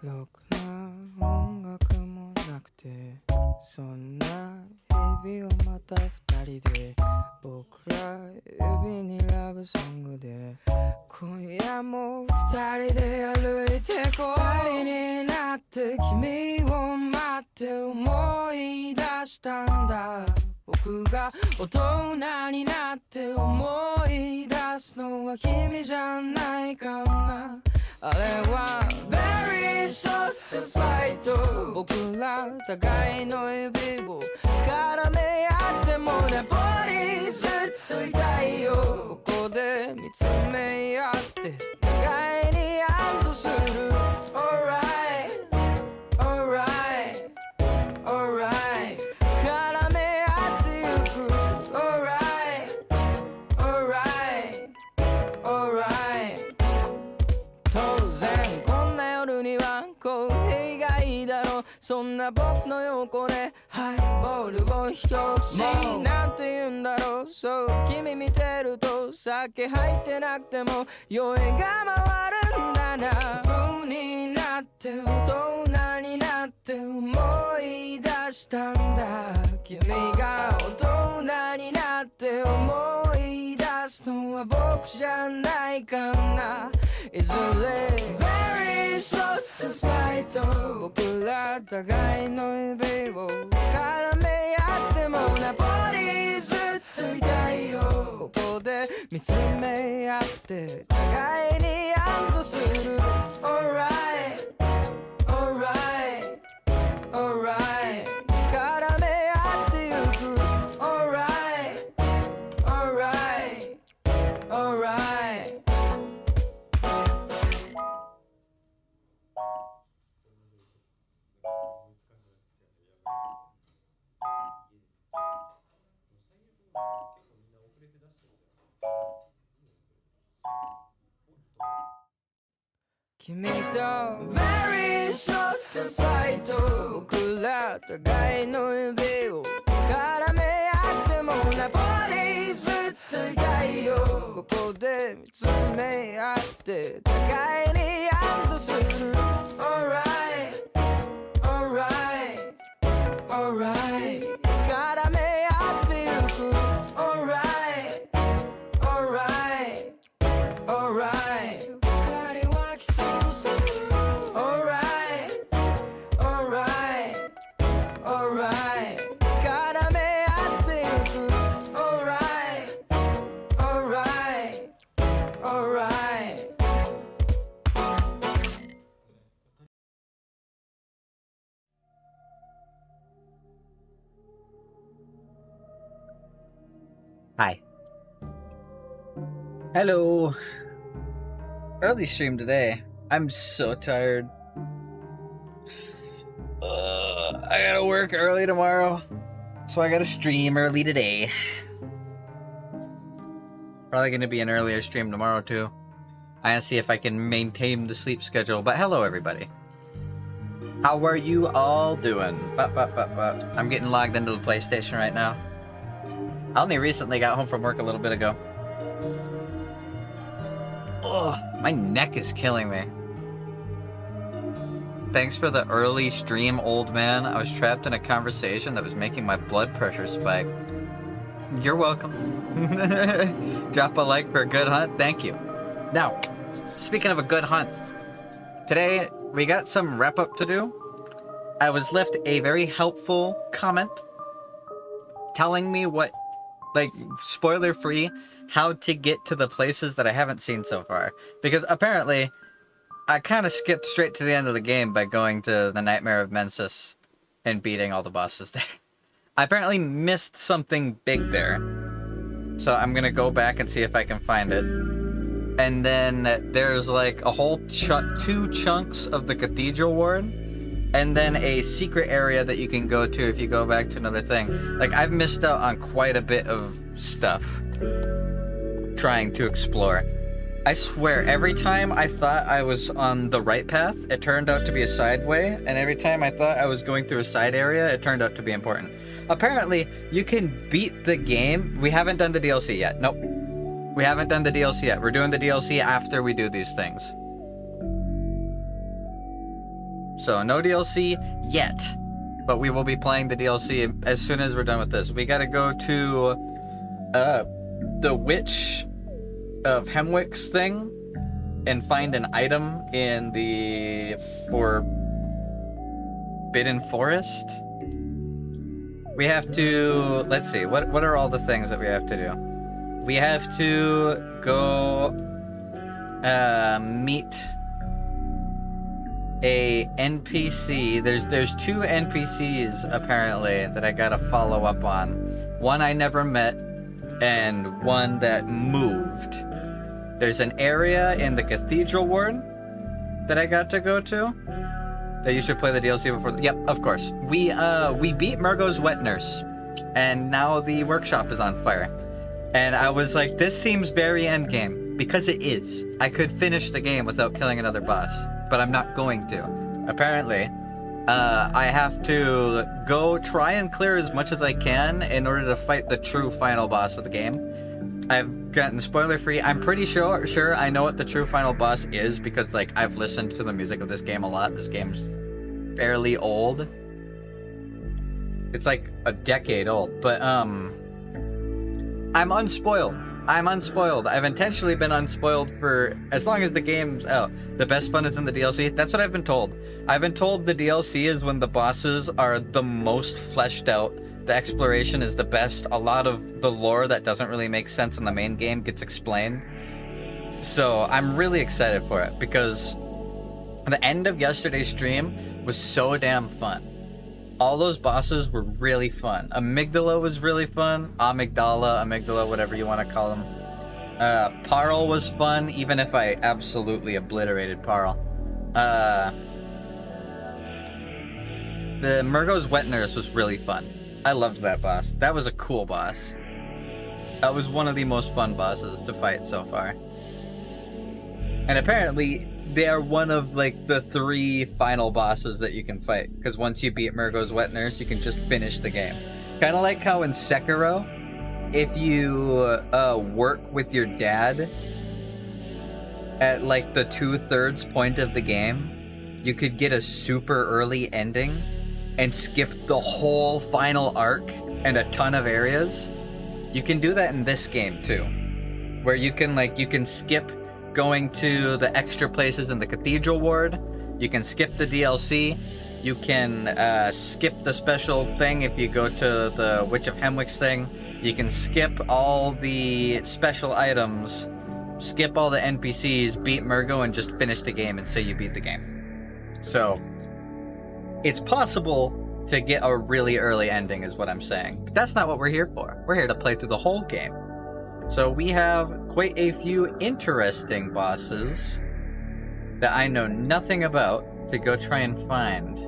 ろくな音楽もなくて、そんな日々をまた二人で、僕ら指にラブソングで、今夜も二人で歩いてこう。二人になって君を待って思い出したんだ。僕が大人になって思い出すのは君じゃないかな。あれは Very short fight。 僕ら互いの指を絡め合ってもね、ポリずっといたいよ。ここで見つめ合って互いに安堵する。 Alright Alright Alright 絡め合ってゆく。 Alright Alright Alright 当然こんな夜にはコーヒーがいいだろう。そんな僕の横でハイボールを一口なんて言うんだろう。そう君見てると酒入ってなくても酔いが回るんだな。大人になって大人になって思い出したんだ。君が大人になって思い出すのは僕じゃないかな。いずれ Very short fight。 僕ら互いの指を絡め合ってもナポリずっといたいよ。ここで見つめ合って互いに安堵する。 Alright Alright Alright 絡め合ってゆく。 Alright Alright Alright。君と Very short fight。 僕ら互いの指を絡め合ってもナポリずっといたいよ。ここで見つめ合って互いに安堵する。 Alright Alright Alright 絡め合ってゆく。 Alright Alright Alright 二人はキスをする。 Alright Alright Alright 絡め合ってゆく。 Alright Alright Alright。 Hi. Hello. Early stream today. I'm so tired. I gotta work early tomorrow, so I gotta stream early today. Probably gonna be an earlier stream tomorrow too. I gotta see if I can maintain the sleep schedule. But hello everybody. How are you all doing? I'm getting logged into the PlayStation right now. I only recently got home from work a little bit ago. Ugh, my neck is killing me. Thanks for the early stream, old man. I was trapped in a conversation that was making my blood pressure spike. You're welcome. Drop a like for a good hunt. Thank you. Now, speaking of a good hunt, today we got some wrap-up to do. I was left a very helpful comment telling me what, like, spoiler-free, how to get to the places that I haven't seen so far. Because apparently, I kind of skipped straight to the end of the game by going to the Nightmare of Mensis and beating all the bosses there. I apparently missed something big there. So I'm gonna go back and see if I can find it. And then there's like a whole two chunks of the Cathedral Ward, and then a secret area that you can go to if you go back to another thing. Like, I've missed out on quite a bit of stuff trying to explore. I swear, every time I thought I was on the right path, it turned out to be a side way, and every time I thought I was going through a side area, it turned out to be important. Apparently, you can beat the game. We haven't done the DLC yet. Nope. We haven't done the DLC yet. We're doing the DLC after we do these things. So, no DLC yet. But we will be playing the DLC as soon as we're done with this. We gotta go to the Witch of Hemwick's thing and find an item in the Forbidden Forest. We have to, let's see, what are all the things that we have to do? We have to go meet a NPC. There's two NPCs apparently that I gotta follow up on. One I never met and one that moved. There's an area in the Cathedral Ward that I got to go to. That you should play the DLC before. Yep, of course. We beat Murgo's Wet Nurse, and now the workshop is on fire. And I was like, this seems very endgame, because it is. I could finish the game without killing another boss, but I'm not going to. Apparently, I have to go try and clear as much as I can in order to fight the true final boss of the game. I've gotten spoiler-free. I'm pretty sure I know what the true final boss is because, like, I've listened to the music of this game a lot. This game's fairly old. It's like a decade old, but, I'm unspoiled. I'm unspoiled. I've intentionally been unspoiled for as long as the game's out. The best fun is in the DLC. That's what I've been told. I've been told the DLC is when the bosses are the most fleshed out. The exploration is the best. A lot of the lore that doesn't really make sense in the main game gets explained. So I'm really excited for it because the end of yesterday's stream was so damn fun. All those bosses were really fun. Amygdala was really fun. Amygdala, whatever you want to call them. Parl was fun, even if I absolutely obliterated Parl. The Murgo's Wet Nurse was really fun. I loved that boss. That was a cool boss. That was one of the most fun bosses to fight so far. And apparently, they are one of, like, the 3 final bosses that you can fight. Because once you beat Murgo's Wet Nurse, you can just finish the game. Kind of like how in Sekiro, if you work with your dad at, like, the 2/3 point of the game, you could get a super early ending and skip the whole final arc and a ton of areas. You can do that in this game, too. Where you can skip going to the extra places in the Cathedral Ward. You can skip the DLC. You can skip the special thing if you go to the Witch of Hemwick's thing. You can skip all the special items, skip all the NPCs, beat Murgo, and just finish the game and say you beat the game. So, it's possible to get a really early ending is what I'm saying. But that's not what we're here for. We're here to play through the whole game. So we have quite a few interesting bosses that I know nothing about to go try and find.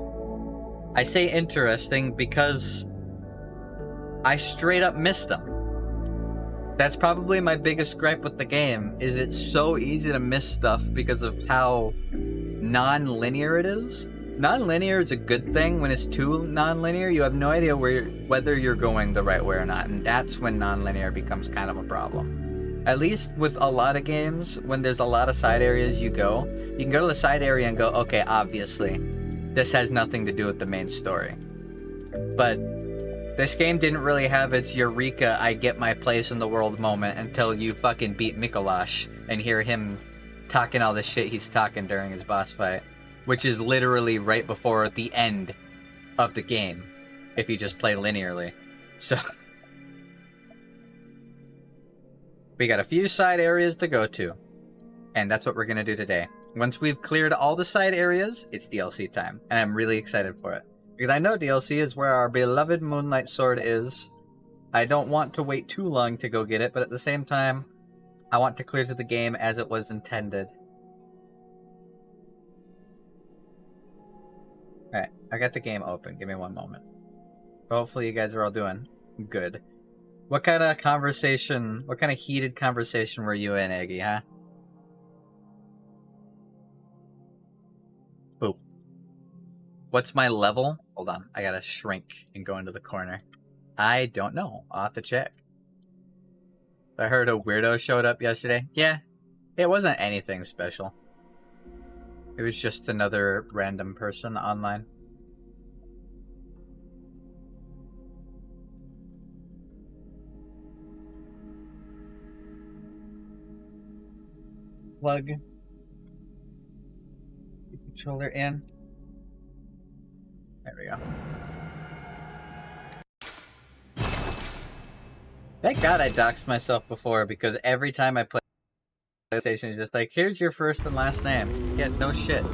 I say interesting because I straight up missed them. That's probably my biggest gripe with the game, is it's so easy to miss stuff because of how non-linear it is. Non-linear is a good thing. When it's too non-linear, you have no idea whether you're going the right way or not, and that's when non-linear becomes kind of a problem. At least with a lot of games, when there's a lot of side areas you can go to the side area and go, okay, obviously, this has nothing to do with the main story. But this game didn't really have its eureka, I get my place in the world moment until you fucking beat Mikolash and hear him talking all the shit he's talking during his boss fight. Which is literally right before the end of the game, if you just play linearly. So, we got a few side areas to go to, and that's what we're gonna do today. Once we've cleared all the side areas, it's DLC time, and I'm really excited for it. Because I know DLC is where our beloved Moonlight Sword is. I don't want to wait too long to go get it, but at the same time, I want to clear through the game as it was intended. Alright, I got the game open. Give me one moment. Hopefully you guys are all doing good. What kind of heated conversation were you in, Eggy, huh? What's my level? Hold on, I gotta shrink and go into the corner. I don't know. I'll have to check. I heard a weirdo showed up yesterday. Yeah, it wasn't anything special. It was just another random person online. Plug the controller in. There we go. Thank God I doxed myself before, because every time I play PlayStation, it's just like, here's your first and last name. Yeah, no shit.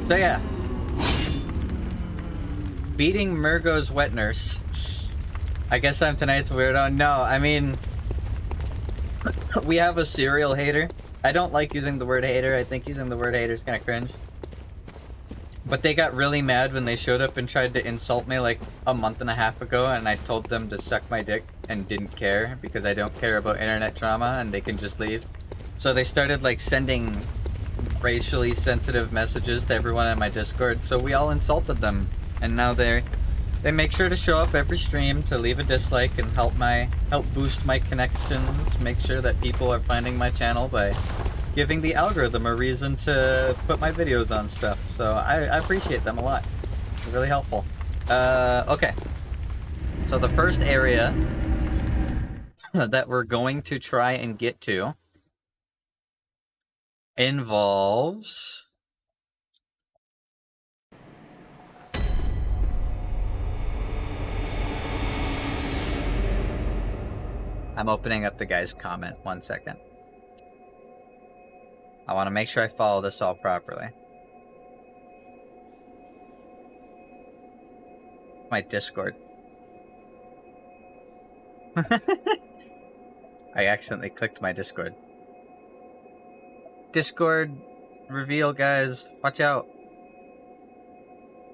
So yeah. Beating Murgo's wet nurse. I guess I'm tonight's weirdo. No, I mean, we have a serial hater. I don't like using the word hater. I think using the word hater is kind of cringe. But they got really mad when they showed up and tried to insult me like a month and a half ago, and I told them to suck my dick and didn't care because I don't care about internet trauma and they can just leave. So they started like sending racially sensitive messages to everyone in my Discord, so we all insulted them. And now they make sure to show up every stream to leave a dislike and help boost my connections, make sure that people are finding my channel by giving the algorithm a reason to put my videos on stuff. So I appreciate them a lot. It's really helpful. Okay. So the first area that we're going to try and get to involves... I'm opening up the guy's comment. 1 second. I want to make sure I follow this all properly. My Discord. I accidentally clicked my Discord. Discord reveal, guys. Watch out.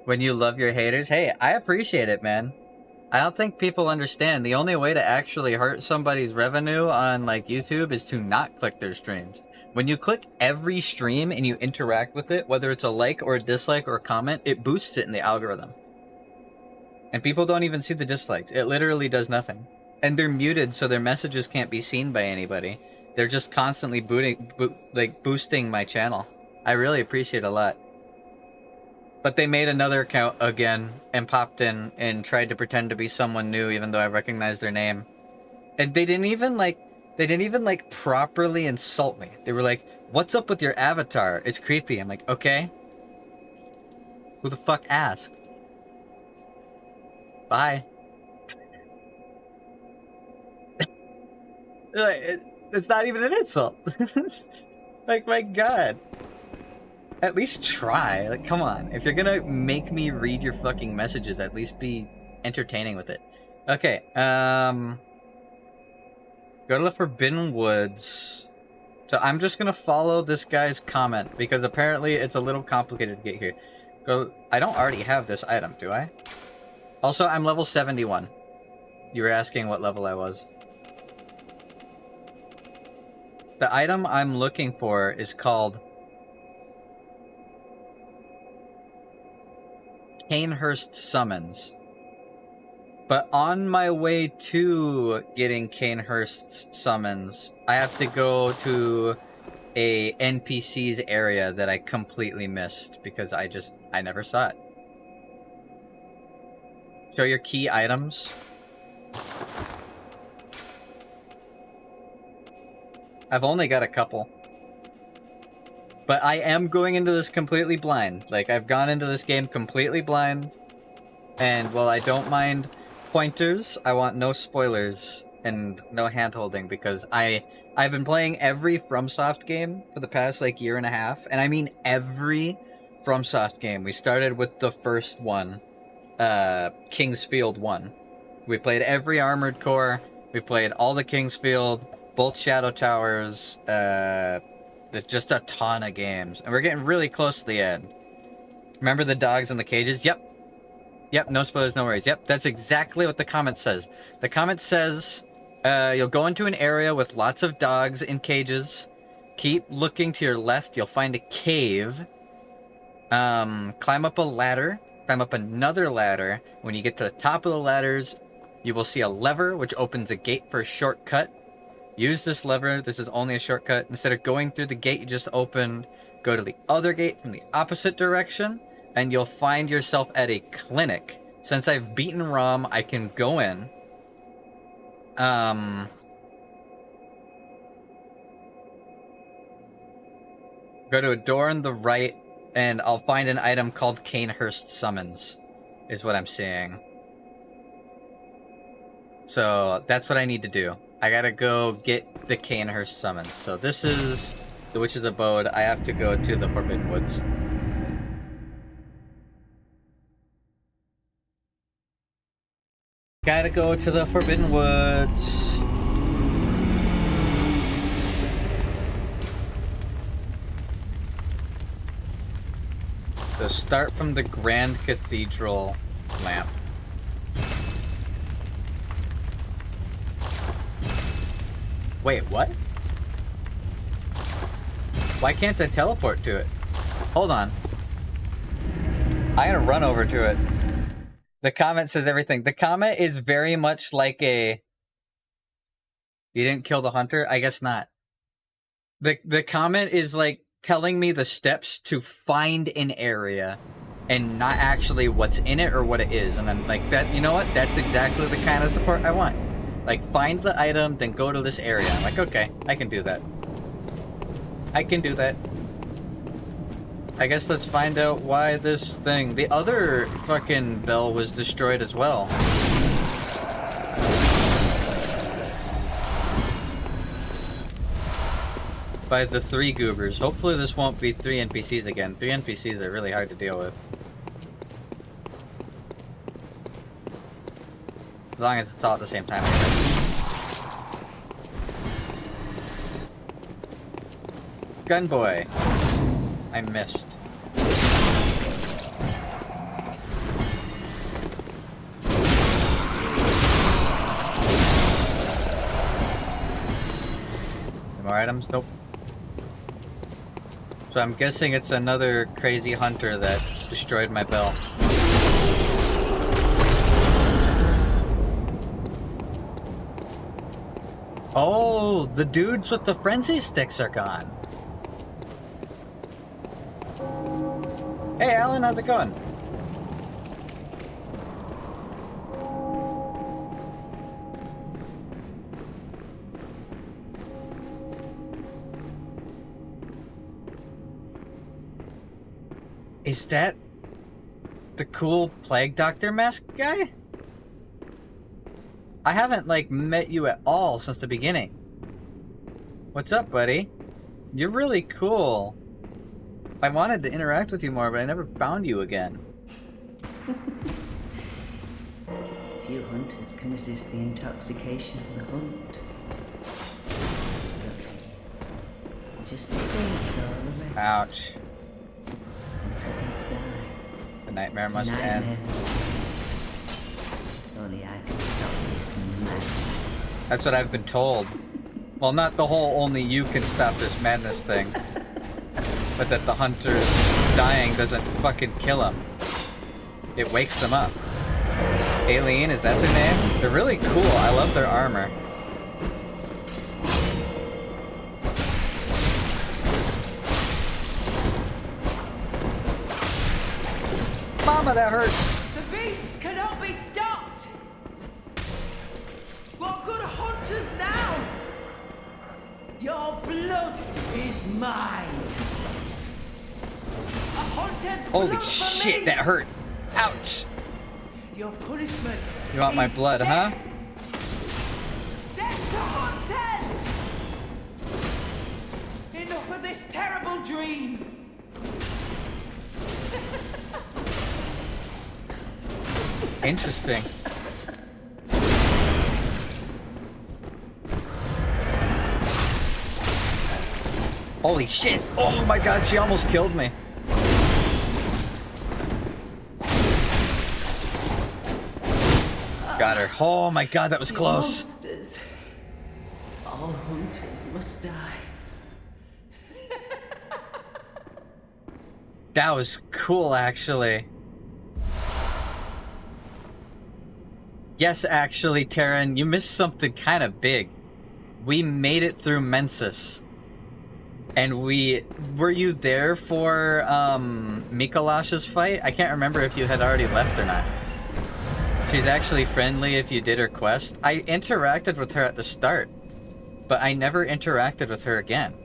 When you love your haters. Hey, I appreciate it, man. I don't think people understand. The only way to actually hurt somebody's revenue on like YouTube is to not click their streams. When you click every stream and you interact with it, whether it's a like or a dislike or a comment, it boosts it in the algorithm. And people don't even see the dislikes. It literally does nothing. And they're muted, so their messages can't be seen by anybody. They're just constantly boosting my channel. I really appreciate it a lot. But they made another account again and popped in and tried to pretend to be someone new, even though I recognized their name. And they didn't even like properly insult me. They were like, "What's up with your avatar? It's creepy." I'm like, "Okay. Who the fuck asked? Bye." It's not even an insult. Like, my god. At least try. Like, come on. If you're gonna make me read your fucking messages, at least be entertaining with it. Okay, go to the Forbidden Woods. So I'm just gonna follow this guy's comment, because apparently it's a little complicated to get here. I don't already have this item, do I? Also, I'm level 71. You were asking what level I was. The item I'm looking for is called Canehurst Summons. But on my way to getting Canehurst's Summons, I have to go to a NPC's area that I completely missed because I never saw it. Show your key items. I've only got a couple. But I am going into this completely blind. Like, I've gone into this game completely blind. And while I don't mind pointers, I want no spoilers and no hand-holding, because I've been playing every FromSoft game for the past, like, year and a half. And I mean every FromSoft game. We started with the first one, Kingsfield 1. We played every Armored Core. We played all the Kingsfield, both Shadow Towers, there's just a ton of games. And we're getting really close to the end. Remember the dogs in the cages? Yep. Yep, no spoilers, no worries. Yep, that's exactly what the comment says. The comment says, you'll go into an area with lots of dogs in cages. Keep looking to your left, you'll find a cave. Climb up a ladder. climb up another ladder. When you get to the top of the ladders, you will see a lever which opens a gate for a shortcut. Use this lever. This is only a shortcut. Instead of going through the gate you just opened, go to the other gate from the opposite direction, and you'll find yourself at a clinic. Since I've beaten Rom, I can go in. Go to a door on the right, and I'll find an item called Canehurst Summons, is what I'm seeing. So that's what I need to do. I gotta go get the Canehurst Summons. So this is the Witch's Abode. I have to go to the Forbidden Woods. Gotta go to the Forbidden Woods. So start from the Grand Cathedral lamp. Wait, what? Why can't I teleport to it? Hold on. I'm gonna run over to it. The comment says everything. The comment is very much like a... You didn't kill the hunter? I guess not. The comment is like telling me the steps to find an area and not actually what's in it or what it is. And I'm like, that. You know what? That's exactly the kind of support I want. Like, find the item, then go to this area. I'm like, okay, I can do that. I can do that. I guess let's find out why this thing... The other fucking bell was destroyed as well. By the 3 goobers. Hopefully this won't be 3 NPCs again. 3 NPCs are really hard to deal with. As long as it's all at the same time. Gunboy. I missed. More items? Nope. So I'm guessing it's another crazy hunter that destroyed my bell. Oh, the dudes with the frenzy sticks are gone. Hey Alan, how's it going? Is that the cool Plague Doctor mask guy? I haven't, like, met you at all since the beginning. What's up, buddy? You're really cool. I wanted to interact with you more, but I never found you again. Few hunters can resist the intoxication of the hunt. Just the same as all the rest. Ouch. Hunters must die. The nightmare must end. Only I can stop this madness. That's what I've been told. Well, not the whole only you can stop this madness thing. But that the hunter's dying doesn't fucking kill him. It wakes them up. Alien, is that their name? They're really cool. I love their armor. Mama, that hurts! The beast cannot be stopped! What good hunters now? Your blood is mine! A hunter's Holy blood shit, for me. that hurt! Ouch! Your punishment. You want my is blood, huh? death. Death to hunters! Enough of this terrible dream! Interesting. Holy shit! Oh my god, she almost killed me. Got her. Oh my god, that was You close. monsters. All hunters must die. That was cool, actually. Yes, actually, Taryn, you missed something kind of big. We made it through Mensis. And were you there for, Mikolash's fight? I can't remember if you had already left or not. She's actually friendly if you did her quest. I interacted with her at the start, but I never interacted with her again.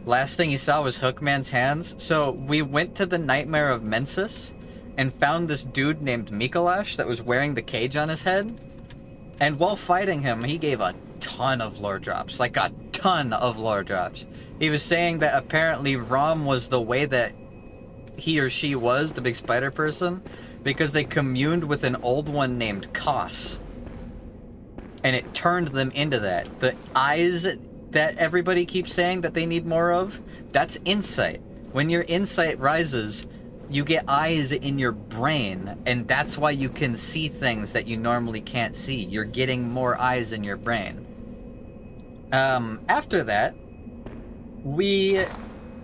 Last thing you saw was Hookman's hands. So we went to the Nightmare of Mensis and found this dude named Mikolash that was wearing the cage on his head. And while fighting him, he gave a ton of lore drops, like a ton of lore drops. He was saying that apparently Rom was the way that he or she was, the big spider person, because they communed with an old one named Kos. And it turned them into that. The eyes that everybody keeps saying that they need more of, that's insight. When your insight rises, you get eyes in your brain, and that's why you can see things that you normally can't see. You're getting more eyes in your brain. After that, we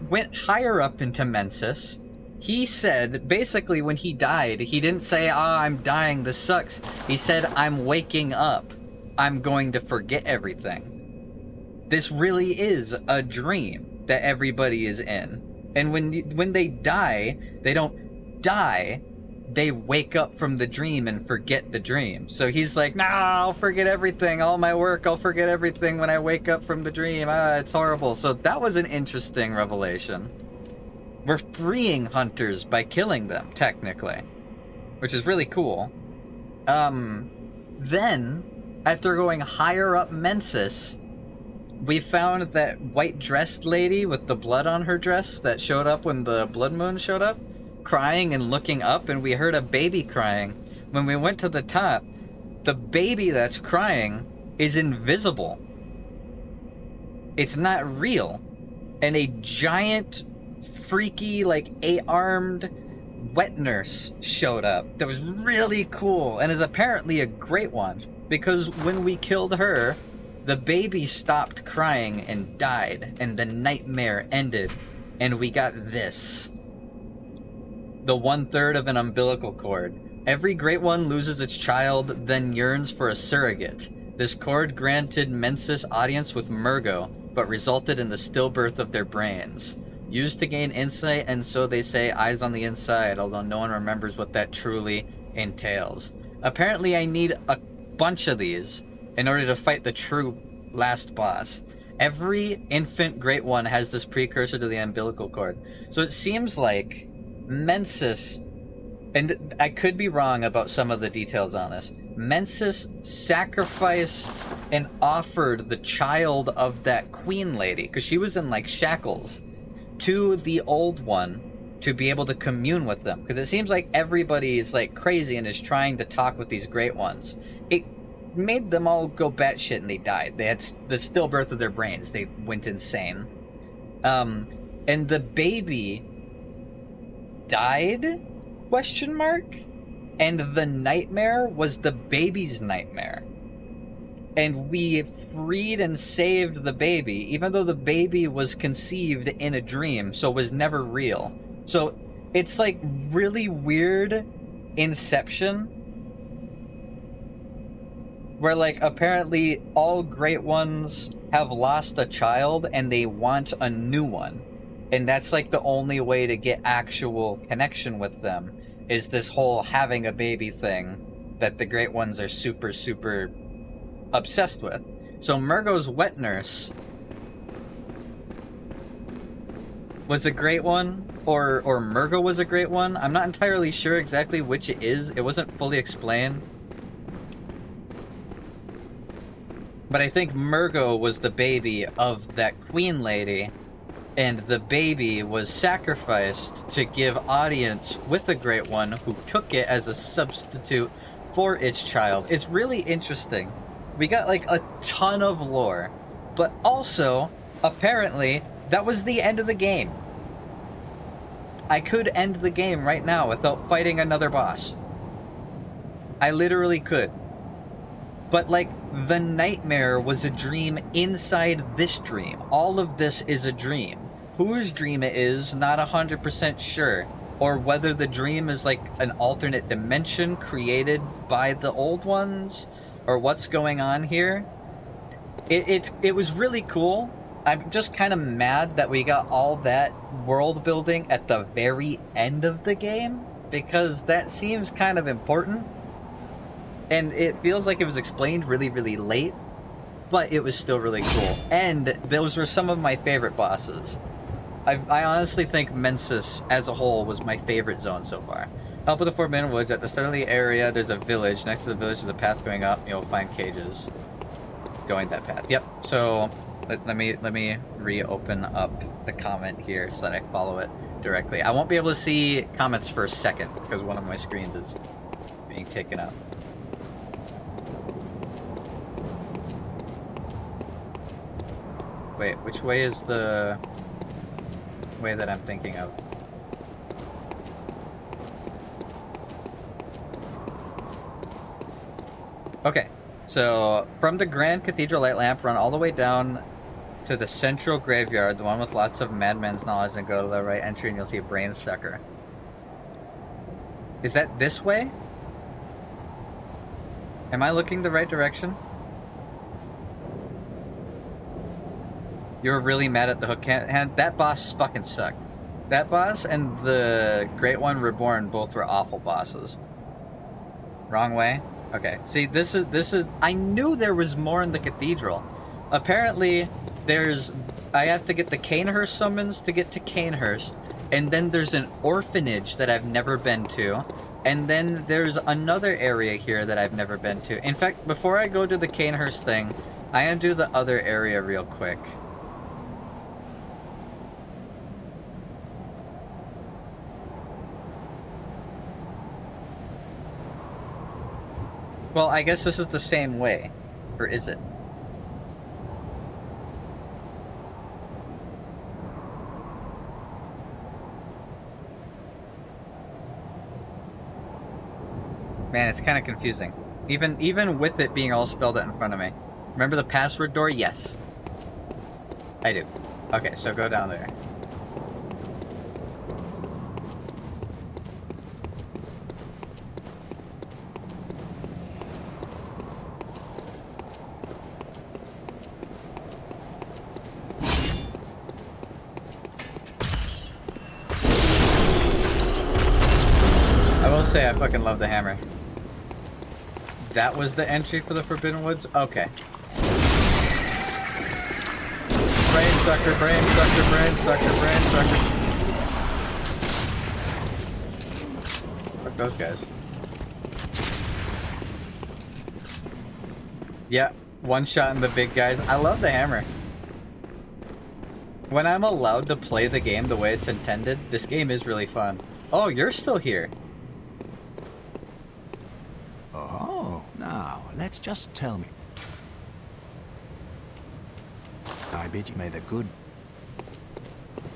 went higher up into Mensis. He said, basically when he died, he didn't say, I'm dying, this sucks. He said, I'm waking up. I'm going to forget everything. This really is a dream that everybody is in. And when they die, they don't die. They wake up from the dream and forget the dream. So he's like, nah, I'll forget everything. All my work, I'll forget everything when I wake up from the dream. It's horrible. So that was an interesting revelation. We're freeing hunters by killing them, technically. Which is really cool. Then, after going higher up Mensis, we found that white-dressed lady with the blood on her dress that showed up when the blood moon showed up, crying and looking up, and we heard a baby crying. When we went to the top, the baby that's crying is invisible. It's not real. And a giant, freaky, like, 8-armed wet nurse showed up that was really cool and is apparently a great one, because when we killed her, the baby stopped crying and died, and the nightmare ended, and we got this. The 1/3 of an umbilical cord. Every Great One loses its child, then yearns for a surrogate. This cord granted Mensis audience with Murgo, but resulted in the stillbirth of their brains. Used to gain insight, and so they say eyes on the inside, although no one remembers what that truly entails. Apparently I need a bunch of these in order to fight the true last boss. Every infant Great One has this precursor to the umbilical cord. So it seems like Mensis, and I could be wrong about some of the details on this, Mensis sacrificed and offered the child of that queen lady, because she was in like shackles, to the old one to be able to commune with them. Because it seems like everybody is like crazy and is trying to talk with these Great Ones. It made them all go batshit and they died. They had the stillbirth of their brains. They went insane. And the baby died? Question mark? And the nightmare was the baby's nightmare. And we freed and saved the baby, even though the baby was conceived in a dream, so was never real. So it's like really weird Inception, where like apparently all Great Ones have lost a child and they want a new one. And that's like the only way to get actual connection with them, is this whole having a baby thing that the Great Ones are super, super obsessed with. So Murgo's wet nurse was a Great One, or Murgo was a Great One. I'm not entirely sure exactly which it is. It wasn't fully explained. But I think Murgo was the baby of that queen lady, and the baby was sacrificed to give audience with a Great One who took it as a substitute for its child. It's really interesting. We got like a ton of lore, but also, apparently, that was the end of the game. I could end the game right now without fighting another boss. I literally could. But like, the nightmare was a dream inside this dream. All of this is a dream. Whose dream it is, not 100% sure. or whether the dream is like an alternate dimension created by the old ones, or what's going on here. It was really cool. I'm just kind of mad that we got all that world building at the very end of the game, because that seems kind of important. And it feels like it was explained really, really late, but it was still really cool. And those were some of my favorite bosses. I honestly think Mensis as a whole was my favorite zone so far. Help with the Forbidden Woods. At the start of the area, there's a village. Next to the village is a path going up. You'll find cages going that path. Yep. So let me reopen up the comment here so that I follow it directly. I won't be able to see comments for a second because one of my screens is being taken up. Wait, which way is the way that I'm thinking of? Okay, so from the Grand Cathedral Light Lamp, run all the way down to the central graveyard, the one with lots of madman's knowledge, and go to the right entry and you'll see a brain sucker. Is that this way? Am I looking the right direction? You were really mad at the hook hand? That boss fucking sucked. That boss and the Great One Reborn both were awful bosses. Wrong way? Okay, see, this is... I knew there was more in the cathedral. Apparently, I have to get the Canehurst summons to get to Canehurst, and then there's an orphanage that I've never been to, and then there's another area here that I've never been to. In fact, before I go to the Canehurst thing, I'm gonna do the other area real quick. Well, I guess this is the same way. Or is it? Man, it's kind of confusing. Even with it being all spelled out in front of me. Remember the password door? Yes. I do. Okay, so go down there. I fucking love the hammer. That was the entry for the Forbidden Woods? Okay. Brain sucker, brain sucker, brain sucker, brain sucker. Fuck those guys. Yeah, one shot in the big guys. I love the hammer. When I'm allowed to play the game the way it's intended, this game is really fun. Oh, you're still here. Now, let's just tell me. I bid you may the good...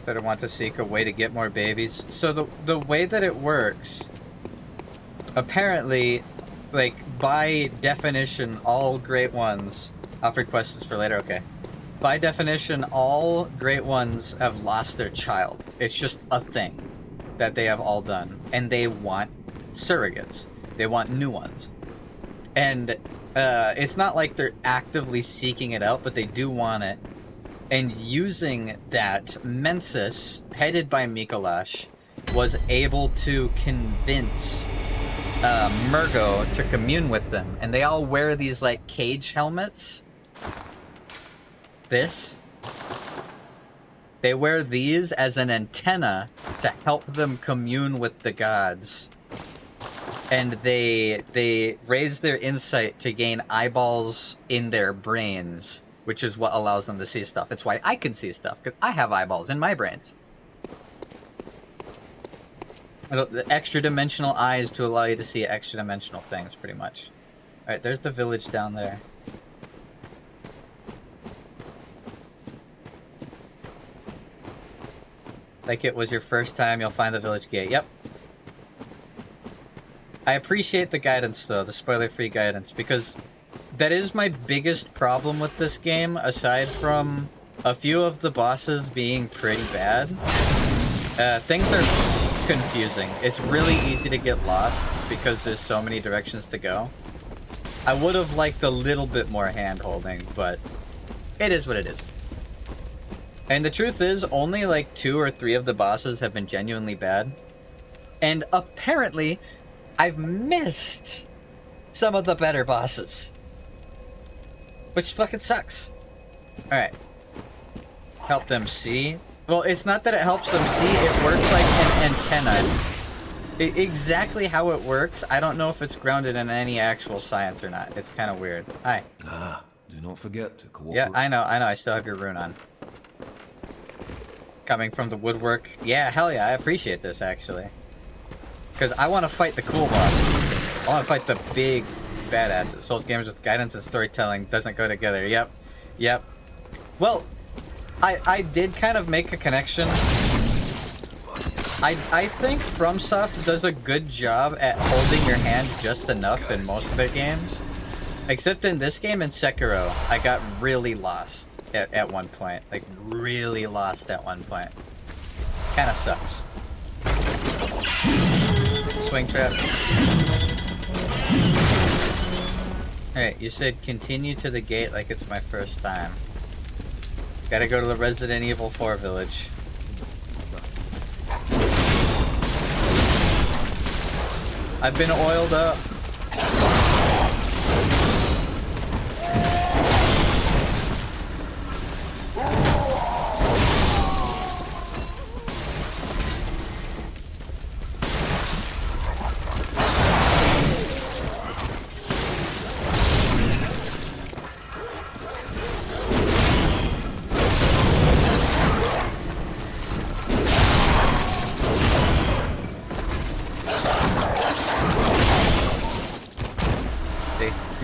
Better want to seek a way to get more babies. So the way that it works, apparently, like, by definition, all Great Ones... I'll request this for later, okay. By definition, all Great Ones have lost their child. It's just a thing that they have all done. And they want surrogates. They want new ones. And it's not like they're actively seeking it out, but they do want it. And using that, Mensis, headed by Mikolash, was able to convince Murgo to commune with them. And they all wear these, like, cage helmets. This. They wear these as an antenna to help them commune with the gods. And they raise their insight to gain eyeballs in their brains, which is what allows them to see stuff. It's why I can see stuff, because I have eyeballs in my brains. The extra-dimensional eyes to allow you to see extra-dimensional things, pretty much. Alright, there's the village down there. Like it was your first time, you'll find the village gate. Yep. I appreciate the guidance, though, the spoiler-free guidance, because that is my biggest problem with this game, aside from a few of the bosses being pretty bad. Things are confusing. It's really easy to get lost because there's so many directions to go. I would have liked a little bit more hand-holding, but it is what it is. And the truth is, only like 2 or 3 of the bosses have been genuinely bad. And apparently, I've missed some of the better bosses. Which fucking sucks. Alright. Help them see. Well, it's not that it helps them see, it works like an antenna. Exactly how it works, I don't know if it's grounded in any actual science or not. It's kind of weird. Hi. Ah, do not forget to cooperate. Yeah, I know, I still have your rune on. Coming from the woodwork. Yeah, hell yeah, I appreciate this, actually. Because I want to fight the cool boss. I want to fight the big badasses. Souls gamers with guidance and storytelling doesn't go together. Yep. Yep. Well, I did kind of make a connection. I think FromSoft does a good job at holding your hand just enough in most of their games. Except in this game, in Sekiro, I got really lost at one point. Like, really lost at one point. Kinda sucks. Swing trap. Alright, you said continue to the gate like it's my first time. Gotta go to the Resident Evil 4 village. I've been oiled up.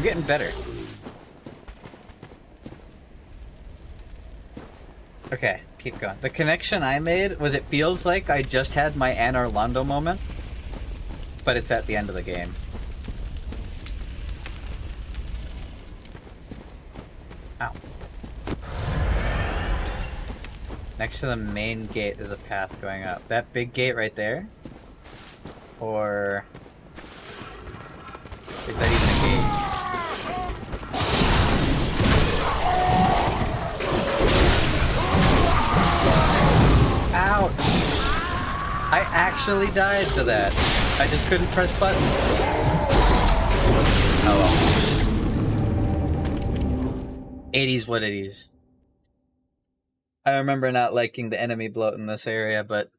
Getting better. Okay, keep going. The connection I made was it feels like I just had my Anne Orlando moment, but it's at the end of the game. Ow. Next to the main gate there's a path going up. That big gate right there? Or is that even a gate? Ouch! I actually died to that. I just couldn't press buttons. Oh well. 80's what it is. I remember not liking the enemy bloat in this area, but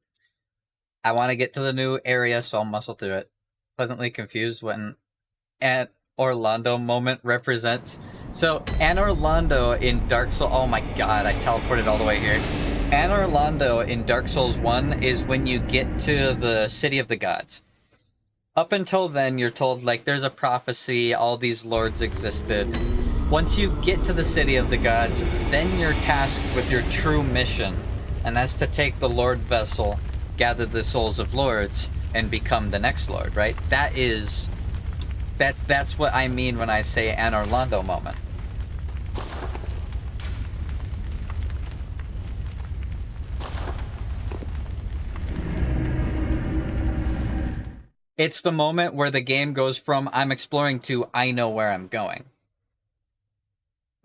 I want to get to the new area, so I'll muscle through it. Pleasantly confused when Anne Orlando moment represents. So, Anne Orlando in Dark Souls... Oh my god, I teleported all the way here. Anne Orlando in Dark Souls 1 is when you get to the City of the Gods. Up until then, you're told, like, there's a prophecy, all these lords existed. Once you get to the City of the Gods, then you're tasked with your true mission. And that's to take the Lord Vessel, gather the souls of lords, and become the next lord, right? That's what I mean when I say Anne Orlando moment. It's the moment where the game goes from I'm exploring to I know where I'm going.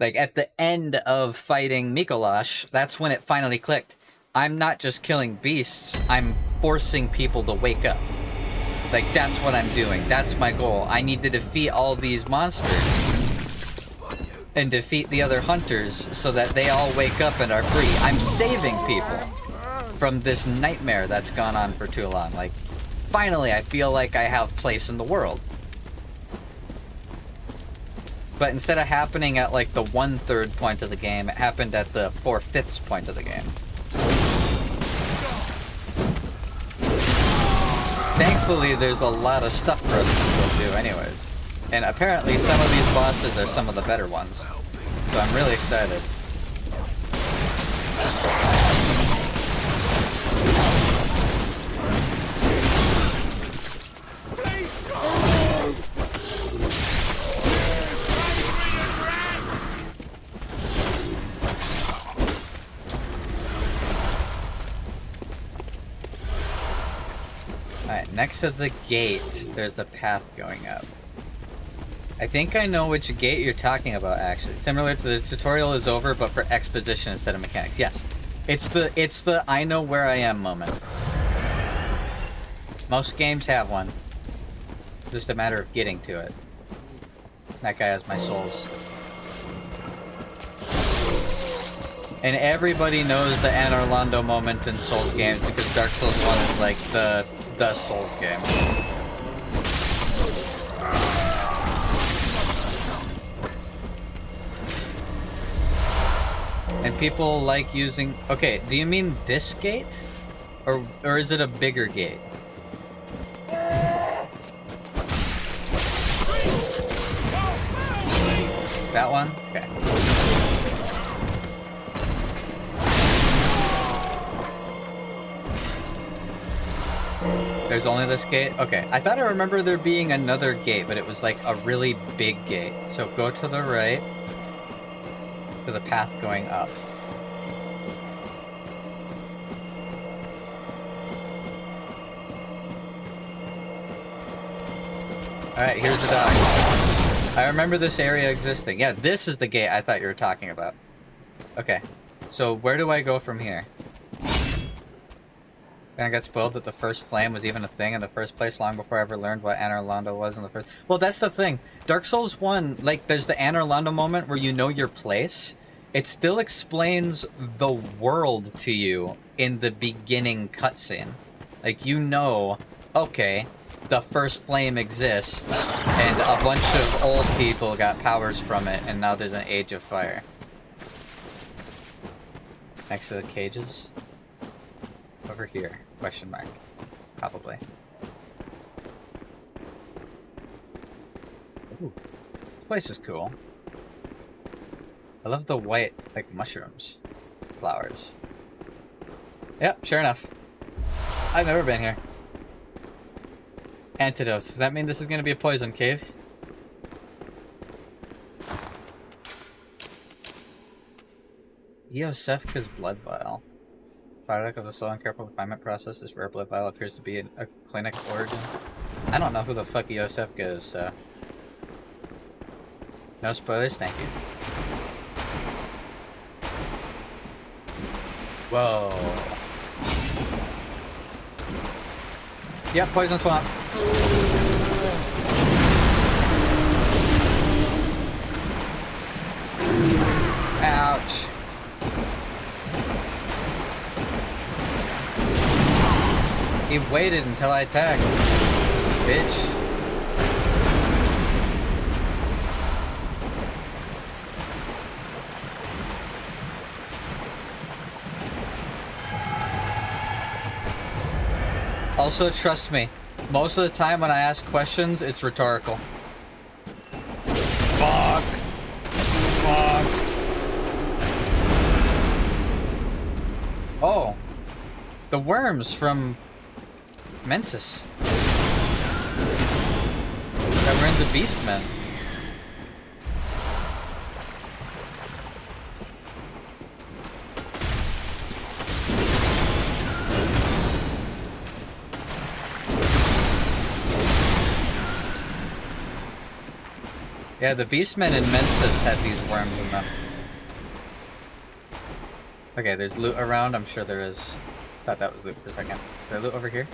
Like, at the end of fighting Mikolash, that's when it finally clicked. I'm not just killing beasts, I'm forcing people to wake up. Like, that's what I'm doing. That's my goal. I need to defeat all these monsters and defeat the other hunters so that they all wake up and are free. I'm saving people from this nightmare that's gone on for too long. Like, finally, I feel like I have place in the world. But instead of happening at, like, the 1/3 point of the game, it happened at the 4/5 point of the game. Thankfully, there's a lot of stuff for us to still do anyways. And apparently some of these bosses are some of the better ones. So I'm really excited. Alright, next to the gate, there's a path going up. I think I know which gate you're talking about, actually. Similar to the tutorial is over, but for exposition instead of mechanics. Yes. It's the I know where I am moment. Most games have one. Just a matter of getting to it. That guy has my souls. And everybody knows the Anor Londo moment in Souls games because Dark Souls 1 is like the Souls game. And people like using... Okay, do you mean this gate? Or is it a bigger gate? That one? Okay. There's only this gate? Okay. I thought I remember there being another gate, but it was like a really big gate. So go to the right. To the path going up. Alright, here's the dog. I remember this area existing. Yeah, this is the gate I thought you were talking about. Okay. So where do I go from here? And I got spoiled that the first flame was even a thing in the first place long before I ever learned what Anor Londo was in the first... Well, that's the thing. Dark Souls 1, like, there's the Anor Londo moment where you know your place. It still explains the world to you in the beginning cutscene. Like, you know, okay, the first flame exists, and a bunch of old people got powers from it, and now there's an Age of Fire. Next to the cages? Over here, question mark. Probably. Ooh, this place is cool. I love the white, like, mushrooms. Flowers. Yep, sure enough. I've never been here. Antidotes. Does that mean this is going to be a poison cave? Eosefka's blood vial. Product of the slow and careful refinement process, this rare blood vial appears to be a clinic origin. I don't know who the fuck Eosefka is, so... No spoilers, thank you. Whoa. Yep, poison swamp. Ouch. He waited until I attacked. Bitch. Also, trust me, most of the time when I ask questions, it's rhetorical. Fuck. Fuck. Oh. The worms from Mensis. That were in the Beastmen. Yeah, the Beastmen in Mensis had these worms in them. Okay, there's loot around. I'm sure there is. Thought that was loot for a second. Is there loot over here?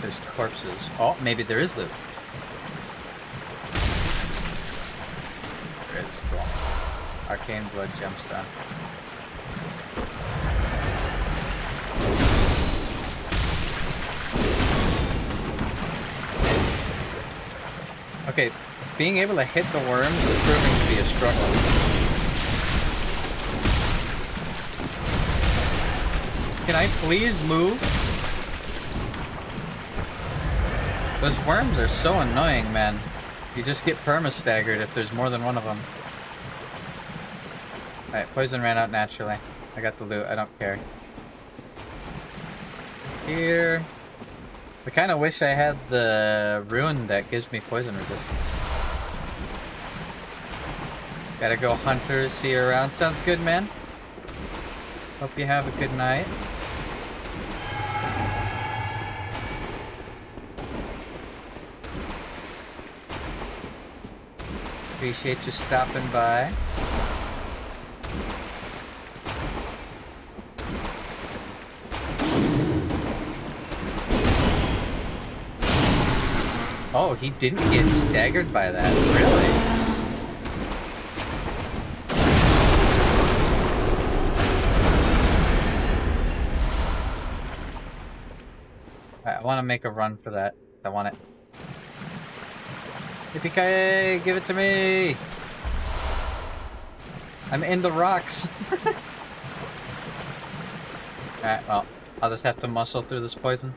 There's corpses. Oh, maybe there is loot. There is. Cool. Arcane Blood Gemstone. Okay, being able to hit the worms is proving to be a struggle. Can I please move? Those worms are so annoying, man. You just get perma-staggered if there's more than one of them. Alright, poison ran out naturally. I got the loot, I don't care. Here. I kind of wish I had the rune that gives me poison resistance. Gotta go hunters, see you around. Sounds good, man. Hope you have a good night. Appreciate you stopping by. Oh, he didn't get staggered by that. Really? I want to make a run for that. I want it. Yippee-ki-yay! Give it to me! I'm in the rocks! Alright, well, I'll just have to muscle through this poison.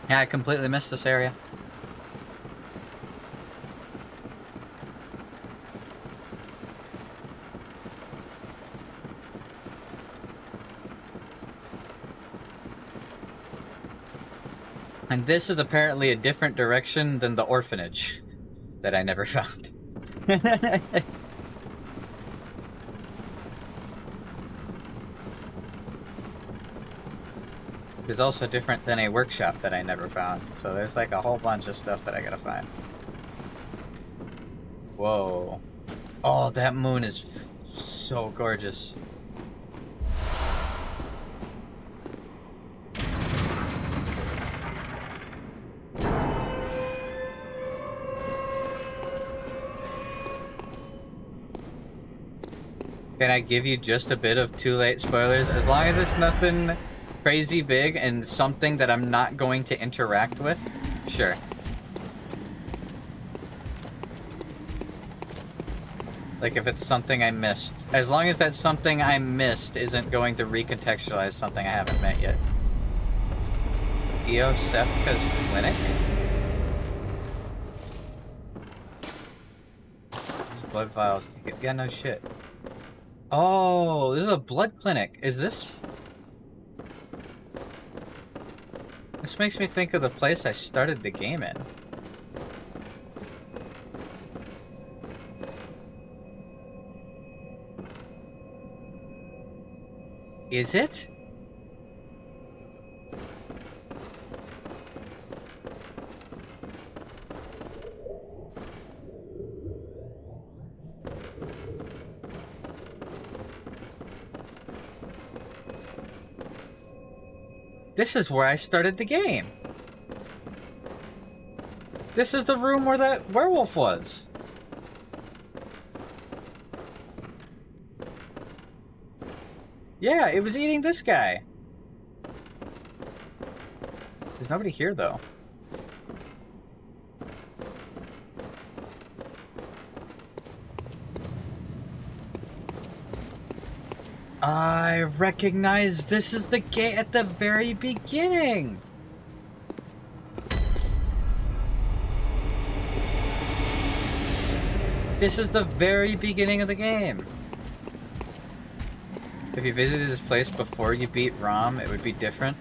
Yeah, I completely missed this area. And this is apparently a different direction than the orphanage that I never found. It's also different than a workshop that I never found. So there's like a whole bunch of stuff that I gotta find. Whoa. Oh, that moon is so gorgeous. Can I give you just a bit of too late spoilers? As long as it's nothing crazy big and something that I'm not going to interact with, sure. Like if it's something I missed. As long as that something I missed isn't going to recontextualize something I haven't met yet. Eosefka's clinic? Blood vials. Yeah, no shit. Oh, this is a blood clinic. Is this... This makes me think of the place I started the game in. Is it? This is where I started the game. This is the room where that werewolf was. Yeah, it was eating this guy. There's nobody here, though. I recognize this is the gate at the very beginning. This is the very beginning of the game. If you visited this place before you beat ROM, it would be different.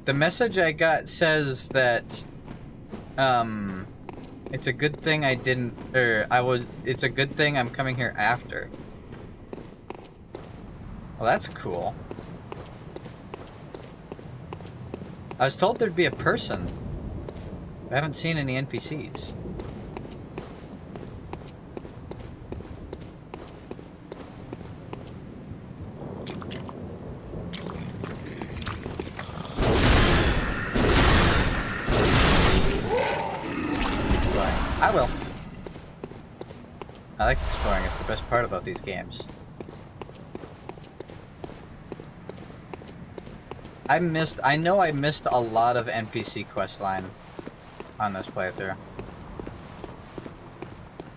The message I got says that, it's a good thing I didn't, it's a good thing I'm coming here after. Well, that's cool. I was told there'd be a person. I haven't seen any NPCs. I will. I like exploring. It's the best part about these games. I know I missed a lot of NPC questline on this playthrough.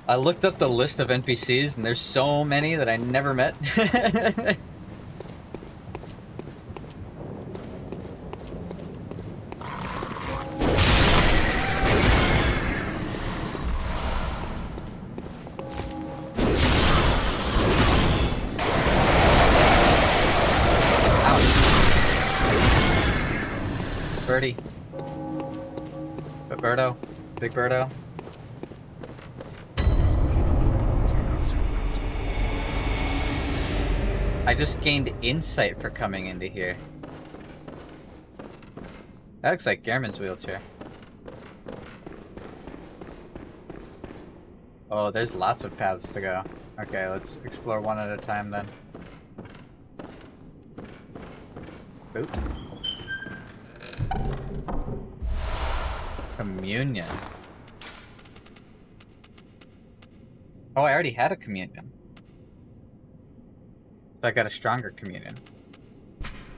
I looked up the list of NPCs and there's so many that I never met. Birdie. Birdo. Big Birdo. I just gained insight for coming into here. That looks like Gehrman's wheelchair. Oh, there's lots of paths to go. Okay, let's explore one at a time then. Oop. Communion. Oh, I already had a communion. So I got a stronger communion.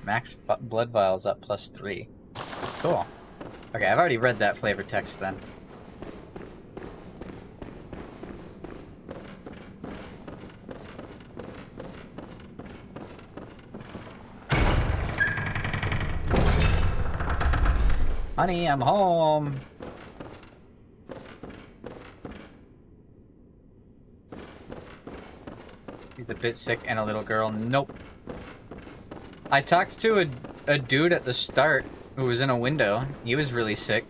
Max blood vials up +3. Cool. Okay, I've already read that flavor text then. Honey, I'm home. He's a bit sick and a little girl. Nope. I talked to a dude at the start who was in a window. He was really sick.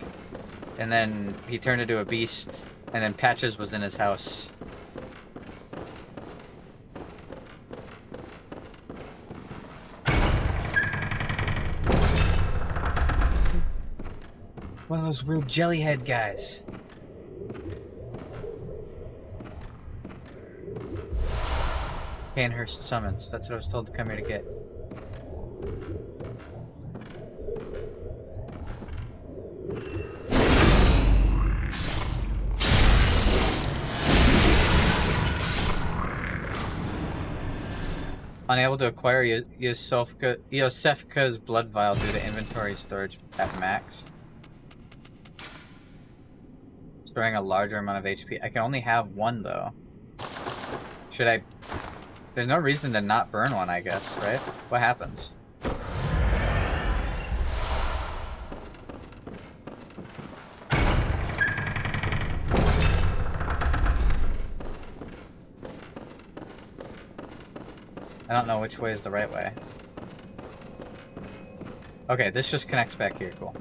And then he turned into a beast. And then Patches was in his house. One of those weird jellyhead guys. Panhurst summons. That's what I was told to come here to get. Unable to acquire Yosefka's blood vial due to inventory storage at max. Storing a larger amount of HP. I can only have one though. Should I... There's no reason to not burn one, I guess, right? What happens? I don't know which way is the right way. Okay, this just connects back here, cool.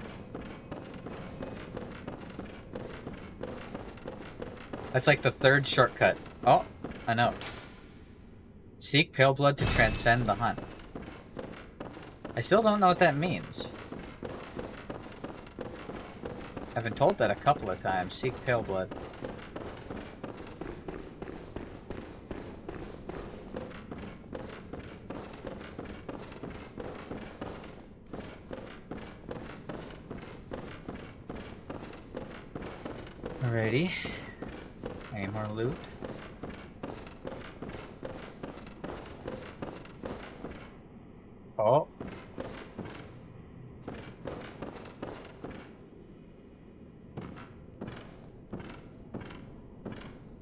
That's like the third shortcut. Oh, I know. Seek pale blood to transcend the hunt. I still don't know what that means. I've been told that a couple of times. Seek pale blood. Alrighty. Any more loot? Oh.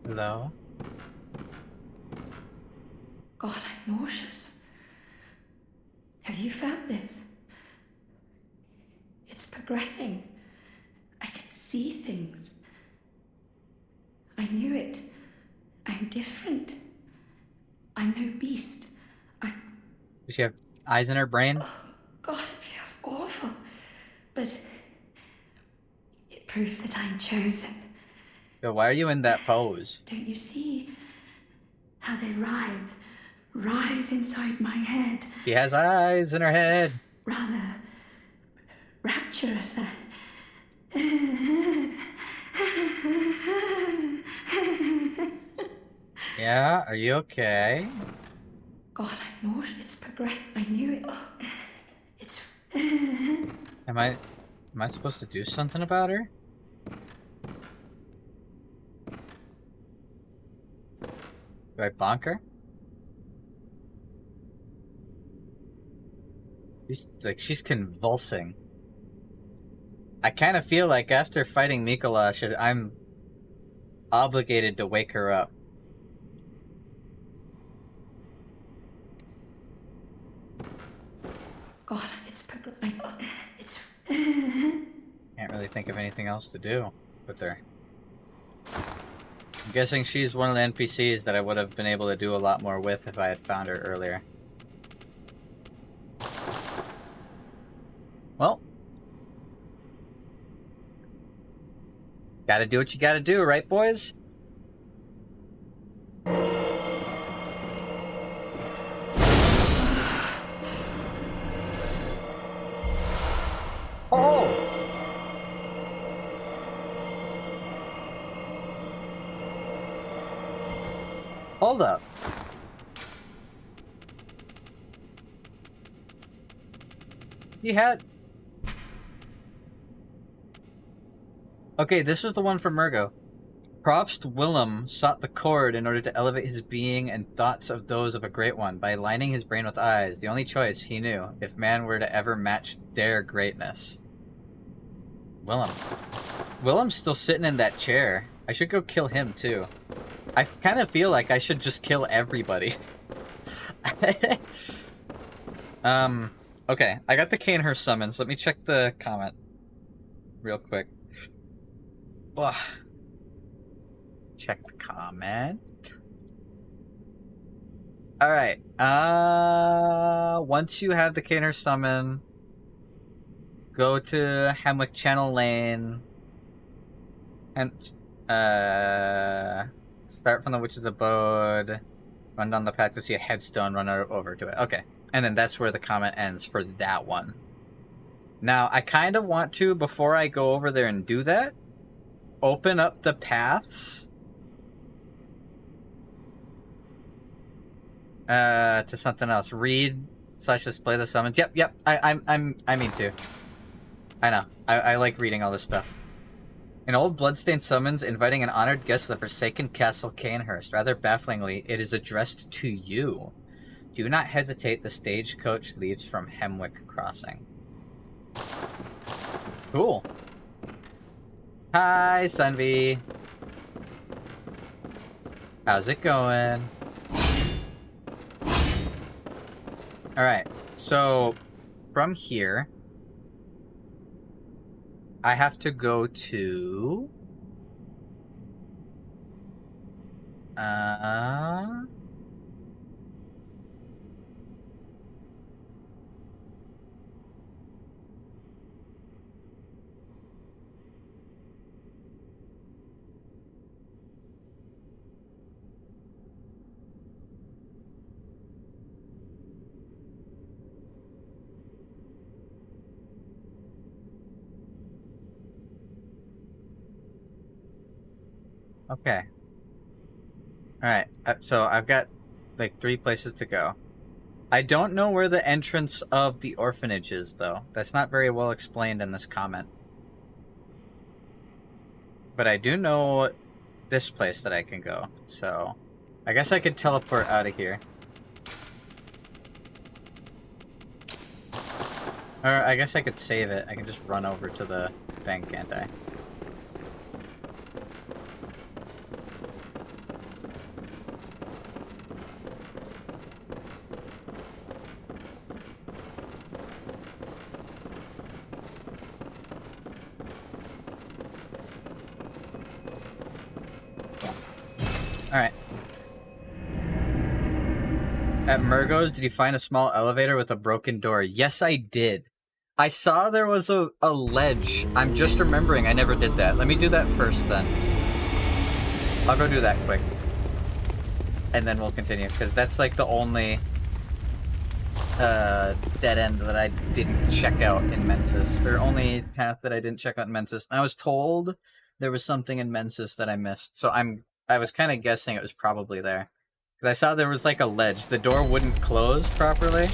Hello? God, I'm nauseous. Have you felt this? It's progressing. I can see things. I knew it. I'm different. I'm no beast. Does she have eyes in her brain? Oh, God, it feels awful. But it proves that I'm chosen. Yo, why are you in that pose? Don't you see how they writhe inside my head? She has eyes in her head. Rather rapturous. Yeah, are you okay? God, I'm nauseous. It's progressed. I knew it. It's. Am I supposed to do something about her? Do I bonk her? She's convulsing. I kind of feel like after fighting Mikolash, I'm obligated to wake her up. God, it's Can't really think of anything else to do with her. I'm guessing she's one of the NPCs that I would have been able to do a lot more with if I had found her earlier. Well. Gotta do what you gotta do, right, boys? Hold up. He had... Okay, this is the one from Murgo. Propst Willem sought the cord in order to elevate his being and thoughts of those of a great one by lining his brain with eyes, the only choice he knew, if man were to ever match their greatness. Willem. Willem's still sitting in that chair. I should go kill him, too. I kind of feel like I should just kill everybody. Okay, I got the Canehurst summons. Let me check the comment real quick. Ugh. Check the comment. Alright, once you have the Canehurst summon, go to Hemwick Channel Lane, and, start from the Witch's Abode, run down the path to see a headstone, run over to it. Okay. And then that's where the comment ends for that one. Now, I kind of want to, before I go over there and do that, open up the paths to something else. Read / display the summons. Yep. I mean to. I know. I like reading all this stuff. An old bloodstained summons inviting an honored guest to the Forsaken Castle Canehurst. Rather bafflingly, it is addressed to you. Do not hesitate, the stagecoach leaves from Hemwick Crossing. Cool. Hi, Sunvi. How's it going? Alright, so from here, I have to go to... Okay. Alright, so I've got, like, 3 places to go. I don't know where the entrance of the orphanage is, though. That's not very well explained in this comment. But I do know this place that I can go, so... I guess I could teleport out of here. Or I guess I could save it. I can just run over to the thing, can't I? Alright. At Murgo's, did you find a small elevator with a broken door? Yes, I did. I saw there was a ledge. I'm just remembering I never did that. Let me do that first, then. I'll go do that quick. And then we'll continue, because that's like the only dead end that I didn't check out in Mensis. Or only path that I didn't check out in Mensis. I was told there was something in Mensis that I missed, so I was kind of guessing it was probably there. Because I saw there was like a ledge. The door wouldn't close properly.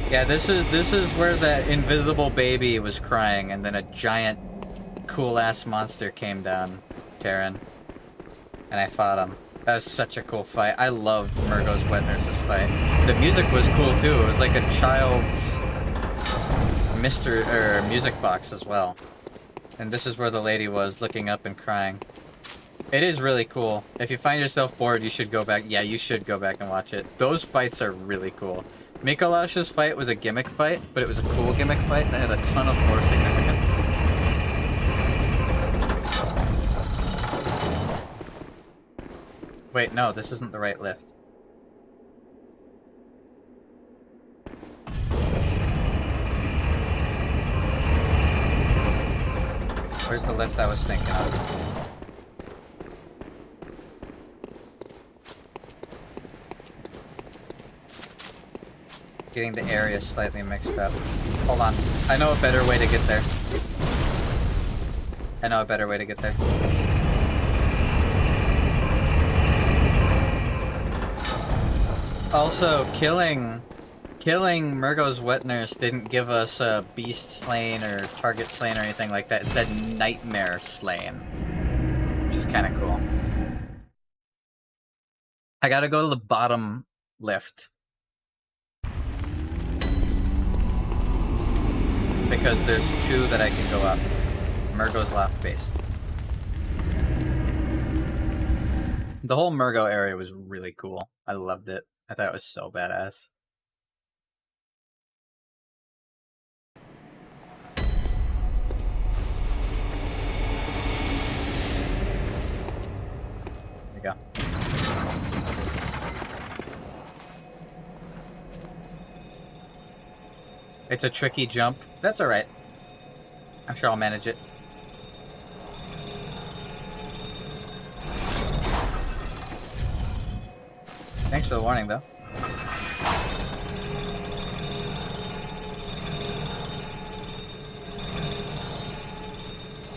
Yeah, this is where the invisible baby was crying, and then a giant, cool-ass monster came down, Terran. And I fought him. That was such a cool fight. I loved Murgo's Wet Nurse's fight. The music was cool, too. It was like a child's music box as well. And this is where the lady was, looking up and crying. It is really cool. If you find yourself bored, you should go back. Yeah, you should go back and watch it. Those fights are really cool. Mikolash's fight was a gimmick fight, but it was a cool gimmick fight that had a ton of lore significance. Wait, no, this isn't the right lift. Where's the lift I was thinking of? Getting the area slightly mixed up. Hold on. I know a better way to get there. I know a better way to get there. Also, killing Murgo's wet nurse didn't give us a beast slain or target slain or anything like that. It said nightmare slain, which is kind of cool. I gotta go to the bottom lift because there's 2 that I can go up. Murgo's loft base. The whole Murgo area was really cool. I loved it. I thought it was so badass. There we go. It's a tricky jump. That's alright. I'm sure I'll manage it. Thanks for the warning, though.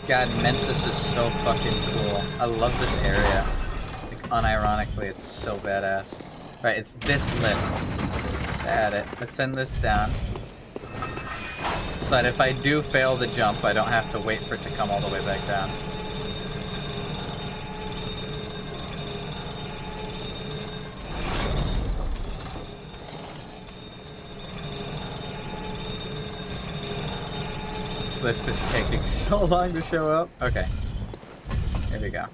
God, Mensis is so fucking cool. I love this area. Like, unironically, it's so badass. Right, it's this lift. Add it. Let's send this down. So that if I do fail the jump, I don't have to wait for it to come all the way back down. This lift is taking so long to show up. Okay. Here we go.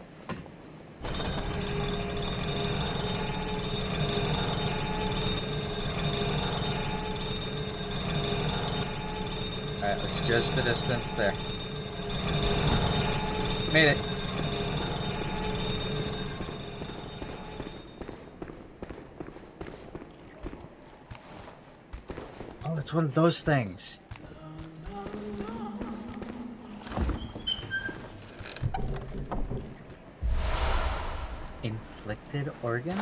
Alright, let's judge the distance there. Made it. Oh, it's one of those things. Inflicted organ?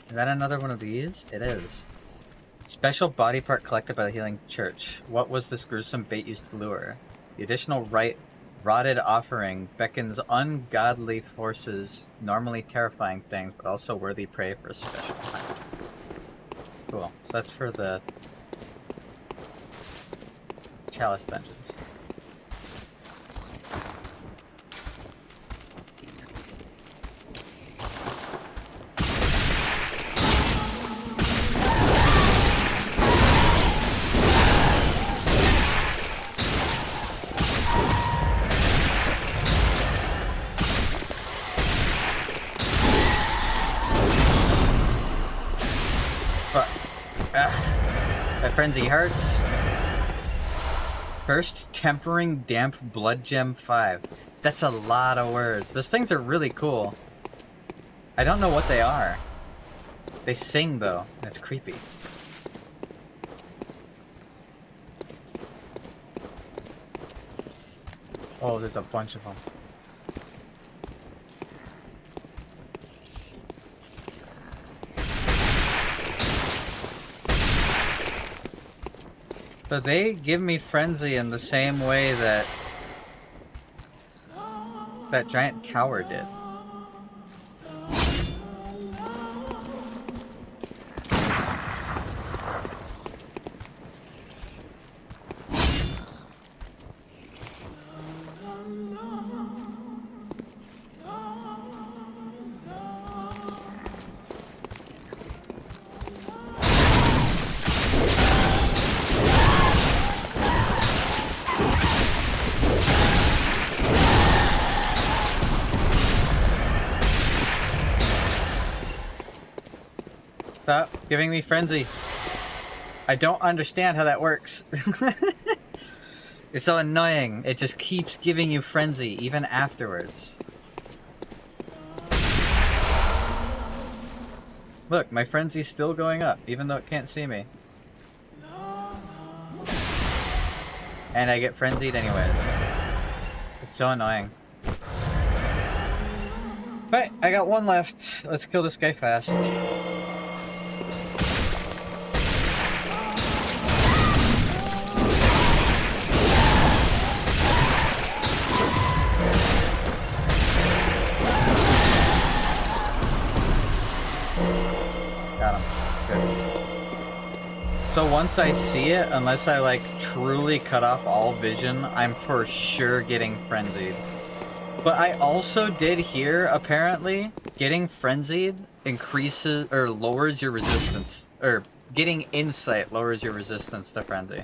Is that another one of these? It is. Special body part collected by the Healing Church. What was this gruesome bait used to lure? The additional rotted offering beckons ungodly forces, normally terrifying things, but also worthy prey for a special hunt. Cool. So that's for the Chalice dungeons. That frenzy hurts. First, tempering damp blood gem 5. That's a lot of words. Those things are really cool. I don't know what they are. They sing though. That's creepy. Oh, there's a bunch of them. So they give me frenzy in the same way that that giant tower did. Stop giving me frenzy. I don't understand how that works. It's so annoying. It just keeps giving you frenzy, even afterwards. Look, my frenzy's still going up, even though it can't see me. And I get frenzied anyways. It's so annoying. Alright, I got one left. Let's kill this guy fast. So once I see it, unless I like truly cut off all vision, I'm for sure getting frenzied. But I also did hear, apparently, getting frenzied increases or lowers your resistance, or getting insight lowers your resistance to frenzy.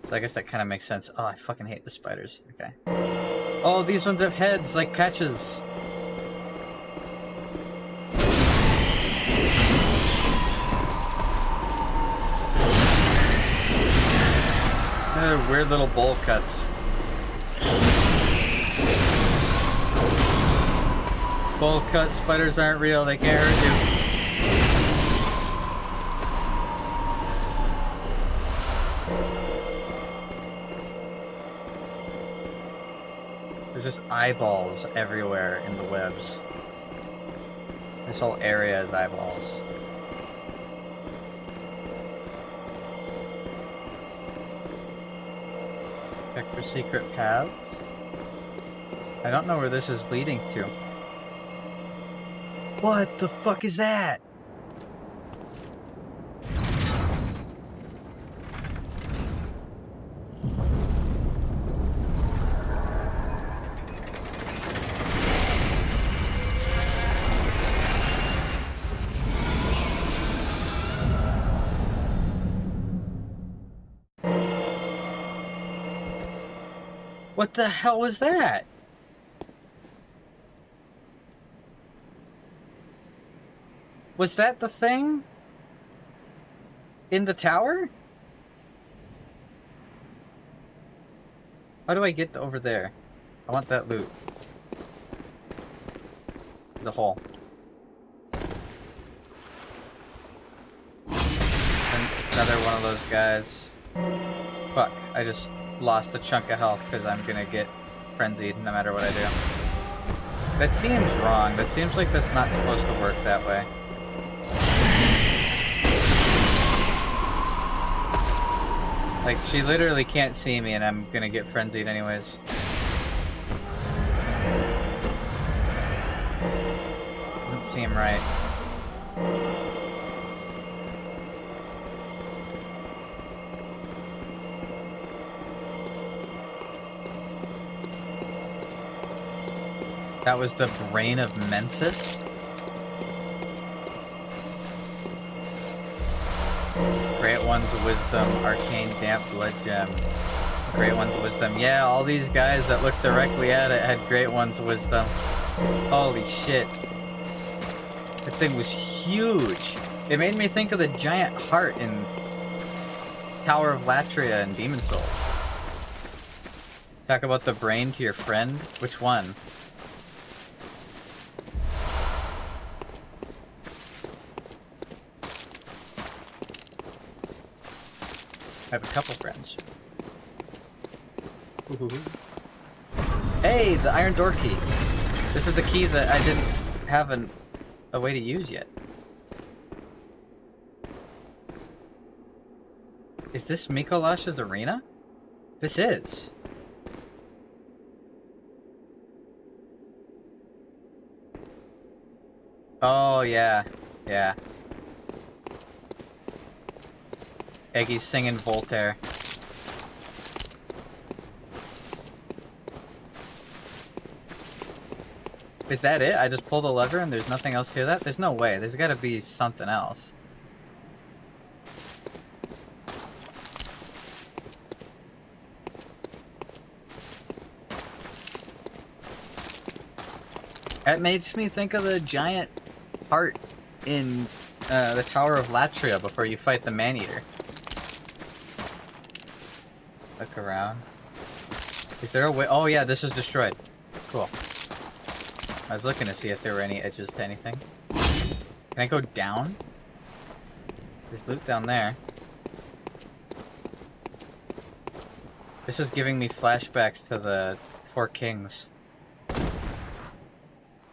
So I guess that kind of makes sense. Oh, I fucking hate the spiders. Okay. Oh, these ones have heads like patches. They're weird little bowl cuts. Bowl cut spiders aren't real, they can't hurt you. There's just eyeballs everywhere in the webs. This whole area is eyeballs. Check for secret paths. I don't know where this is leading to. What the fuck is that? What the hell was that? Was that the thing? In the tower? How do I get over there? I want that loot. The hole. And another one of those guys. Fuck, I just lost a chunk of health because I'm gonna get frenzied no matter what I do. That seems wrong. That seems like that's not supposed to work that way. Like, she literally can't see me and I'm gonna get frenzied anyways. Doesn't seem right. That was the brain of Mensis? Great One's Wisdom, Arcane Damp Blood Gem. Great One's Wisdom. Yeah, all these guys that looked directly at it had Great One's Wisdom. Holy shit. That thing was huge. It made me think of the giant heart in Tower of Latria and Demon Souls. Talk about the brain to your friend. Which one? I have a couple friends. Ooh. Hey, the iron door key. This is the key that I didn't have a way to use yet. Is this Mikolash's arena? This is. Oh, yeah. Yeah. Eggy's singing Voltaire. Is that it? I just pulled a lever and there's nothing else to that? There's no way. There's gotta be something else. That makes me think of the giant heart in the Tower of Latria before you fight the Man-Eater. Look around. Is there a way? Oh yeah, this is destroyed. Cool. I was looking to see if there were any edges to anything. Can I go down? There's loot down there. This is giving me flashbacks to the Four Kings.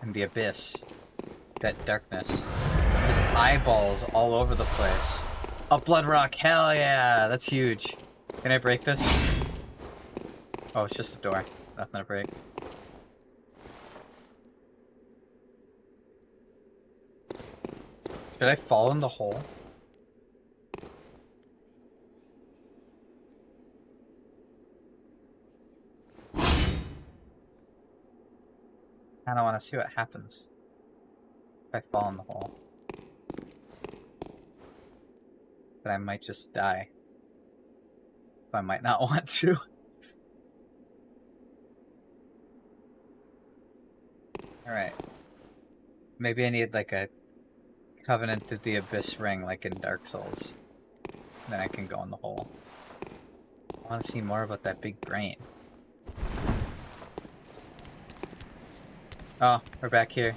And the Abyss. That darkness. There's eyeballs all over the place. A blood rock, hell yeah! That's huge. Can I break this? Oh, it's just a door. Nothing to break. Should I fall in the hole? Kinda wanna see what happens if I fall in the hole. But I might just die. I might not want to. Alright. Maybe I need like a Covenant of the Abyss ring like in Dark Souls. Then I can go in the hole. I want to see more about that big brain. Oh, we're back here.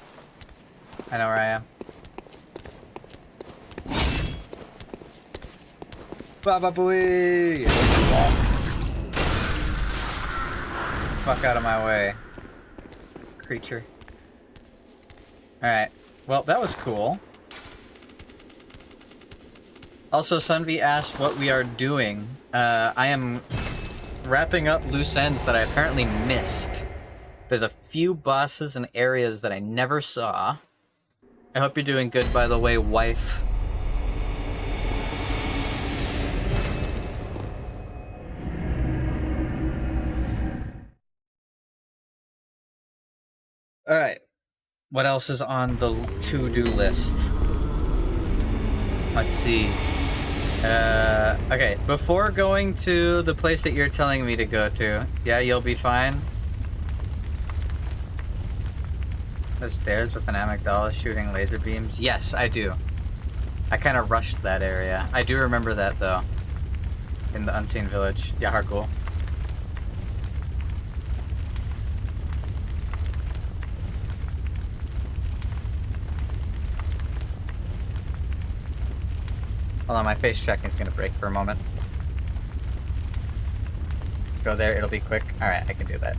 I know where I am. Baba Booey! Fuck out of my way, creature. Alright. Well, that was cool. Also, Sunvi asked what we are doing. I am wrapping up loose ends that I apparently missed. There's a few bosses and areas that I never saw. I hope you're doing good, by the way, wife. Alright. What else is on the to-do list? Let's see. Okay, before going to the place that you're telling me to go to, yeah, you'll be fine. There's stairs with an amygdala shooting laser beams. Yes, I do. I kind of rushed that area. I do remember that, though. In the Unseen Village. Yeah, cool. Hold on, my face tracking's gonna break for a moment. Go there, it'll be quick. Alright, I can do that.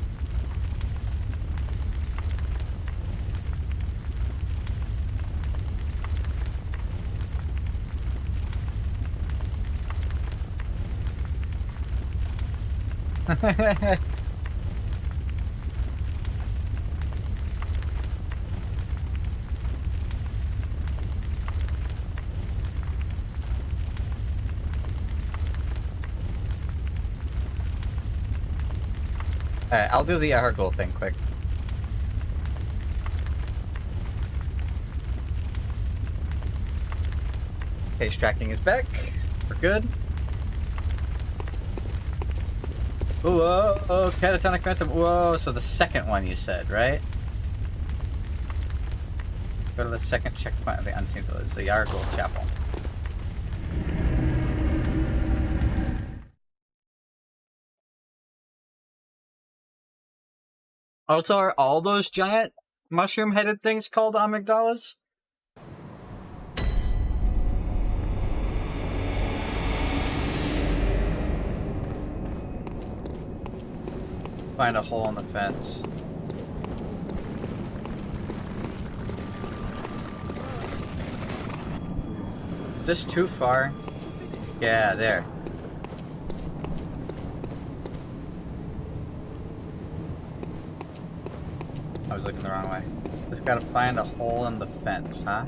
Alright, I'll do the Argol thing quick. Face tracking is back. We're good. Ooh, oh, catatonic phantom. Whoa, so the second one you said, right? Go to the second checkpoint of the Unseen Village, the Argol Chapel. Oh, so are all those giant mushroom-headed things called amygdalas? Find a hole in the fence. Is this too far? Yeah, there. I was looking the wrong way. Just gotta find a hole in the fence, huh?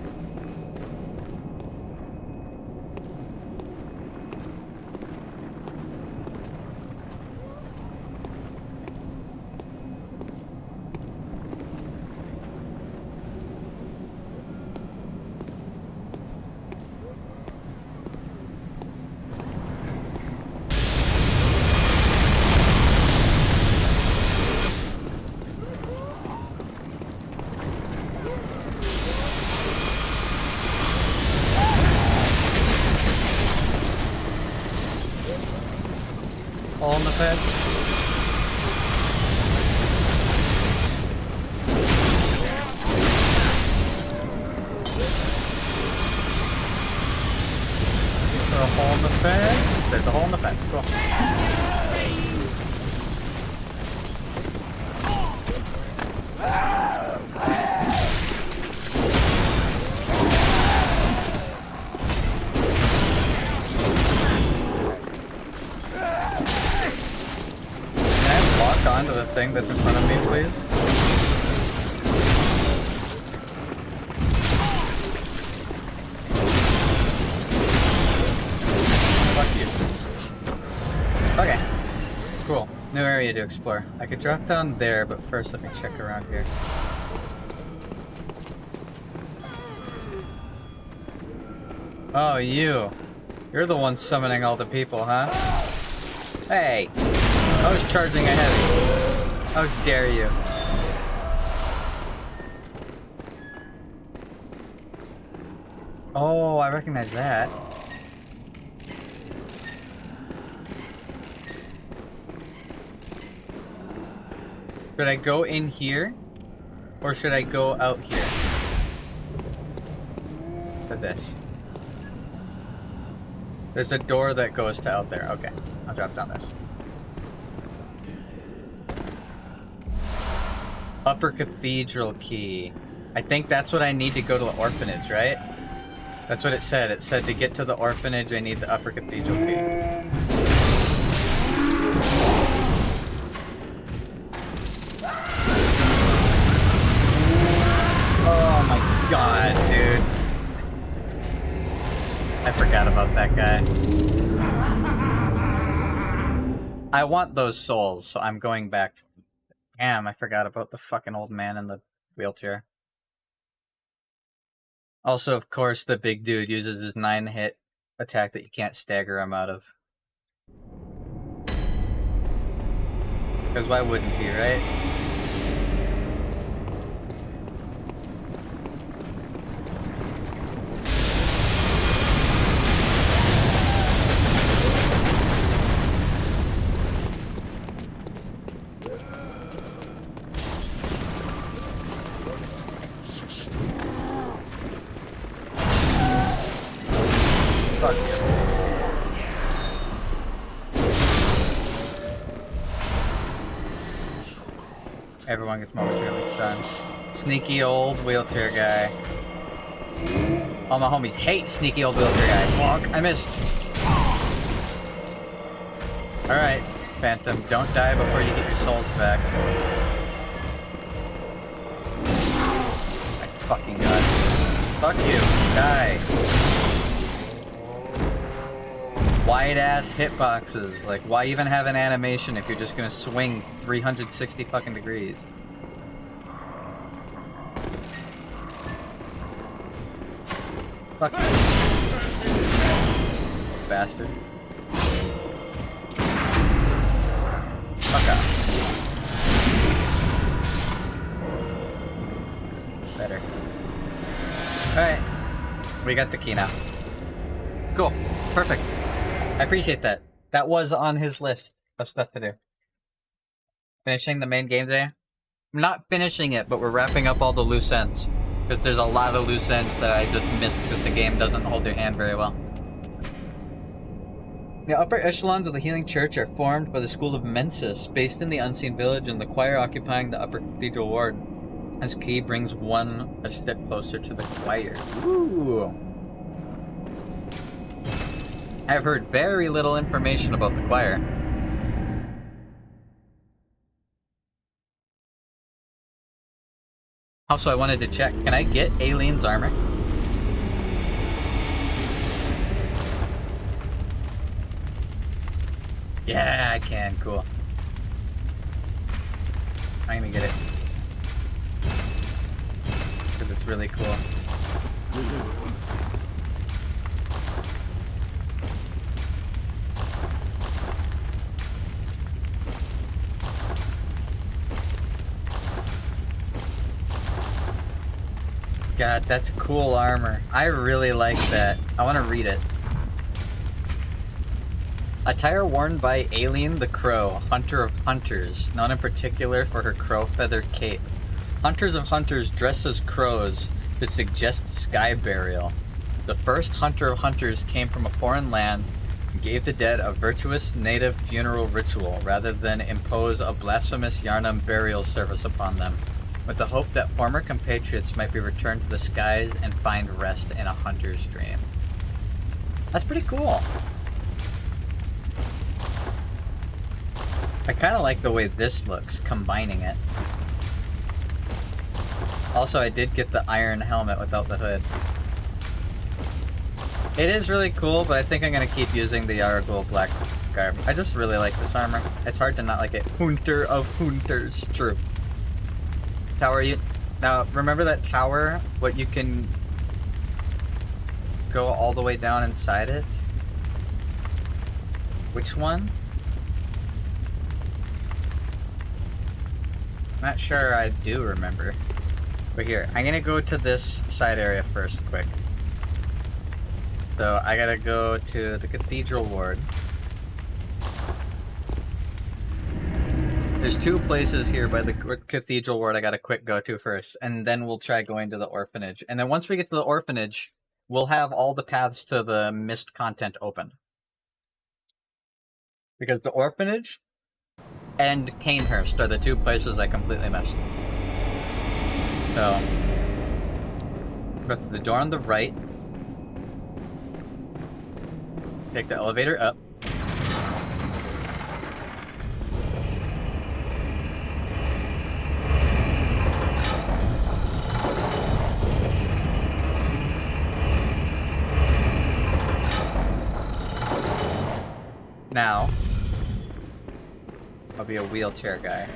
Hole in the fence. There's a hole in the fence. There's a hole in the fence. Cool. Onto the thing that's in front of me, please. Fuck you. Okay. Cool. New area to explore. I could drop down there, but first let me check around here. Oh, you. You're the one summoning all the people, huh? Hey! I was charging ahead. How dare you? Oh, I recognize that. Should I go in here? Or should I go out here? To this. There's a door that goes to out there. Okay, I'll drop down this. Upper Cathedral key. I think that's what I need to go to the orphanage, right? That's what it said. It said to get to the orphanage, I need the Upper Cathedral key. Oh my god, dude. I forgot about that guy. I want those souls, so I'm going back. Damn, I forgot about the fucking old man in the wheelchair. Also, of course, the big dude uses his 9-hit attack that you can't stagger him out of. Because why wouldn't he, right? Fuck you. Everyone gets momentarily stunned. Sneaky old wheelchair guy. All my homies hate sneaky old wheelchair guy. Fuck, I missed. Alright, Phantom, don't die before you get your souls back. My fucking god. Fuck you, die. Wide ass hitboxes. Like, why even have an animation if you're just gonna swing 360 fucking degrees? Fuck you. Bastard. Fuck off. Better. Alright. We got the key now. Cool. Perfect. I appreciate that. That was on his list of stuff to do. Finishing the main game today? I'm not finishing it, but we're wrapping up all the loose ends. Because there's a lot of loose ends that I just missed because the game doesn't hold your hand very well. The upper echelons of the Healing Church are formed by the School of Mensis, based in the Unseen Village, and the choir occupying the Upper Cathedral Ward. As key brings one a step closer to the choir. Ooh! I've heard very little information about the choir. Also, I wanted to check, can I get Alien's armor? Yeah, I can, cool. I'm gonna get it. Because it's really cool. God, that's cool armor. I really like that. I want to read it. Attire worn by Alien the Crow, Hunter of Hunters, known in particular for her crow feather cape. Hunters of Hunters dress as crows to suggest sky burial. The first Hunter of Hunters came from a foreign land and gave the dead a virtuous native funeral ritual rather than impose a blasphemous Yarnum burial service upon them, with the hope that former compatriots might be returned to the skies and find rest in a hunter's dream. That's pretty cool. I kind of like the way this looks, combining it. Also, I did get the iron helmet without the hood. It is really cool, but I think I'm going to keep using the Yargul black garb. I just really like this armor. It's hard to not like it. Hunter of Hunters. True. Tower, you... Now, remember that tower? What you can... go all the way down inside it? Which one? Not sure I do remember. But here, I'm gonna go to this side area first, quick. So I gotta go to the Cathedral Ward. There's two places here by the Cathedral Ward I gotta quick go to first, and then we'll try going to the orphanage. And then once we get to the orphanage, we'll have all the paths to the missed content open. Because the orphanage and Canehurst are the two places I completely missed. So, go to the door on the right. Take the elevator up. Now, I'll be a wheelchair guy.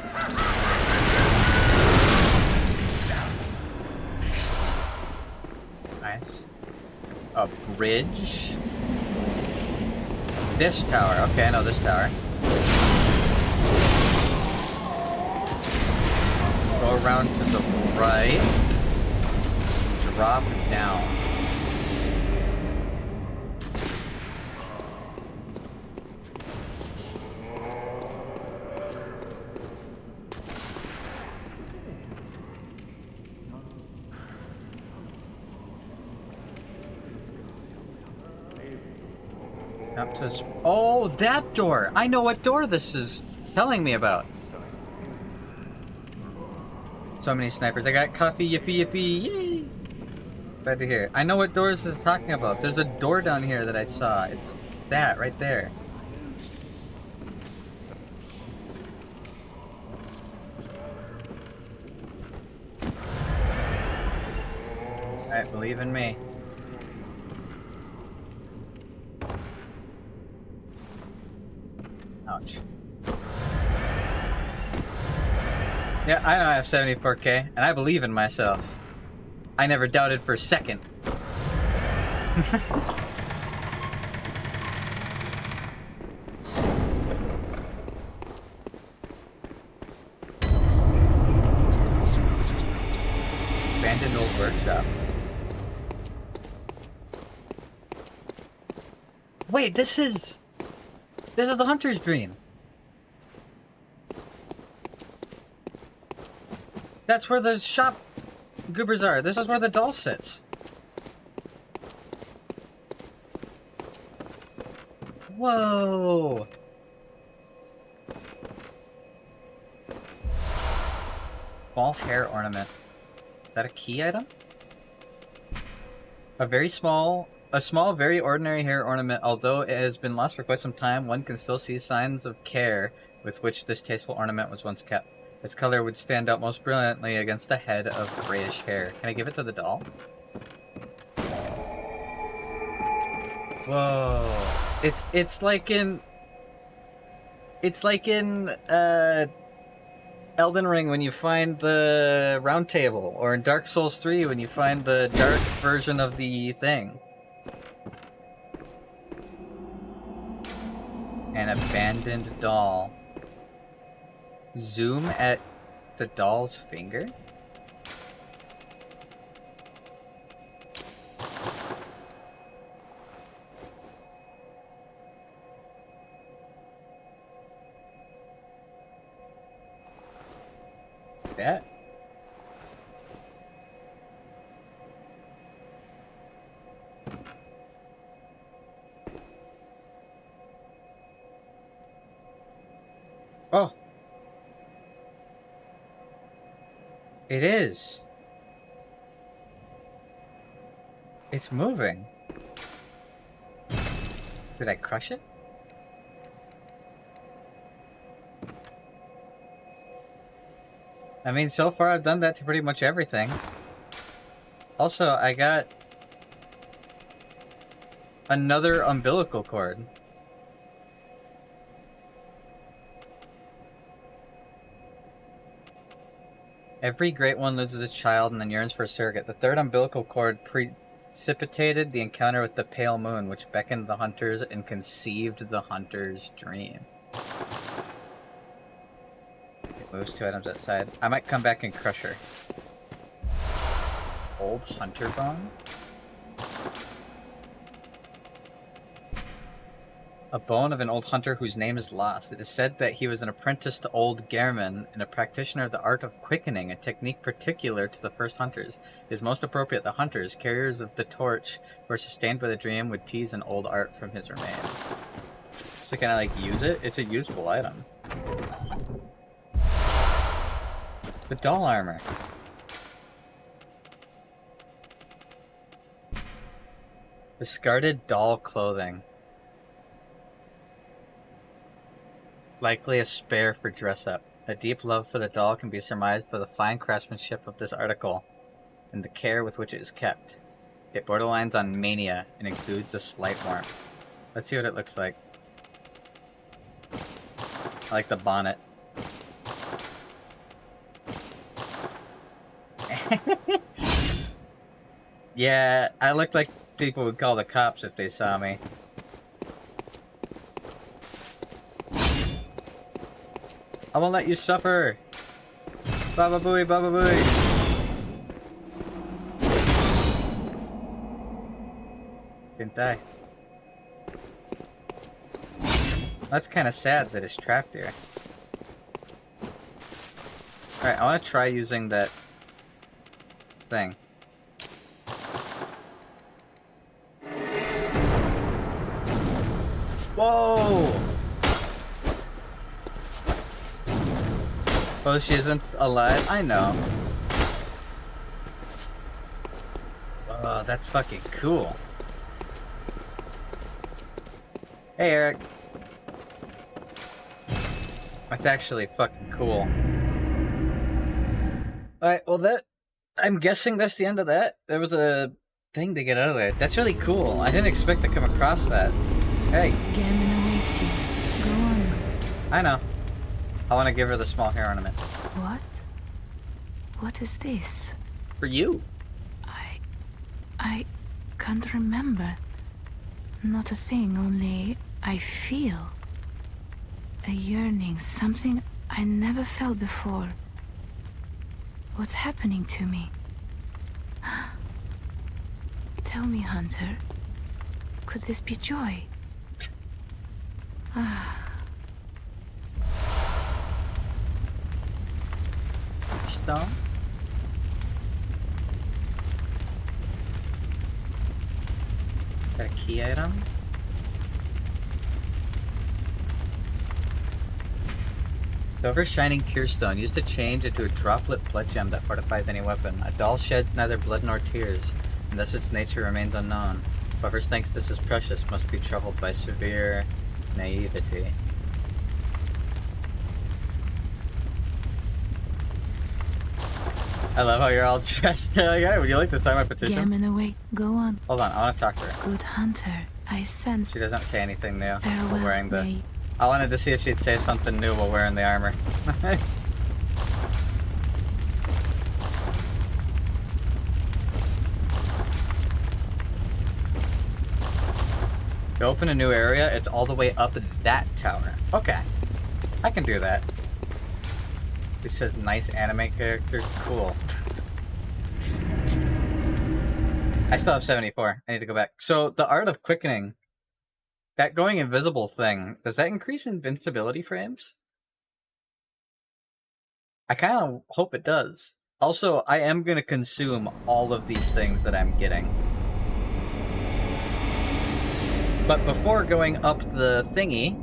Nice. A bridge. This tower. Okay, I know this tower. Go around to the right. Drop down. Up to oh, that door! I know what door this is telling me about. So many snipers. I got coffee, yippee yippee, yay! Glad to hear. I know what doors this is talking about. There's a door down here that I saw. It's that right there. Alright, believe in me. Ouch. Yeah, I know I have 74K, and I believe in myself. I never doubted for a second. Abandoned old workshop. Wait, this is the hunter's dream. That's where the shop goobers are. This is where the doll sits. Whoa. Small hair ornament. Is that a key item? A small, very ordinary hair ornament. Although it has been lost for quite some time, one can still see signs of care with which this tasteful ornament was once kept. Its color would stand out most brilliantly against a head of grayish hair. Can I give it to the doll? Whoa. It's like in Elden Ring when you find the round table, or in Dark Souls 3 when you find the dark version of the thing. An abandoned doll. Zoom at the doll's finger? That? Oh. It is. It's moving. Did I crush it? I mean, so far I've done that to pretty much everything. Also, I got another umbilical cord. Every great one loses a child and then yearns for a surrogate. The third umbilical cord precipitated the encounter with the pale moon, which beckoned the hunters and conceived the hunter's dream. It moves 2 items outside. I might come back and crush her. Old hunter bone? A bone of an old hunter whose name is lost. It is said that he was an apprentice to old Gehrman and a practitioner of the art of quickening, a technique particular to the first hunters. It is most appropriate the hunters, carriers of the torch, who are sustained by the dream, would tease an old art from his remains. So can I, like, use it? It's a useful item. The doll armor. Discarded doll clothing. Likely a spare for dress-up. A deep love for the doll can be surmised by the fine craftsmanship of this article and the care with which it is kept. It borderlines on mania and exudes a slight warmth. Let's see what it looks like. I like the bonnet. Yeah, I look like people would call the cops if they saw me. I won't let you suffer! Baba booey, baba booey! Didn't die. That's kind of sad that it's trapped here. Alright, I want to try using that thing. Whoa! Oh, she isn't alive? I know. Oh, that's fucking cool. Hey, Eric. That's actually fucking cool. Alright, well that... I'm guessing that's the end of that. There was a thing to get out of there. That's really cool. I didn't expect to come across that. Hey. Gammon awaits you. Go on. I know. I want to give her the small hair ornament. What? What is this? For you. I can't remember. Not a thing, only I feel. A yearning, something I never felt before. What's happening to me? Tell me, Hunter. Could this be joy? Stone? Is that a key item? Silver Shining Tearstone, used to change into a droplet blood gem that fortifies any weapon. A doll sheds neither blood nor tears, and thus its nature remains unknown. Whoever thinks this is precious must be troubled by severe naivety. I love how you're all dressed. Like, hey, would you like to sign my petition? Gammon away. Go on. Hold on, I want to talk to her. Good Hunter. I sense. She doesn't say anything new Farewell, while wearing the... May. I wanted to see if she'd say something new while wearing the armor. To open a new area, it's all the way up that tower. Okay. I can do that. This says nice anime character. Cool. I still have 74. I need to go back. So, the art of quickening. That going invisible thing, does that increase invincibility frames? I kind of hope it does. Also, I am going to consume all of these things that I'm getting. But before going up the thingy,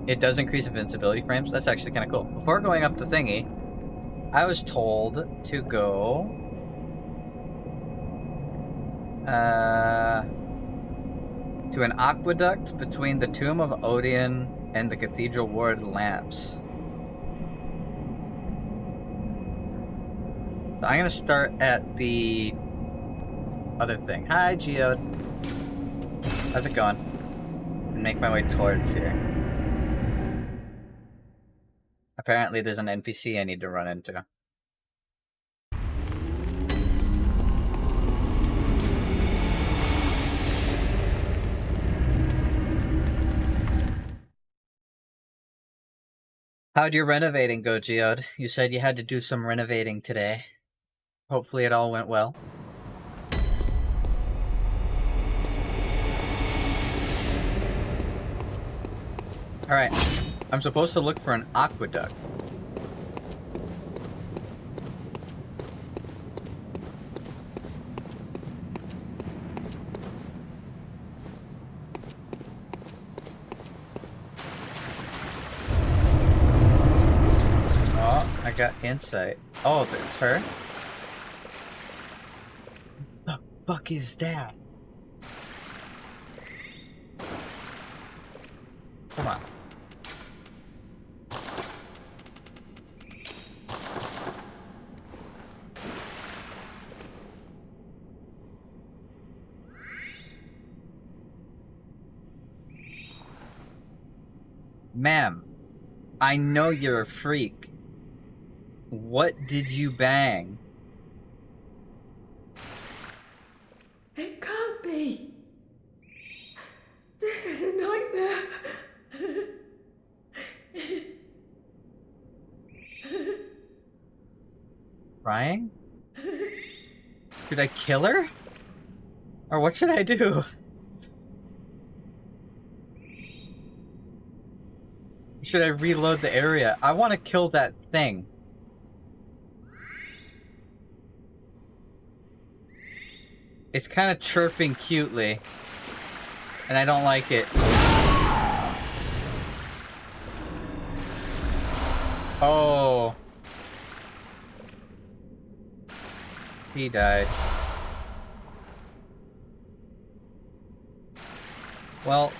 it does increase invincibility frames. That's actually kind of cool. Before going up the thingy, I was told to go... to an aqueduct between the Tomb of Odeon and the Cathedral Ward lamps. So I'm gonna start at the other thing. Hi, Geode. How's it going? And make my way towards here. Apparently there's an NPC I need to run into. How'd your renovating go, Geode? You said you had to do some renovating today. Hopefully it all went well. Alright, I'm supposed to look for an aqueduct. Oh, I got insight. Oh, that's her? The fuck is that? Come on. Ma'am, I know you're a freak. What did you bang? It can't be. This is a nightmare. Crying? Should I kill her? Or what should I do? Should I reload the area? I want to kill that thing. It's kind of chirping cutely. And I don't like it. Oh. He died. Well,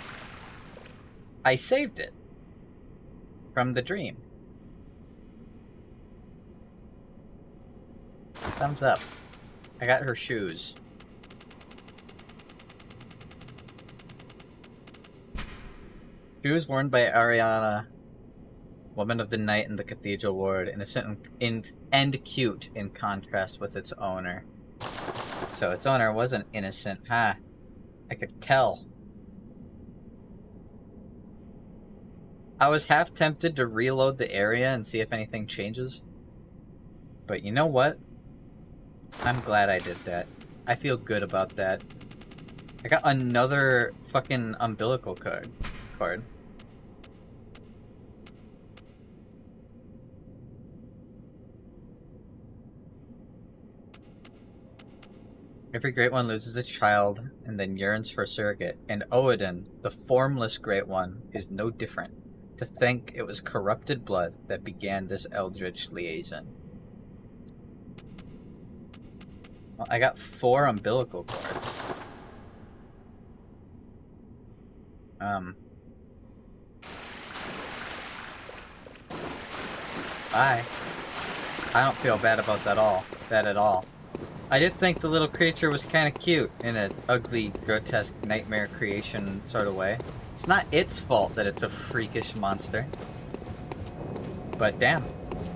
I saved it. From the dream. Thumbs up. I got her shoes. Shoes worn by Ariana, woman of the night in the cathedral ward, innocent and cute in contrast with its owner. So its owner wasn't innocent, huh? I could tell. I was half tempted to reload the area and see if anything changes. But you know what? I'm glad I did that. I feel good about that. I got another fucking umbilical card. Every Great One loses a child and then yearns for a surrogate, and Oedon, the formless Great One, is no different. To think it was corrupted blood that began this eldritch liaison. Well, I got 4 umbilical cords. Bye. I don't feel bad about that at all. I did think the little creature was kind of cute in an ugly, grotesque nightmare creation sort of way. It's not its fault that it's a freakish monster. But damn,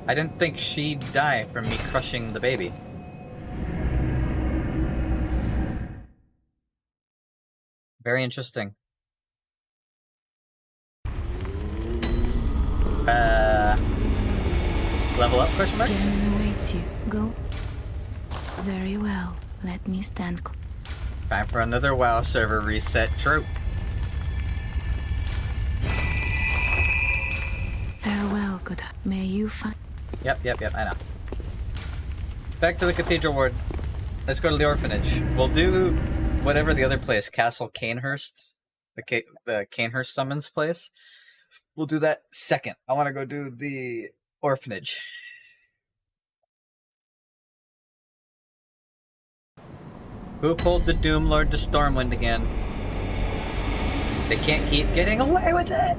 I didn't think she'd die from me crushing the baby. Very interesting. Level up, question mark? Ganon awaits you. Go. Very well. Let me stand. Time for another WoW server reset. True. Farewell, good. May you find. Yep, I know. Back to the cathedral ward. Let's go to the orphanage. We'll do whatever the other place, Castle Canehurst, the Canehurst summons place. We'll do that second. I want to go do the orphanage. Who pulled the Doom Lord to Stormwind again? They can't keep getting away with it!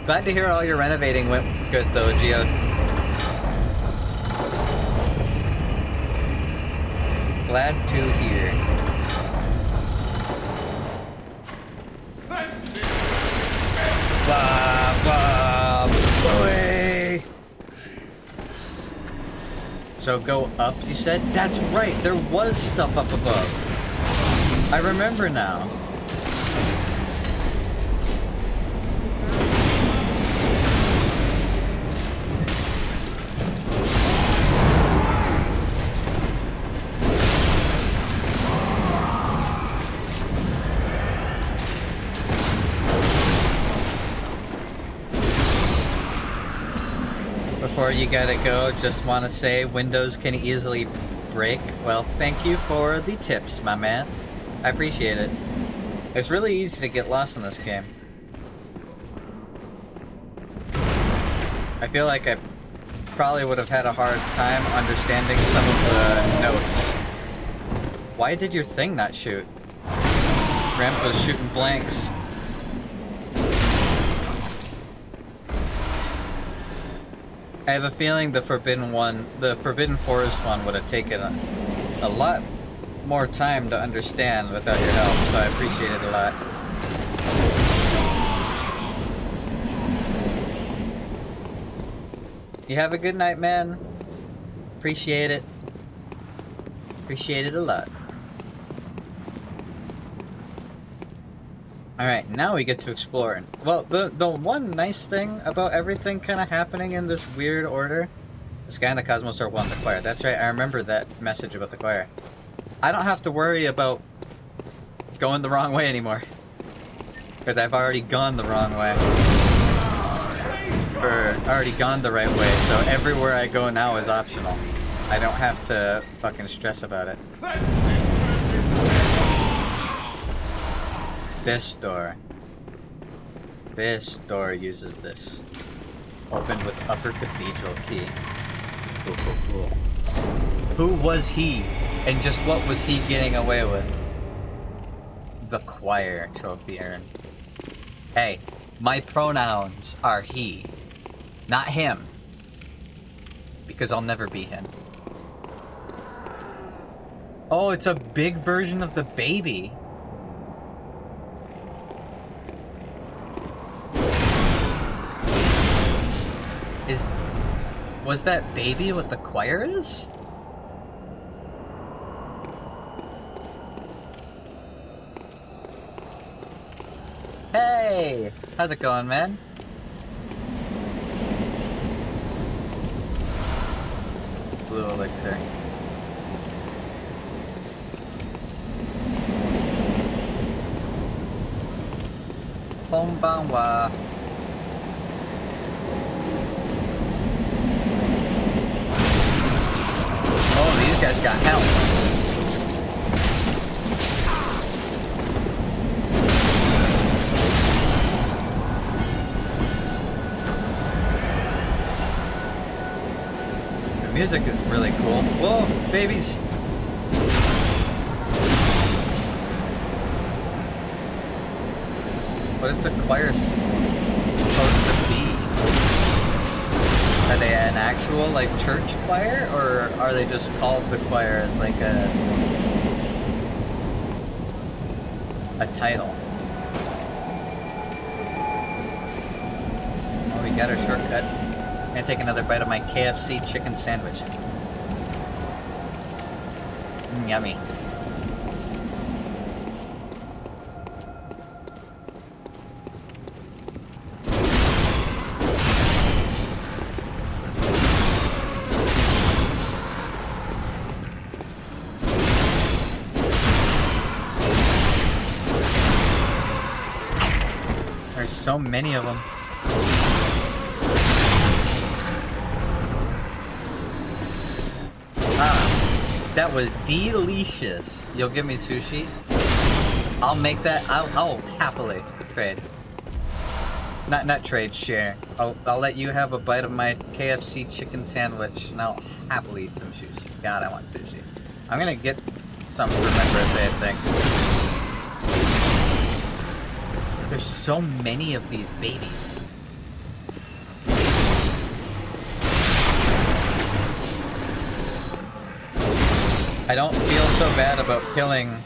Glad to hear all your renovating went good though, Geode. Glad to hear. Blah, blah, boy. So go up, you said? That's right, there was stuff up above. I remember now. Before you gotta go, just want to say Windows can easily break. Well, thank you for the tips, my man. I appreciate it. It's really easy to get lost in this game. I feel like I probably would have had a hard time understanding some of the notes. Why did your thing not shoot? Ramp was shooting blanks. I have a feeling the Forbidden Forest one would have taken a lot more time to understand without your help, so I appreciate it a lot. You have a good night, man. Appreciate it. Appreciate it a lot. Alright, now we get to explore. Well, the one nice thing about everything kind of happening in this weird order... The sky and the cosmos are one, the choir. That's right, I remember that message about the choir. I don't have to worry about going the wrong way anymore. Because I've already gone the wrong way. Or already gone the right way, so everywhere I go now is optional. I don't have to fucking stress about it. This door. This door uses this. Opened with upper cathedral key. Cool, cool, cool. Who was he? And just what was he getting away with? The choir trophy urn. Hey, my pronouns are he. Not him. Because I'll never be him. Oh, it's a big version of the baby. Was that baby what the choir is? Hey! How's it going, man? Blue elixir. Konbanwa. Oh, these guys got help. The music is really cool. Whoa, babies! What is the choir supposed to be? Are they an actual, like, church choir, or are they just called the choir as, like, a title? Oh, we got our shortcut. I'm gonna take another bite of my KFC chicken sandwich. Yummy. So many of them. Ah, that was delicious. You'll give me sushi? I'll make that. I'll happily trade. Not trade, share. I'll let you have a bite of my KFC chicken sandwich, and I'll happily eat some sushi. God, I want sushi. I'm gonna get some for my birthday, I think. There's so many of these babies. I don't feel so bad about killing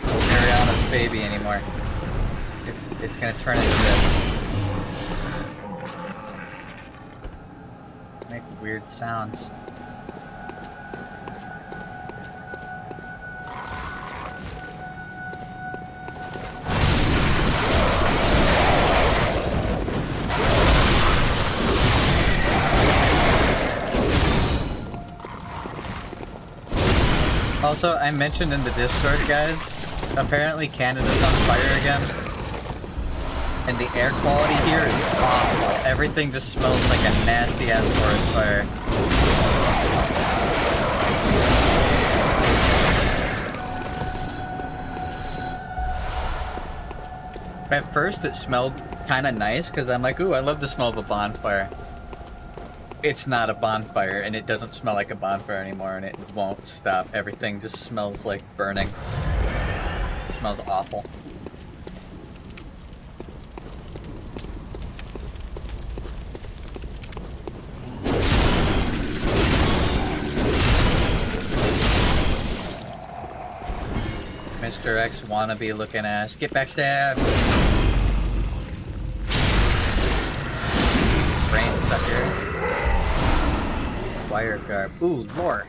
Mariana's baby anymore. It's gonna turn into this. Make weird sounds. Also, I mentioned in the Discord, guys, apparently Canada's on fire again. And the air quality here is awful. Everything just smells like a nasty-ass forest fire. At first, it smelled kind of nice, because I'm like, ooh, I love the smell of a bonfire. It's not a bonfire, and it doesn't smell like a bonfire anymore, and it won't stop. Everything just smells like burning. It smells awful. Mr. X wannabe looking ass. Get backstabbed! Brain sucker. Wire garb. Ooh, lore!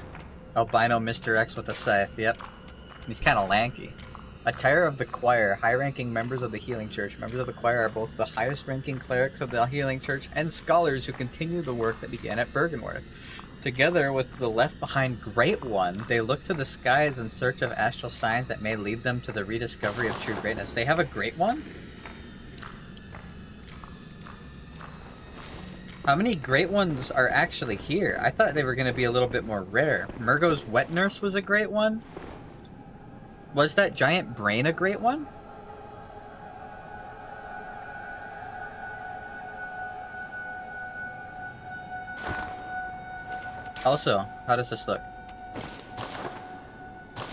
Albino Mr. X with a scythe. Yep. He's kinda lanky. Attire of the choir. High-ranking members of the Healing Church. Members of the choir are both the highest-ranking clerics of the Healing Church and scholars who continue the work that began at Bergenworth. Together with the left-behind Great One, they look to the skies in search of astral signs that may lead them to the rediscovery of true greatness. They have a Great One? How many Great Ones are actually here? I thought they were going to be a little bit more rare. Murgo's Wet Nurse was a Great One? Was that giant brain a Great One? Also, how does this look?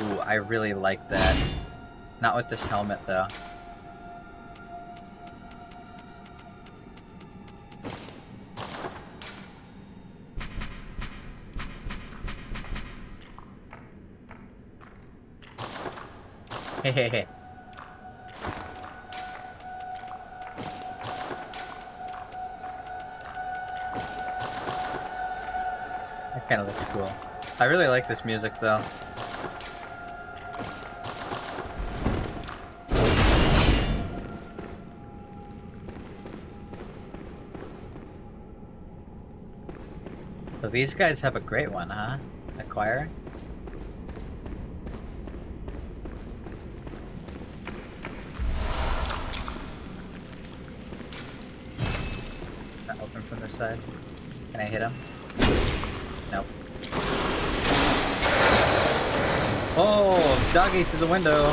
Ooh, I really like that. Not with this helmet, though. Hey, hey, hey. That kind of looks cool. I really like this music, though. So these guys have a great one, huh? The choir? Not open from this side. Can I hit him? Nope. Oh, doggy through the window.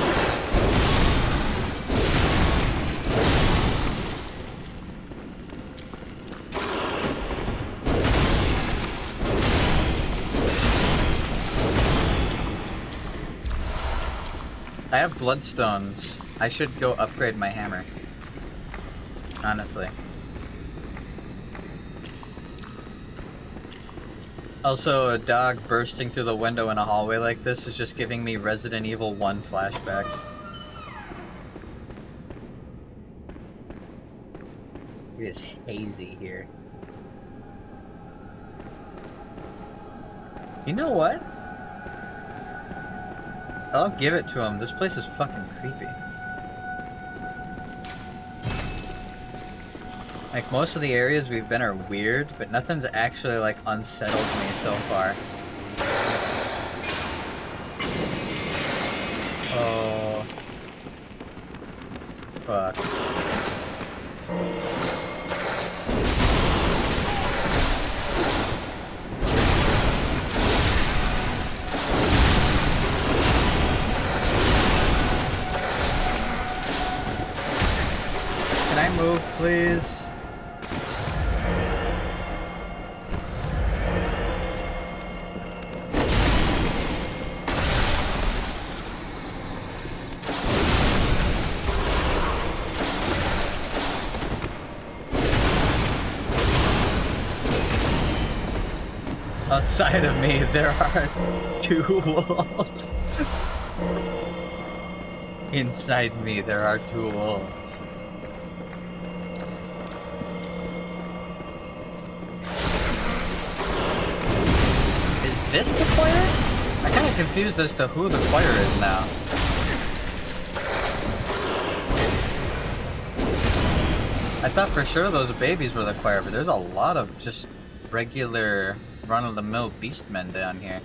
I have bloodstones. I should go upgrade my hammer. Honestly. Also, a dog bursting through the window in a hallway like this is just giving me Resident Evil 1 flashbacks. It is hazy here. You know what? I'll give it to him. This place is fucking creepy. Like, most of the areas we've been are weird, but nothing's actually, like, unsettled me so far. Oh. Fuck. Can I move, please? Outside of me, there are 2 wolves. Inside me, there are 2 wolves. Is this the choir? I'm kind of confused as to who the choir is now. I thought for sure those babies were the choir, but there's a lot of just regular run-of-the-mill beastmen down here.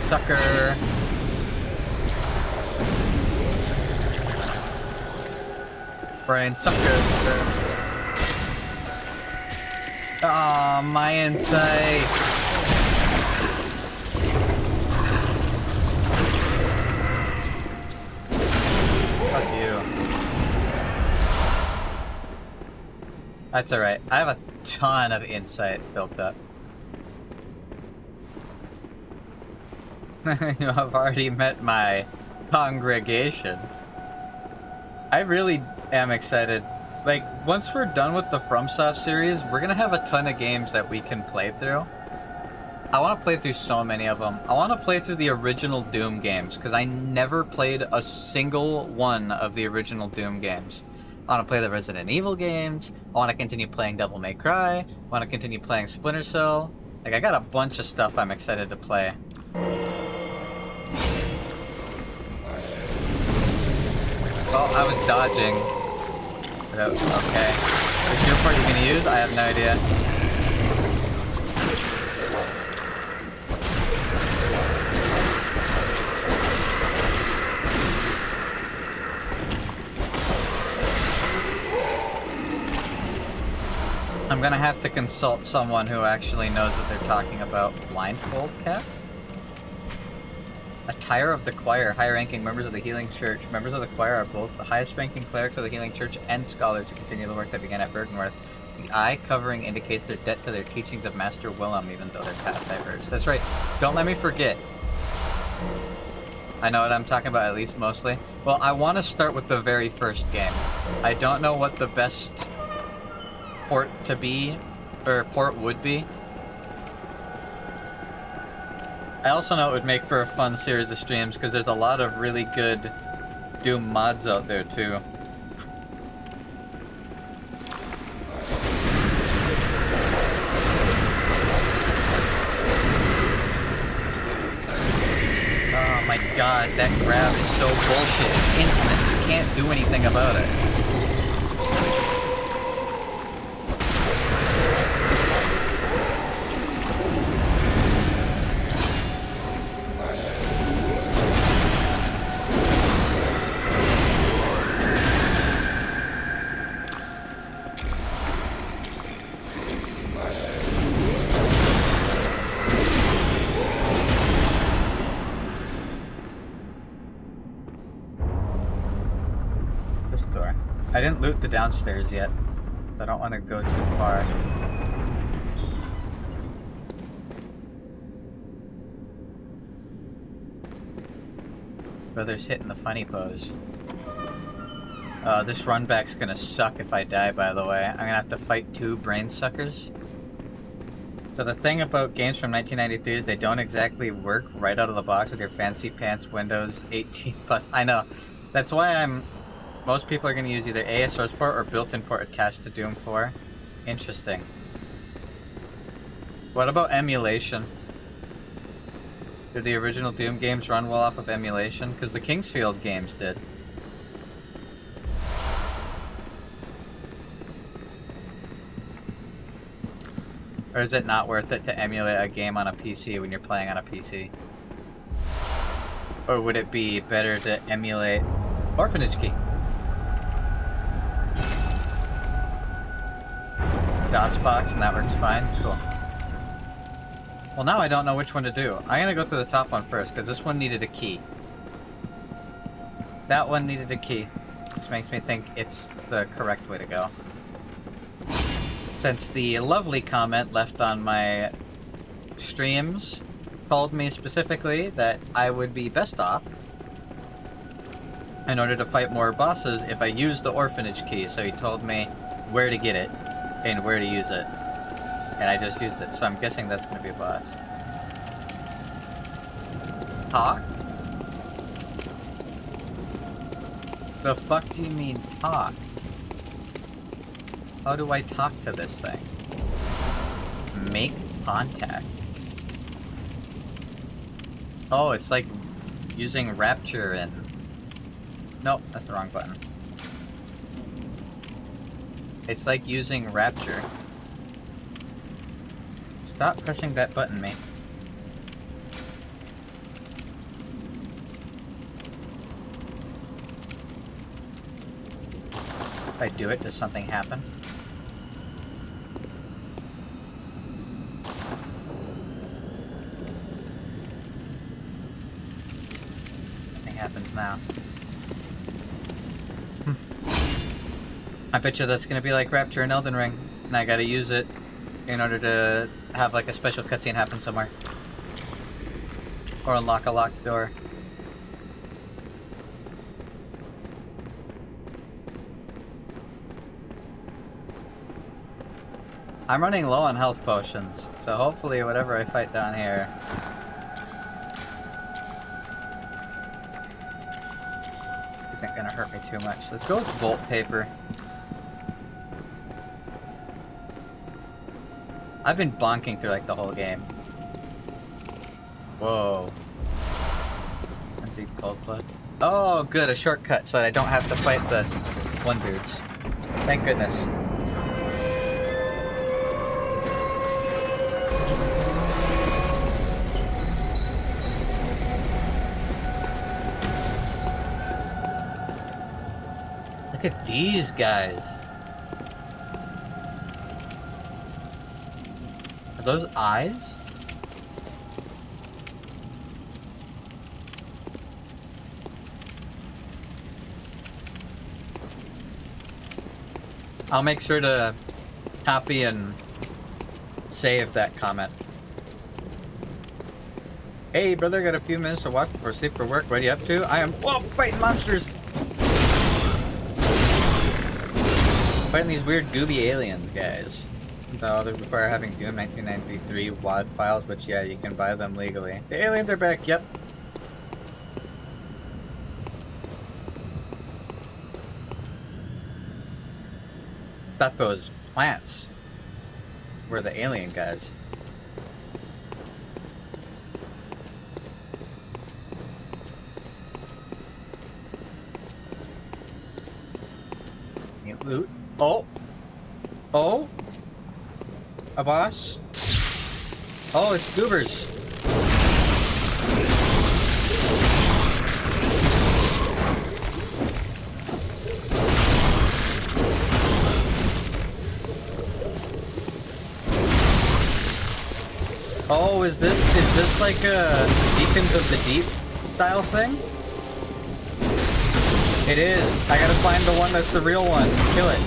sucker. Brain sucker. Aw, my insight. Fuck you. That's alright. I have a ton of insight built up. You have already met my congregation. I really am excited. Like, once we're done with the FromSoft series, we're gonna have a ton of games that we can play through. I want to play through so many of them. I want to play through the original Doom games, because I never played a single one of the original Doom games. I want to play the Resident Evil games. I want to continue playing Devil May Cry. I want to continue playing Splinter Cell. Like, I got a bunch of stuff I'm excited to play. Oh, I was dodging. Okay. Which new part are you gonna use? I have no idea. I'm gonna have to consult someone who actually knows what they're talking about. Blindfold cap? Attire of the choir. High-ranking members of the Healing Church. Members of the choir are both the highest-ranking clerics of the Healing Church and scholars who continue the work that began at Bergenworth. The eye covering indicates their debt to their teachings of Master Willem, even though their path diverged. That's right. Don't let me forget. I know what I'm talking about, at least mostly. Well, I want to start with the very first game. I don't know what the best port to be, or port would be. I also know it would make for a fun series of streams because there's a lot of really good Doom mods out there too. Oh my god, that grab is so bullshit. It's instant. You can't do anything about it. I didn't loot the downstairs yet. I don't want to go too far. Brother's hitting the funny pose. This run back's gonna suck if I die, by the way. I'm gonna have to fight 2 brain suckers. So the thing about games from 1993 is they don't exactly work right out of the box with your fancy pants Windows 18 plus. I know. That's why most people are going to use either a source port or built-in port attached to Doom 4. Interesting. What about emulation? Did the original Doom games run well off of emulation? Because the Kingsfield games did. Or is it not worth it to emulate a game on a PC when you're playing on a PC? Or would it be better to emulate Orphanage Key? DOSBox, and that works fine? Cool. Well, now I don't know which one to do. I'm gonna go to the top one first, because this one needed a key. That one needed a key, which makes me think it's the correct way to go. Since the lovely comment left on my streams told me specifically that I would be best off in order to fight more bosses if I used the orphanage key, so he told me where to get it and where to use it. And I just used it, so I'm guessing that's gonna be a boss. Talk? The fuck do you mean talk? How do I talk to this thing? Make contact. Oh, it's like using Rapture and... Nope, that's the wrong button. It's like using Rapture. Stop pressing that button, mate. If I do it, does something happen? Nothing happens now. I bet you that's gonna be like Rapture in Elden Ring, and I gotta use it in order to have like a special cutscene happen somewhere. Or unlock a locked door. I'm running low on health potions, so hopefully whatever I fight down here isn't gonna hurt me too much. Let's go with bolt paper. I've been bonking through like the whole game. Whoa. Undeep cold blood. Oh, good, a shortcut so I don't have to fight the one dudes. Thank goodness. Look at these guys. Are those eyes? I'll make sure to copy and save that comment. Hey brother, got a few minutes to walk before sleep for work. What are you up to? I am fighting monsters! Fighting these weird gooby aliens, guys. So they require having Doom 1993 WAD files, which yeah, you can buy them legally. The aliens are back, yep. Thought those plants were the alien guys. Loot. Oh! Oh! A boss? Oh, it's goobers! Oh, is this like a Beacons of the Deep style thing? It is. I gotta find the one that's the real one. Kill it.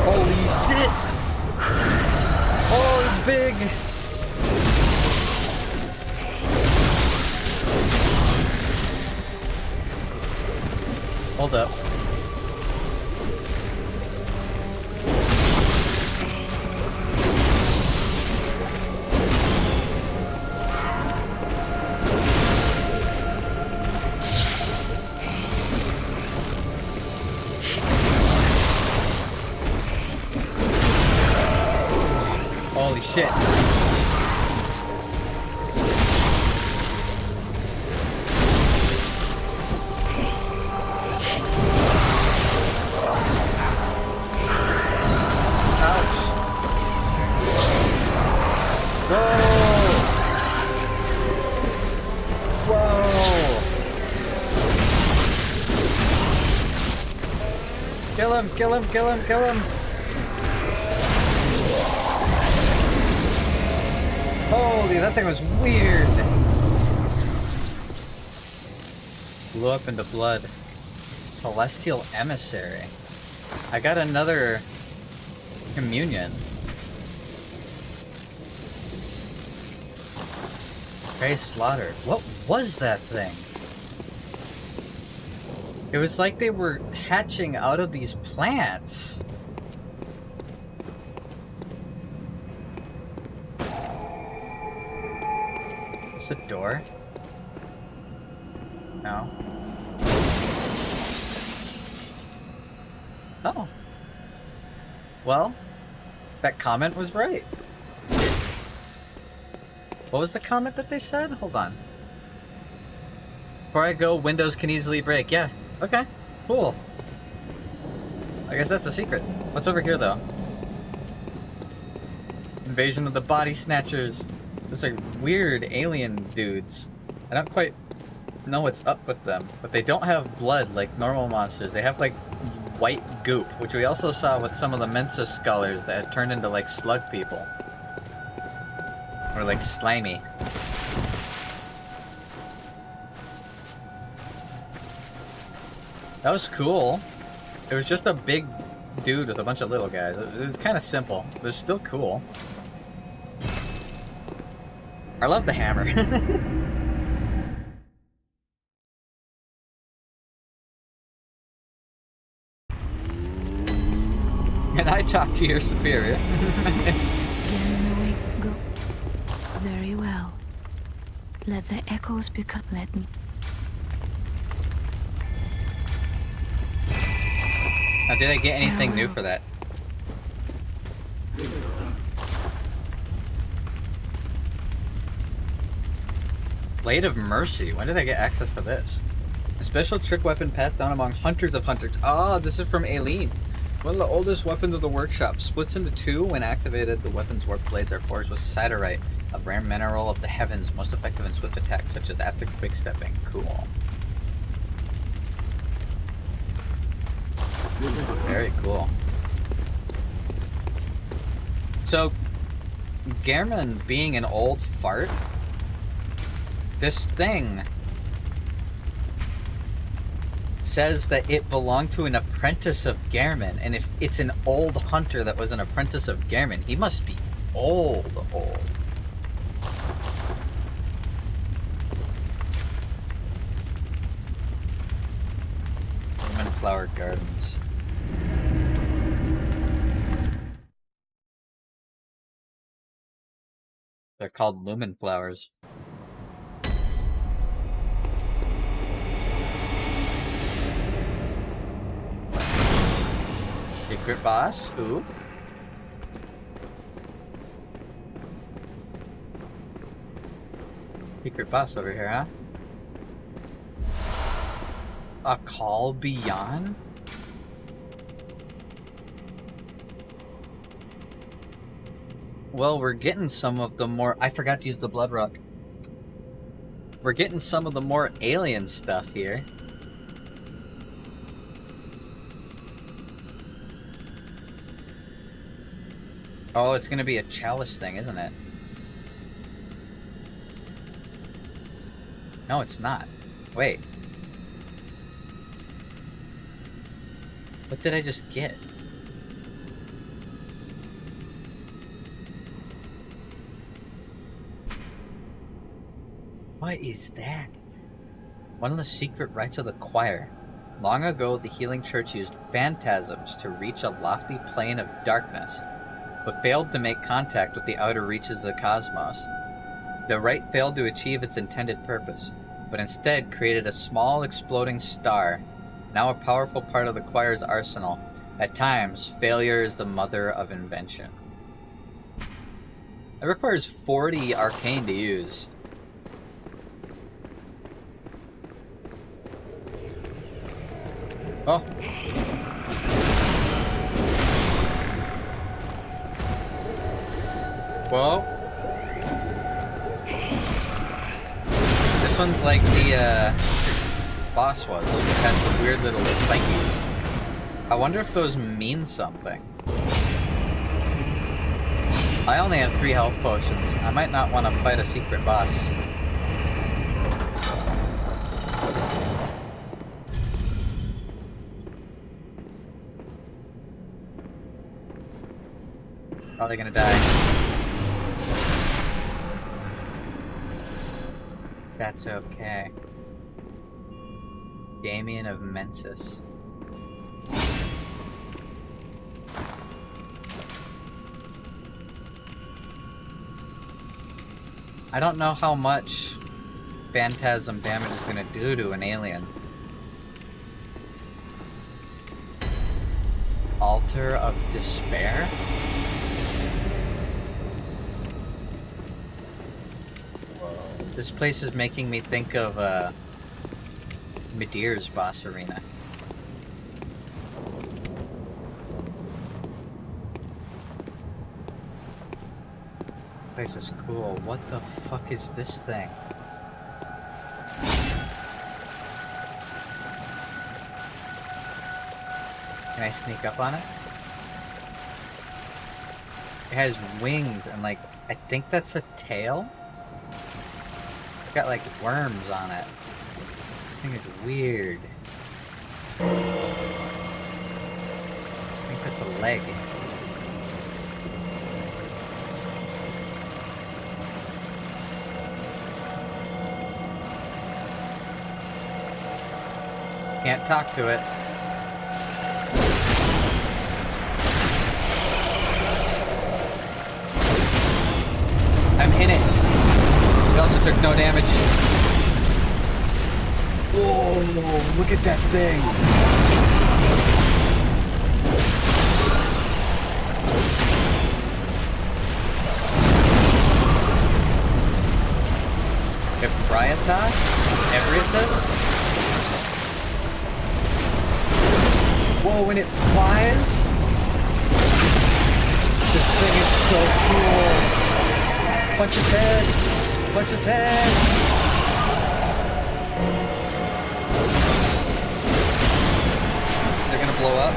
Holy shit! Oh, it's big! Hold up. Holy shit. Ouch. Whoa. Whoa. Kill him, kill him, kill him, kill him. Holy, that thing was weird. Blew up into blood. Celestial Emissary. I got another communion. Very slaughtered. What was that thing? It was like they were hatching out of these plants. Is it a door? No. Oh. Well, that comment was right. What was the comment that they said? Hold on. Before I go, windows can easily break. Yeah. Okay. Cool. I guess that's a secret. What's over here, though? Invasion of the Body Snatchers. Those are weird alien dudes. I don't quite know what's up with them, but they don't have blood like normal monsters. They have like white goop, which we also saw with some of the Mensa Scullers that had turned into like slug people. Or like slimy. That was cool. It was just a big dude with a bunch of little guys. It was kind of simple, but it's still cool. I love the hammer. And I talk to your superior. Get in the way. Go. Very well. Let the echoes become. Let me. Now, did I get anything new for that? Blade of Mercy. When did I get access to this? A special trick weapon passed down among hunters of hunters. Oh, this is from Aileen. One of the oldest weapons of the workshop. Splits into two. When activated, the weapon's warp blades are forged with siderite, a rare mineral of the heavens, most effective in swift attacks such as after quick-stepping. Cool. Very cool. So, Gehrman being an old fart, this thing says that it belonged to an apprentice of Gehrman, and if it's an old hunter that was an apprentice of Gehrman, he must be old. Lumen Flower Gardens. They're called lumen flowers. Secret boss? Ooh. Secret boss over here, huh? A call beyond? Well, we're getting some of the more... I forgot to use the blood rock. We're getting some of the more alien stuff here. Oh, it's gonna be a chalice thing, isn't it? No, it's not. Wait. What did I just get? What is that? One of the secret rites of the choir. Long ago, the healing church used phantasms to reach a lofty plane of darkness, but failed to make contact with the outer reaches of the cosmos. The rite failed to achieve its intended purpose, but instead created a small exploding star, now a powerful part of the choir's arsenal. At times, failure is the mother of invention. It requires 40 arcane to use. Oh. Whoa. This one's like the boss was. It had the weird little spikies. I wonder if those mean something. I only have 3 health potions. I might not want to fight a secret boss. Probably gonna die. That's okay. Damien of Mensis. I don't know how much phantasm damage is gonna do to an alien. Altar of Despair? This place is making me think of Midir's boss arena. Place is cool. What the fuck is this thing? Can I sneak up on it? It has wings and like, I think that's a tail? It's got like worms on it. This thing is weird. I think that's a leg. Can't talk to it. I'm in it. It also took no damage. Whoa, look at that thing. Ebrietas? Ebrietas? Whoa, when it flies? This thing is so cool. Punch its head! Punch its head! They're gonna blow up.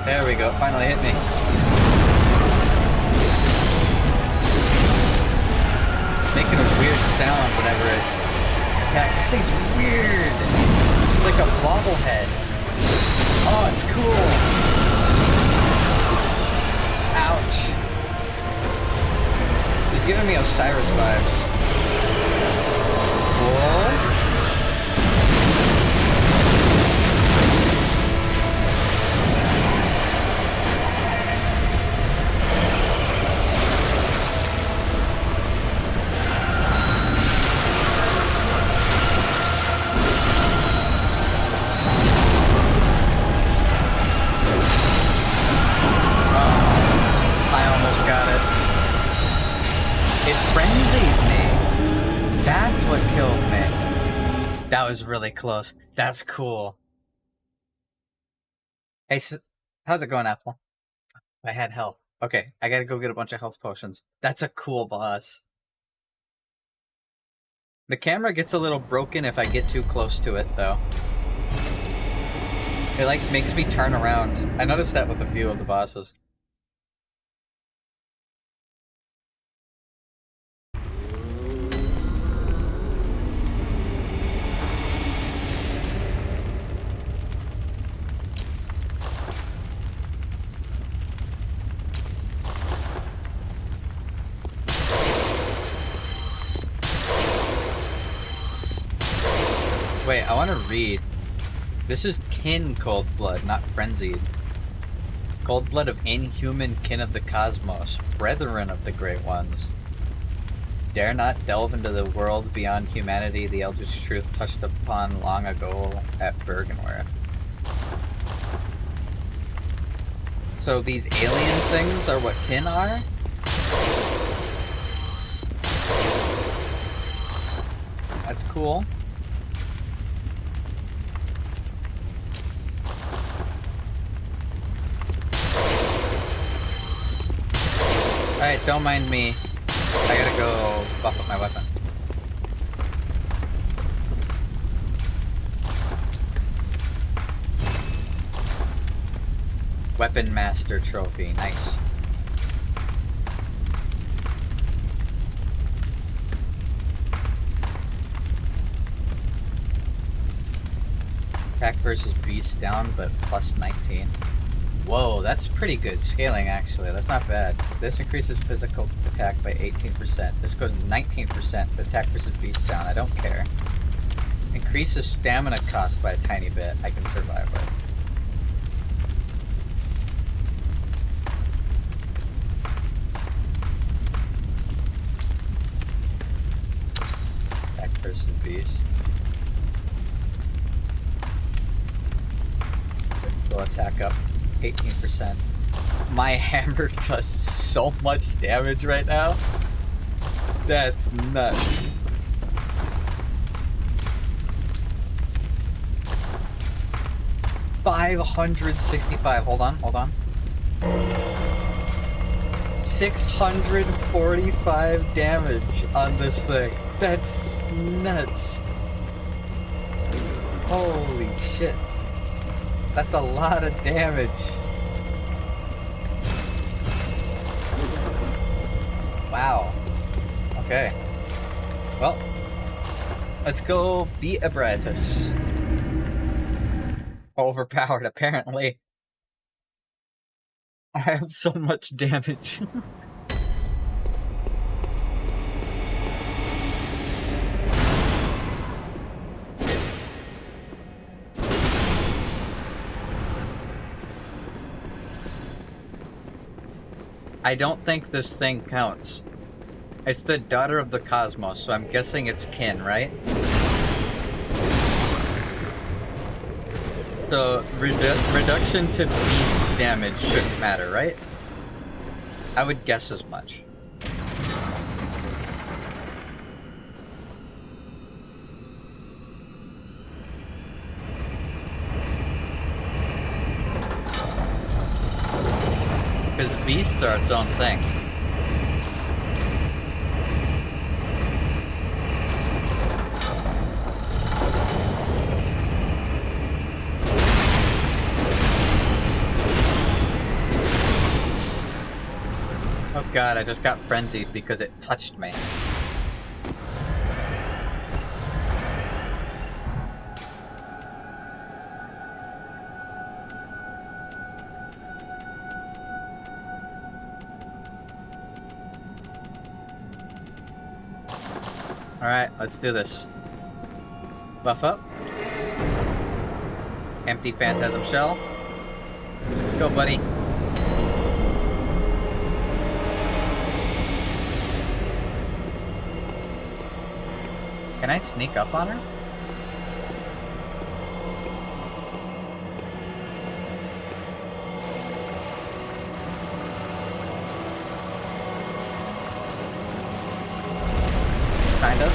There we go, finally hit me. Making a weird sound whenever it attacks. This thing's weird. It's like a bobblehead. Oh, it's cool. Ouch. He's giving me Osiris vibes. Whoa. That was really close. That's cool. Hey, how's it going, Apple? I had health. Okay, I gotta go get a bunch of health potions. That's a cool boss. The camera gets a little broken if I get too close to it, though. It, like, makes me turn around. I noticed that with a few of the bosses. Wait, I want to read. This is kin cold blood, not frenzied. Cold blood of inhuman kin of the cosmos, brethren of the great ones. Dare not delve into the world beyond humanity, the eldritch truth touched upon long ago at Bergenworth. So these alien things are what kin are? That's cool. Alright, don't mind me. I gotta go buff up my weapon. Weapon Master Trophy, nice. Attack versus beast down, but plus 19. Whoa, that's pretty good scaling, actually. That's not bad. This increases physical attack by 18%. This goes 19%. Attack versus beast down. I don't care. Increases stamina cost by a tiny bit. I can survive with. Attack versus beast. Go attack up. 18%. My hammer does so much damage right now. That's nuts. 565. Hold on. 645 damage on this thing. That's nuts. Holy shit. That's a lot of damage. Wow. Okay. Well, let's go beat Abratus. Overpowered, apparently. I have so much damage. I don't think this thing counts. It's the daughter of the cosmos, so I'm guessing it's kin, right? So, reduction to beast damage shouldn't matter, right? I would guess as much. Because beasts are its own thing. Oh god, I just got frenzied because it touched me. Alright, let's do this. Buff up. Empty Phantasm Shell. Let's go, buddy. Can I sneak up on her? Kind of.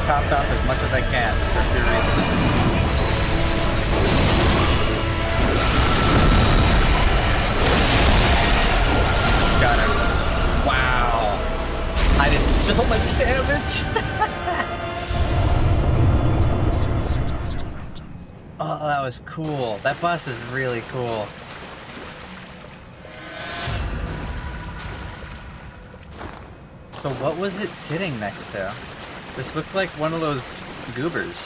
Topped off as much as I can for a few reasons. Got him. Wow. I did so much damage. Oh, that was cool. That boss is really cool. So what was it sitting next to? This looked like one of those goobers.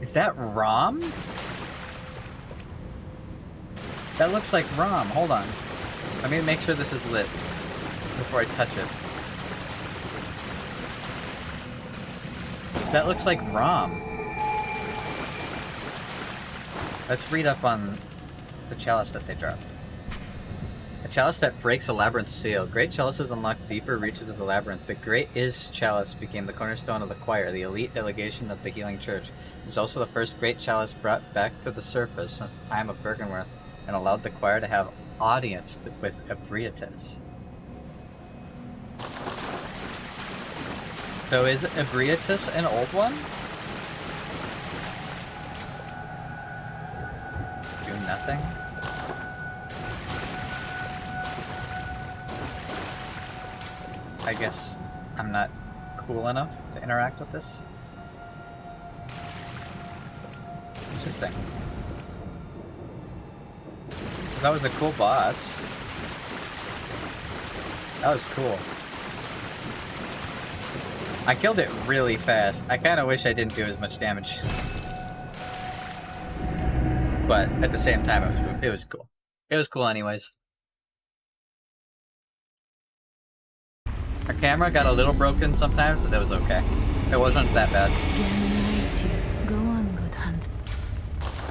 Is that Rom? That looks like Rom. Hold on. Let me make sure this is lit before I touch it. That looks like Rom. Let's read up on the chalice that they dropped. A chalice that breaks a labyrinth seal. Great chalices unlock deeper reaches of the labyrinth. The Great Is chalice became the cornerstone of the choir, the elite delegation of the Healing Church. It was also the first great chalice brought back to the surface since the time of Bergenworth and allowed the choir to have audience with Ebrietas. So is Ebrietas an old one? Do nothing? I guess I'm not cool enough to interact with this. Interesting. That was a cool boss. That was cool. I killed it really fast. I kind of wish I didn't do as much damage. But at the same time, it was cool. It was cool anyways. Our camera got a little broken sometimes, but that was okay. It wasn't that bad. Ganon awaits you. Go on, good hunt.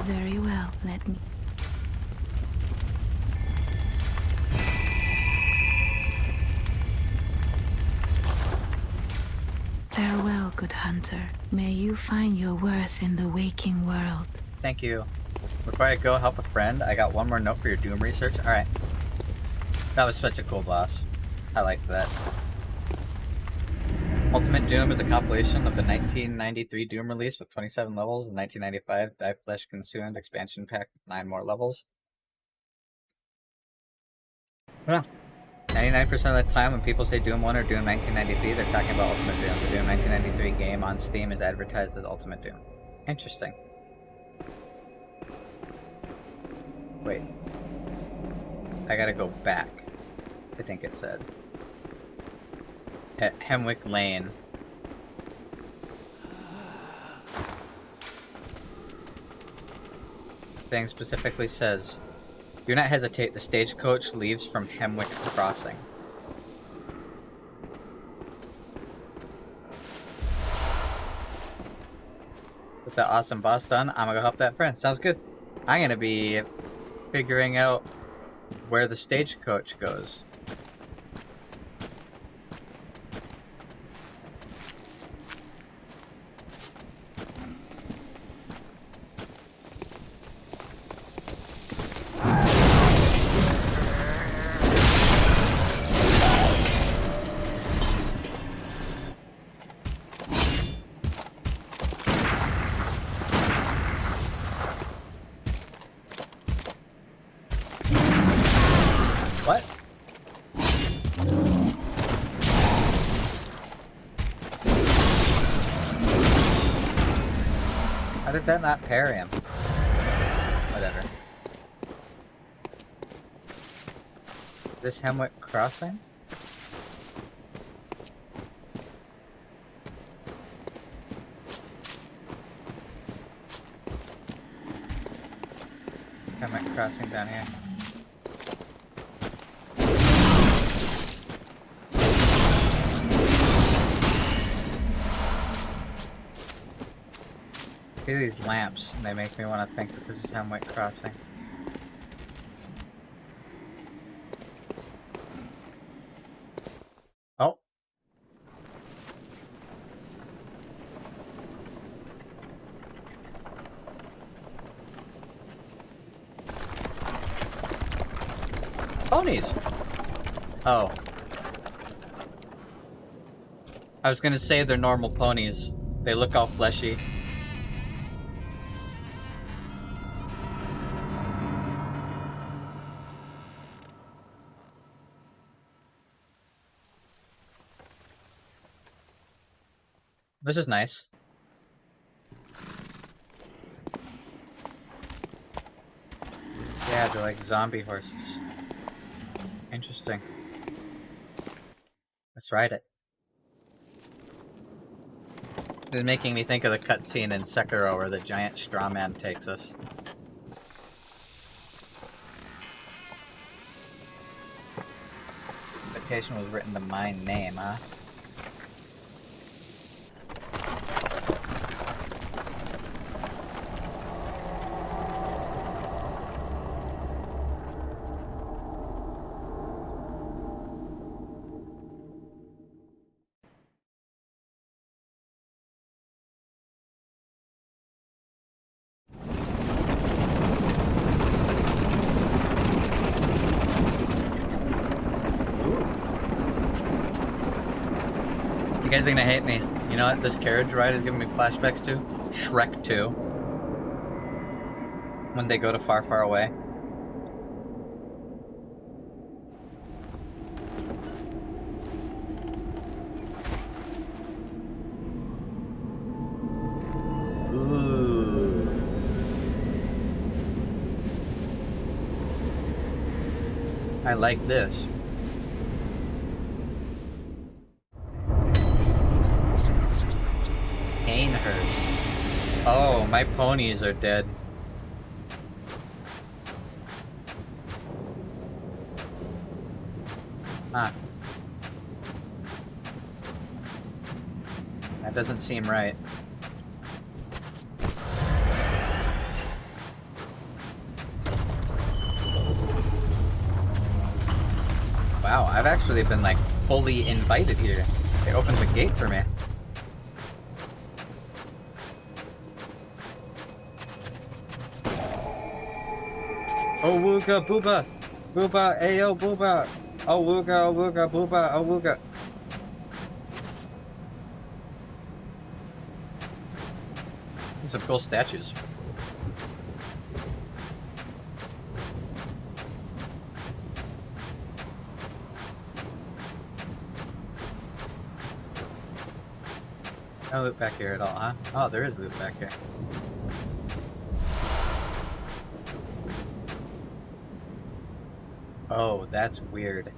Very well, let me... Farewell, good hunter. May you find your worth in the waking world. Thank you. Before I go help a friend, I got one more note for your Doom research. Alright. That was such a cool boss. I liked that. Ultimate Doom is a compilation of the 1993 Doom release with 27 levels and 1995 Die Flesh Consumed expansion pack with 9 more levels. Yeah. 99% of the time when people say Doom 1 or Doom 1993, they're talking about Ultimate Doom. The Doom 1993 game on Steam is advertised as Ultimate Doom. Interesting. Wait. I gotta go back. I think it said. At Hemwick Lane. The thing specifically says, do not hesitate, the stagecoach leaves from Hemwick Crossing. With that awesome boss done, I'm gonna go help that friend. Sounds good. I'm gonna be figuring out where the stagecoach goes. What? How did that not parry him? Whatever. This Hemwick Crossing? Hemwick Crossing down here. See these lamps, and they make me want to think that this is Hemwick Crossing. Oh. Ponies! Oh. I was gonna say they're normal ponies. They look all fleshy. This is nice. Yeah, they're like zombie horses. Interesting. Let's ride it. This is making me think of the cutscene in Sekiro where the giant straw man takes us. The invitation was written to my name, huh? You guys are gonna hate me. You know what this carriage ride is giving me flashbacks to? Shrek 2. When they go to Far, Far Away. Ooh. I like this. my ponies are dead. Huh. That doesn't seem right. Wow, I've actually been like fully invited here. They opened the gate for me. Oh wooga booba! Booba, ayo booba! Oh wooga, booba, oh wooga! Some cool statues. No loot back here at all, huh? Oh, there is loot back here. Oh, that's weird.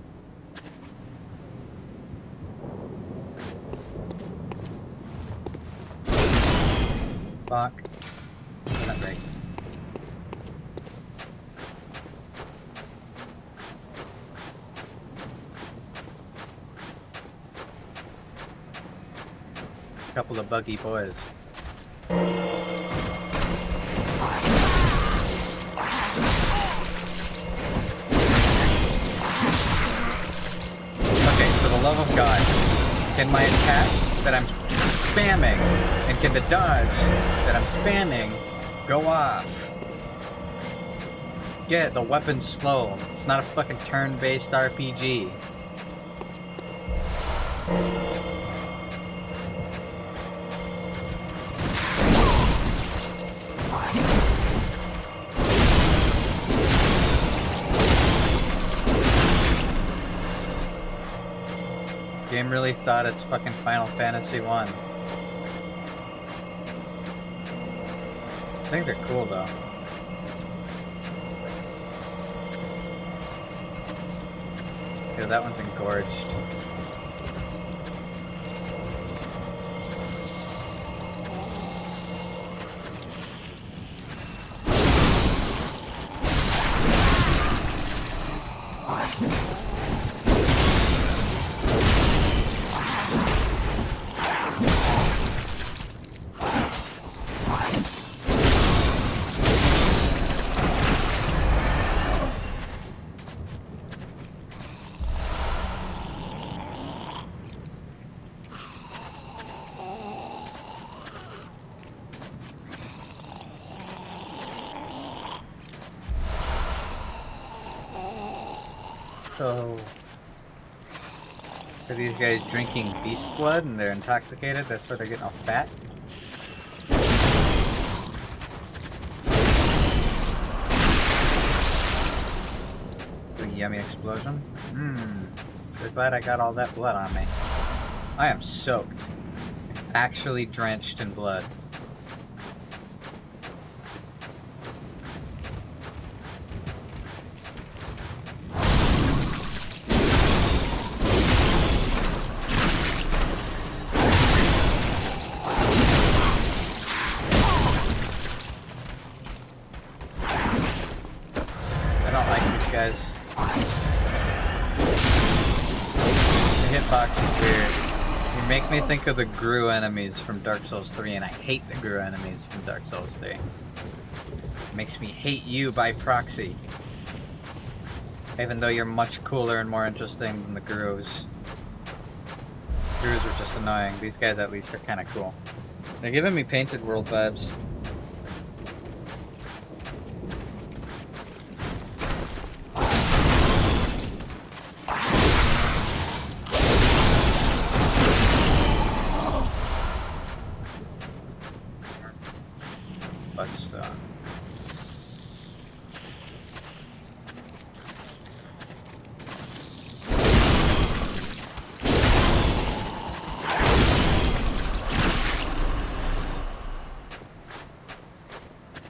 Fuck. Not right. Couple of buggy boys. Okay, for the love of God, can my attack that I'm spamming and can the dodge that I'm spamming go off? Get it, the weapon's slow. It's not a fucking turn-based RPG. Game really thought it's fucking Final Fantasy 1. These things are cool though. Yeah, that one's engorged. So, are these guys drinking beast blood and they're intoxicated? That's why they're getting all fat? It's a yummy explosion. They're glad I got all that blood on me. I am soaked. Actually drenched in blood. Guys. The hitbox is weird. You make me think of the Gru enemies from Dark Souls 3, and I hate the Gru enemies from Dark Souls 3. It makes me hate you by proxy. Even though you're much cooler and more interesting than the Grus. Grus are just annoying. These guys at least are kind of cool. They're giving me Painted World vibes.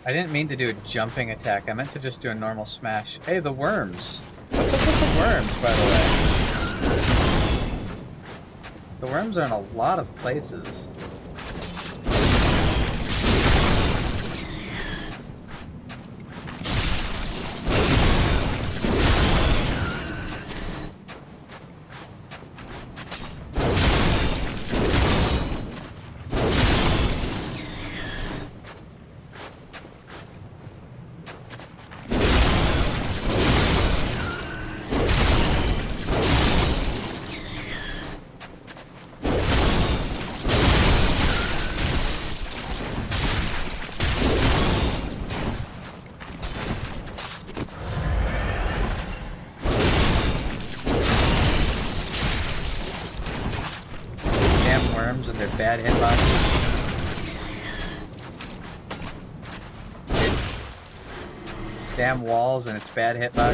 I didn't mean to do a jumping attack. I meant to just do a normal smash. Hey, the worms. What's up with the worms, by the way? The worms are in a lot of places. bad hitbox. Damn walls and it's bad hitbox.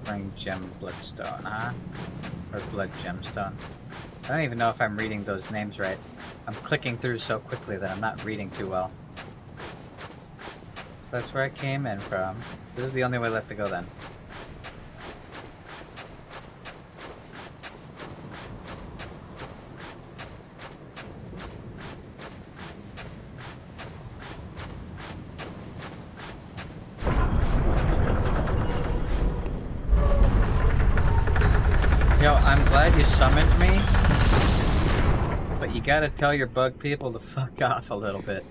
Bring gem bloodstone, huh? Or blood gemstone. I don't even know if I'm reading those names right. I'm clicking through so quickly that I'm not reading too well. So that's where I came in from. This is the only way left to go then. Yo, I'm glad you summoned me, but you gotta tell your bug people to fuck off a little bit.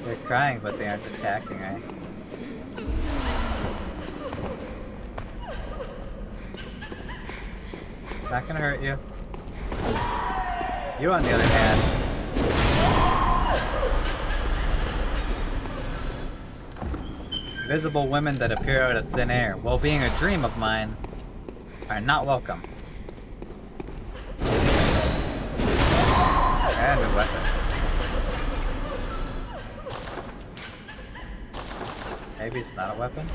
They're crying, but they aren't attacking, right? Not gonna hurt you. You, on the other hand, invisible women that appear out of thin air, while being a dream of mine, are not welcome. And a weapon. Maybe it's not a weapon?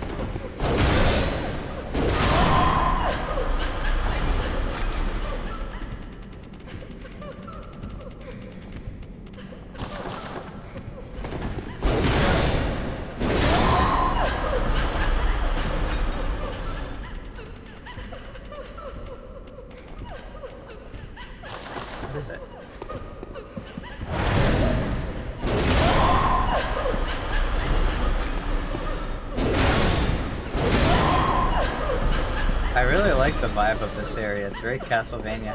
What is it? I really like the vibe of this area. It's very Castlevania.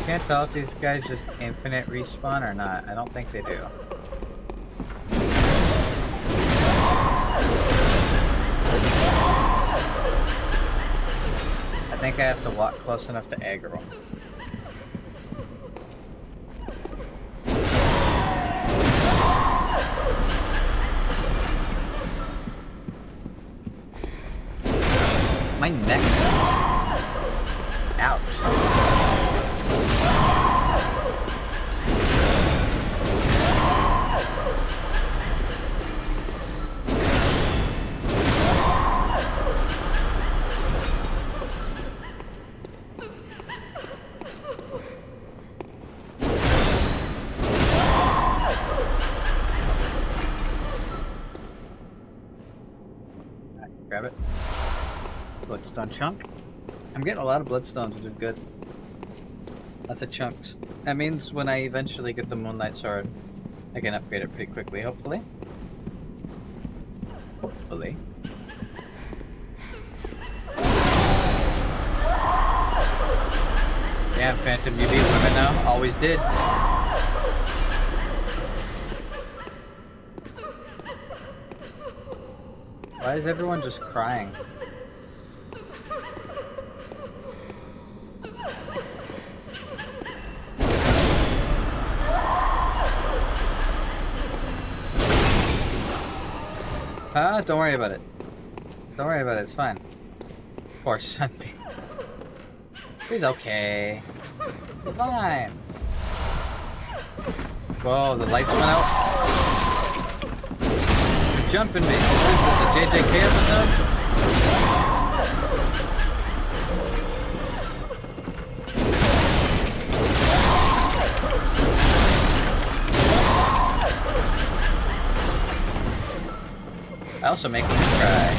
Can't tell if these guys just infinite respawn or not. I don't think they do. I think I have to walk close enough to aggro them. My neck hurts. Ouch. Grab it. Bloodstone chunk. I'm getting a lot of bloodstones, which is good. Lots of chunks. That means when I eventually get the Moonlight Sword, I can upgrade it pretty quickly, hopefully. Hopefully. Damn, Phantom, you beat women now? Always did. Why is everyone just crying? Don't worry about it. Don't worry about it, it's fine. Poor Sunbeam. He's okay. He's fine. Whoa, the lights went out. You're jumping me. What is this, a JJK episode? I also make them cry.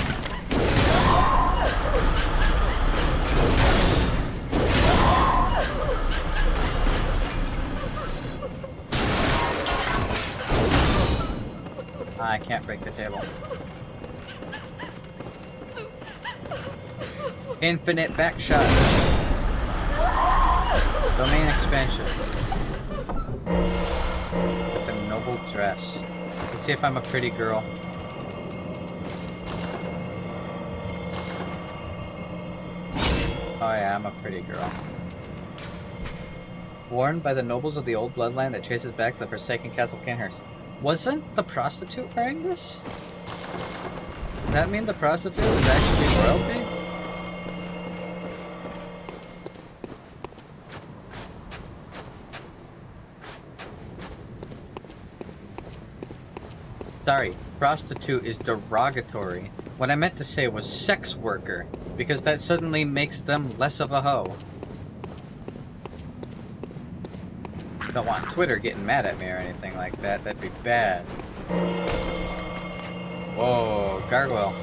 I can't break the table. Infinite back shots. Domain expansion. With a noble dress. Let's see if I'm a pretty girl. Oh yeah, I'm a pretty girl. Worn by the nobles of the old bloodline that traces back to the Forsaken Castle of Canhurst. Wasn't the prostitute wearing this? Does that mean the prostitute is actually royalty? Sorry, prostitute is derogatory. What I meant to say was sex worker, because that suddenly makes them less of a hoe. Don't want Twitter getting mad at me or anything like that, that'd be bad. Whoa, gargoyle.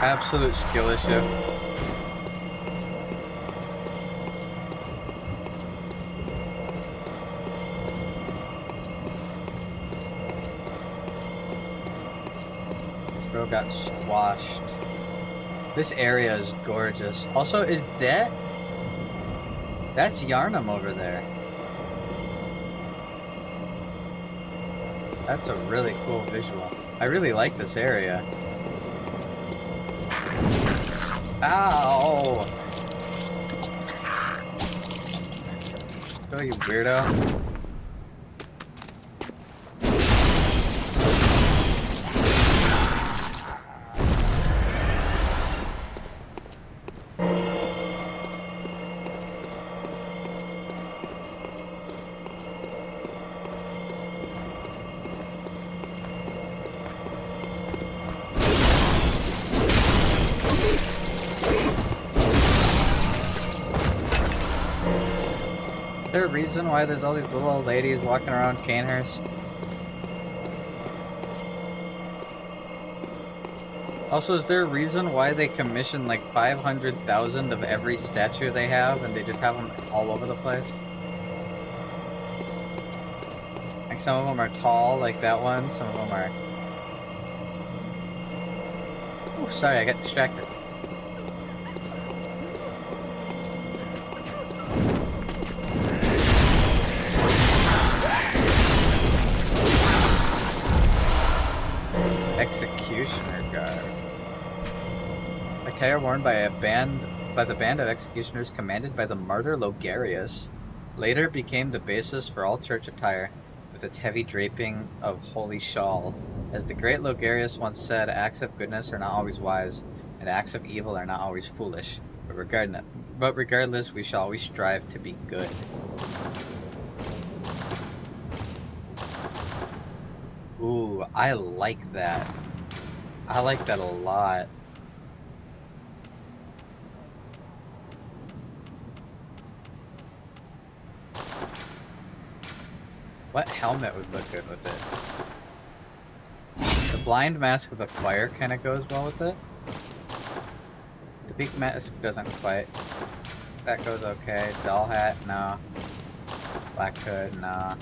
Absolute skill issue. Bro got squashed. This area is gorgeous. Also, is that... That's Yarnum over there. That's a really cool visual. I really like this area. Ow! Oh, you weirdo. Is there a reason why there's all these little old ladies walking around Canhurst? Also, is there a reason why they commission like 500,000 of every statue they have and they just have them all over the place? Like some of them are tall, like that one, some of them are... Oh, sorry, I got distracted. Executioner garb. Attire worn by the band of executioners commanded by the martyr Logarius, later became the basis for all church attire, with its heavy draping of holy shawl. As the great Logarius once said, acts of goodness are not always wise, and acts of evil are not always foolish. But regardless, we shall always strive to be good. Ooh, I like that. I like that a lot. What helmet would look good with it? The blind mask of the choir kind of goes well with it. The beak mask doesn't quite. That goes okay. Doll hat, no. Black hood, no.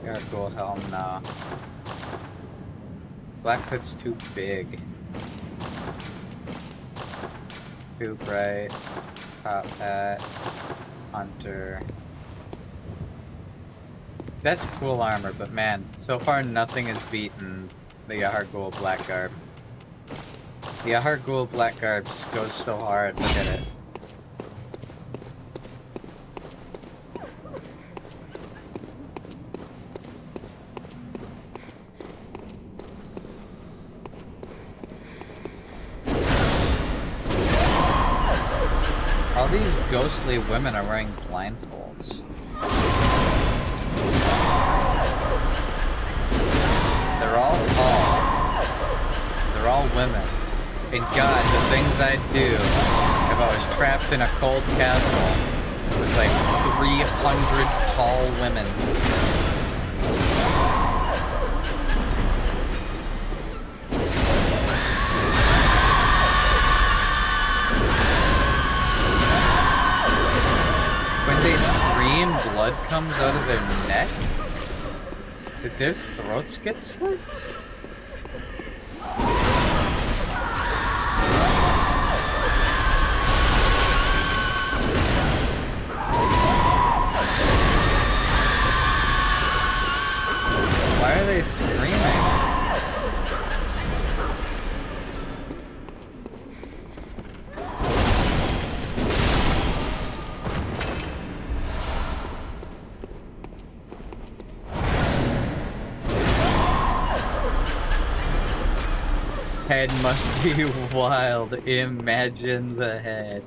Gargoyle helm, no. Black hood's too big. Too bright. Top hat. Hunter. That's cool armor, but man, so far nothing has beaten the Yahar'gul Black Garb. The Yahar'gul Black Garb just goes so hard, look at it. All these ghostly women are wearing blindfolds. They're all tall. They're all women. And God, the things I'd do if I was trapped in a cold castle with like 300 tall women. blood comes out of their neck? Did their throats get slit? Why are they screaming? Head must be wild. Imagine the head.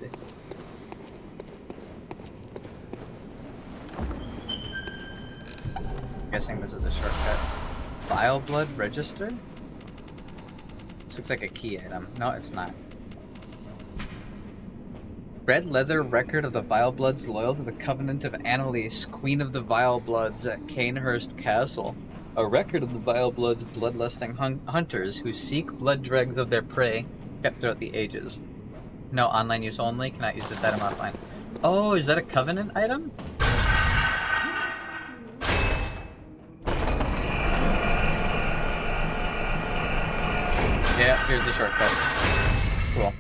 Guessing this is a shortcut. Vile blood register? This looks like a key item. No, it's not. Red leather record of the Vile Bloods loyal to the Covenant of Annalise, Queen of the Vile Bloods at Canehurst Castle. A record of the Vile Bloods bloodlusting hunters who seek blood dregs of their prey, kept throughout the ages. No, online use only. Cannot use this item offline. Oh, is that a Covenant item? Yeah, here's the shortcut. Cool.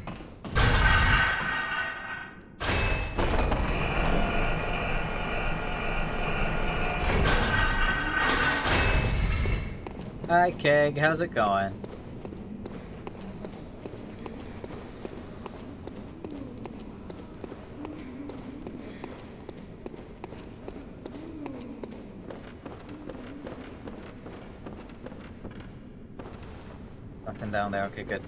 Hi, Keg. How's it going? Nothing down there. Okay, good.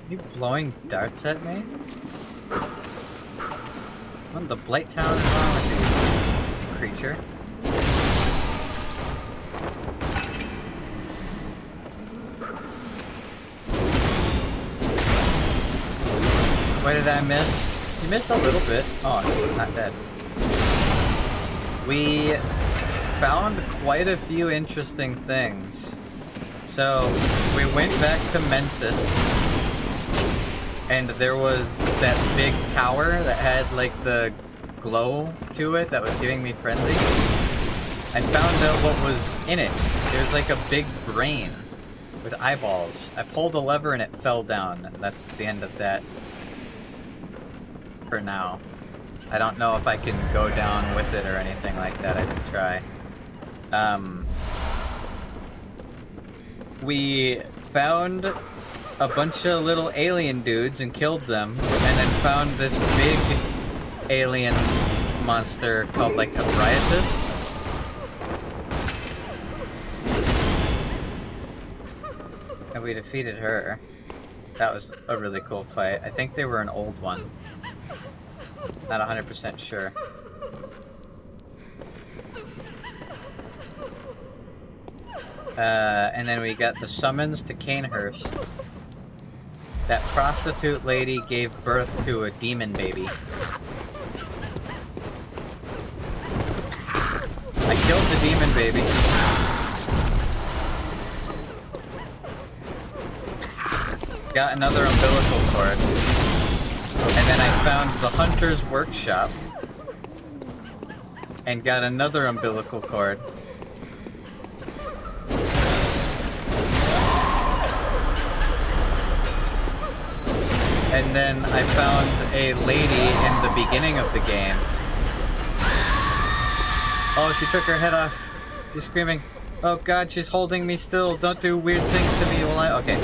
You blowing darts at me? What the Blight Talon is wrong with you, creature? Why did I miss? You missed a little bit. Oh, not dead. We found quite a few interesting things. So, we went back to Mensis. And there was that big tower that had like the glow to it that was giving me frenzy. I found out what was in it. There's like a big brain with eyeballs. I pulled a lever and it fell down. And that's the end of that for now. I don't know if I can go down with it or anything like that. I could try. We found a bunch of little alien dudes and killed them, and then found this big alien monster called like a Riotous. And we defeated her. That was a really cool fight. I think they were an old one. Not 100% sure. And then we got the summons to Canehurst. That prostitute lady gave birth to a demon baby. I killed the demon baby. Got another umbilical cord. And then I found the Hunter's Workshop. And got another umbilical cord. And then I found a lady in the beginning of the game. Oh, she took her head off. She's screaming. Oh god, she's holding me still. Don't do weird things to me while I... Okay.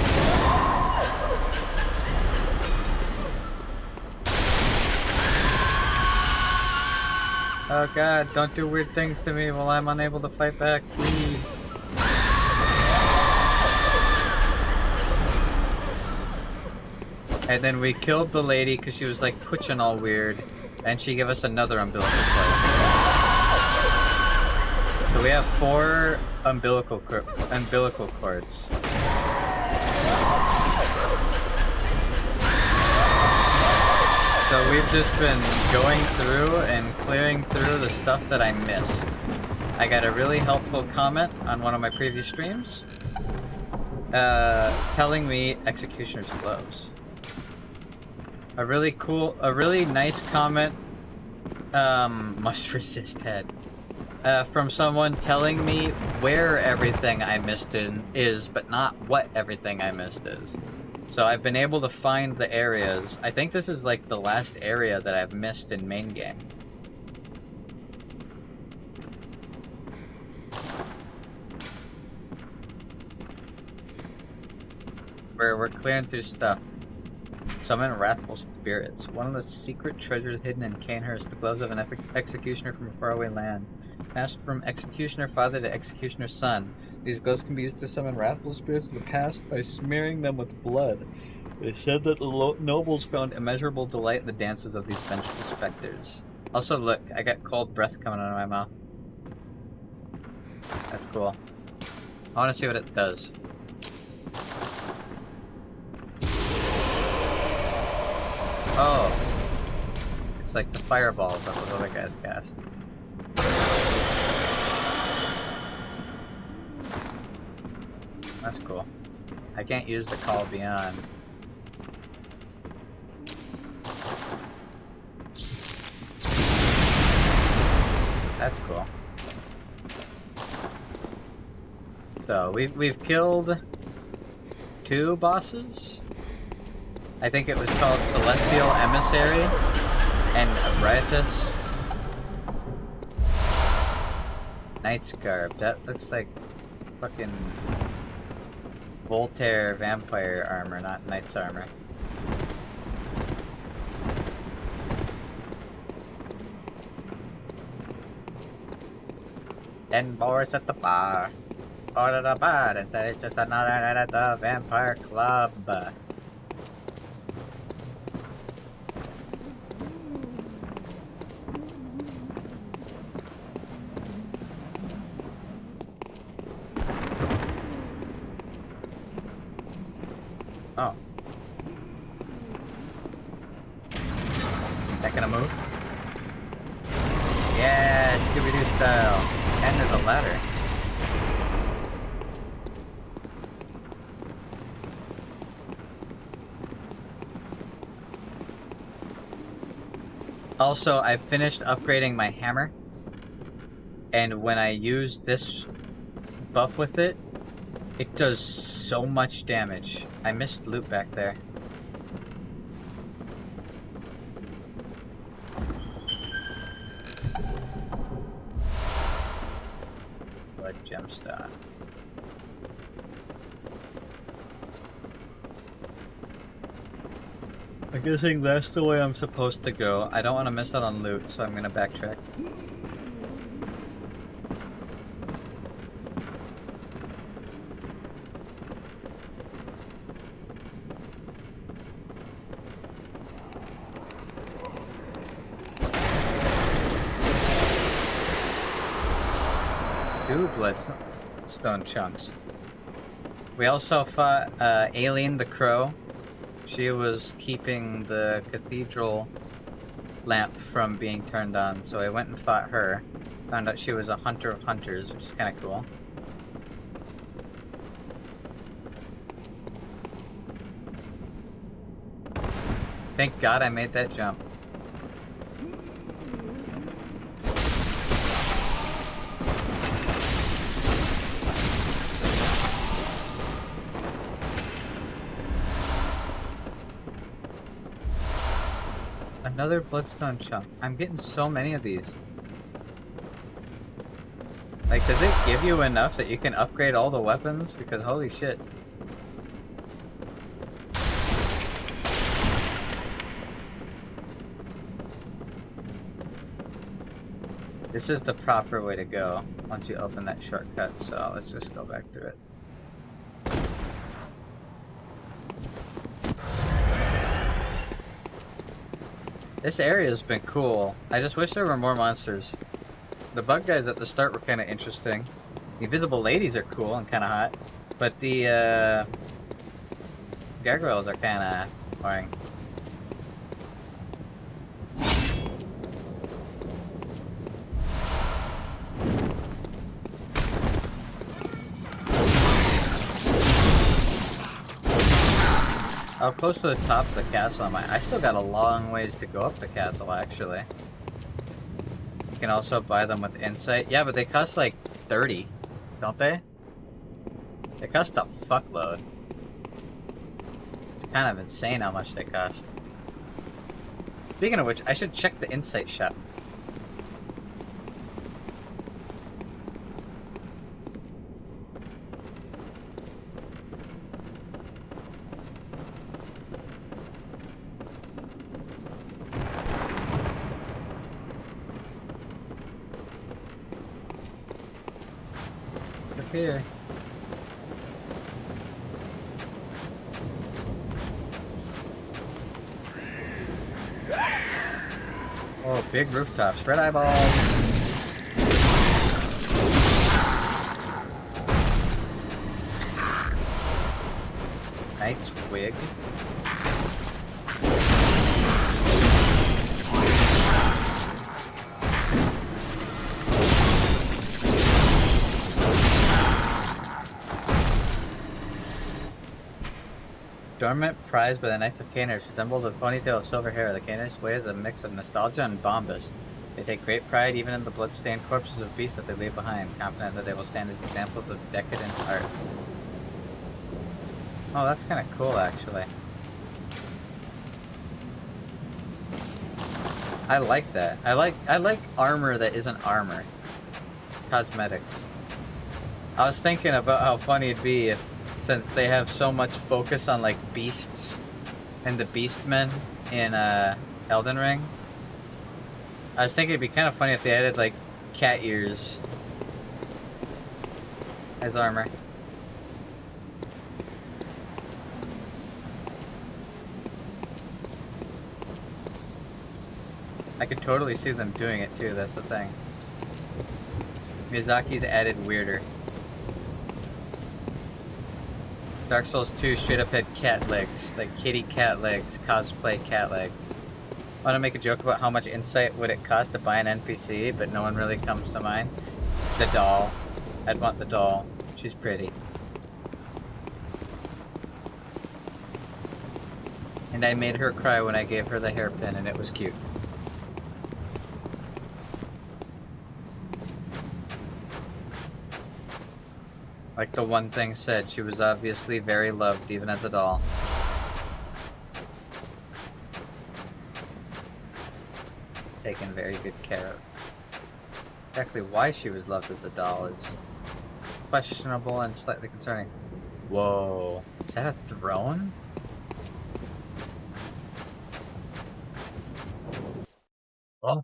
Oh god, don't do weird things to me while I'm unable to fight back, please. And then we killed the lady because she was like twitching all weird. And she gave us another umbilical cord. So we have 4 umbilical cords. So we've just been going through and clearing through the stuff that I miss. I got a really helpful comment on one of my previous streams, telling me Executioner's Gloves. A really nice comment, must resist head, from someone telling me where everything I missed is, but not what everything I missed is. So I've been able to find the areas. I think this is like the last area that I've missed in main game. Where we're clearing through stuff. Summon wrathful spirits. One of the secret treasures hidden in Canehurst, the gloves of an executioner from a faraway land. Passed from executioner father to executioner son. These gloves can be used to summon wrathful spirits of the past by smearing them with blood. They said that the nobles found immeasurable delight in the dances of these vengeful specters. Also, look, I got cold breath coming out of my mouth. That's cool. I want to see what it does. Oh. It's like the fireballs that those other guys cast. That's cool. I can't use the call beyond. That's cool. So we've killed 2 bosses. I think it was called Celestial Emissary and Riotous Knight's Garb. That looks like fucking Voltaire vampire armor, not knight's armor. Then Boris at the bar. Ordered a bar and said it's just another night at the vampire club. Oh. That gonna move? Yeah, Scooby-Doo style. And there's a ladder. Also, I finished upgrading my hammer. And when I use this buff with it, it does so much damage. I missed loot back there. Blood gemstone. I'm guessing that's the way I'm supposed to go. I don't want to miss out on loot, so I'm gonna backtrack. Two bloodstone chunks. We also fought Alien the Crow. She was keeping the cathedral lamp from being turned on, so I went and fought her. Found out she was a hunter of hunters, which is kind of cool. Thank God I made that jump. Another bloodstone chunk. I'm getting so many of these. Like, does it give you enough that you can upgrade all the weapons? Because holy shit. This is the proper way to go once you open that shortcut, so let's just go back through it. This area's been cool. I just wish there were more monsters. The bug guys at the start were kind of interesting. The invisible ladies are cool and kind of hot. But the gargoyles are kind of boring. Oh, close to the top of the castle am I? I still got a long ways to go up the castle, actually. You can also buy them with insight. Yeah, but they cost like 30, don't they? They cost a fuckload. It's kind of insane how much they cost. Speaking of which, I should check the insight shop. Up here. Oh, big rooftops. Red eyeballs. Knight's wig. Dormant, prized by the Knights of Caners, resembles a ponytail of silver hair. The Caners' way is a mix of nostalgia and bombast. They take great pride even in the blood-stained corpses of beasts that they leave behind, confident that they will stand as examples of decadent art. Oh, that's kind of cool, actually. I like that. I like armor that isn't armor. Cosmetics. I was thinking about how funny it'd be if, since they have so much focus on like beasts and the beastmen in Elden Ring. I was thinking it'd be kind of funny if they added like cat ears as armor. I could totally see them doing it too, that's the thing. Miyazaki's added weirder. Dark Souls 2 straight up had cat legs, like kitty cat legs, cosplay cat legs. I want to make a joke about how much insight would it cost to buy an NPC, but no one really comes to mind. The doll. I'd want the doll. She's pretty. And I made her cry when I gave her the hairpin, and it was cute. Like the one thing said, she was obviously very loved, even as a doll. Taken very good care of. Exactly why she was loved as a doll is questionable and slightly concerning. Whoa. Is that a throne? Oh.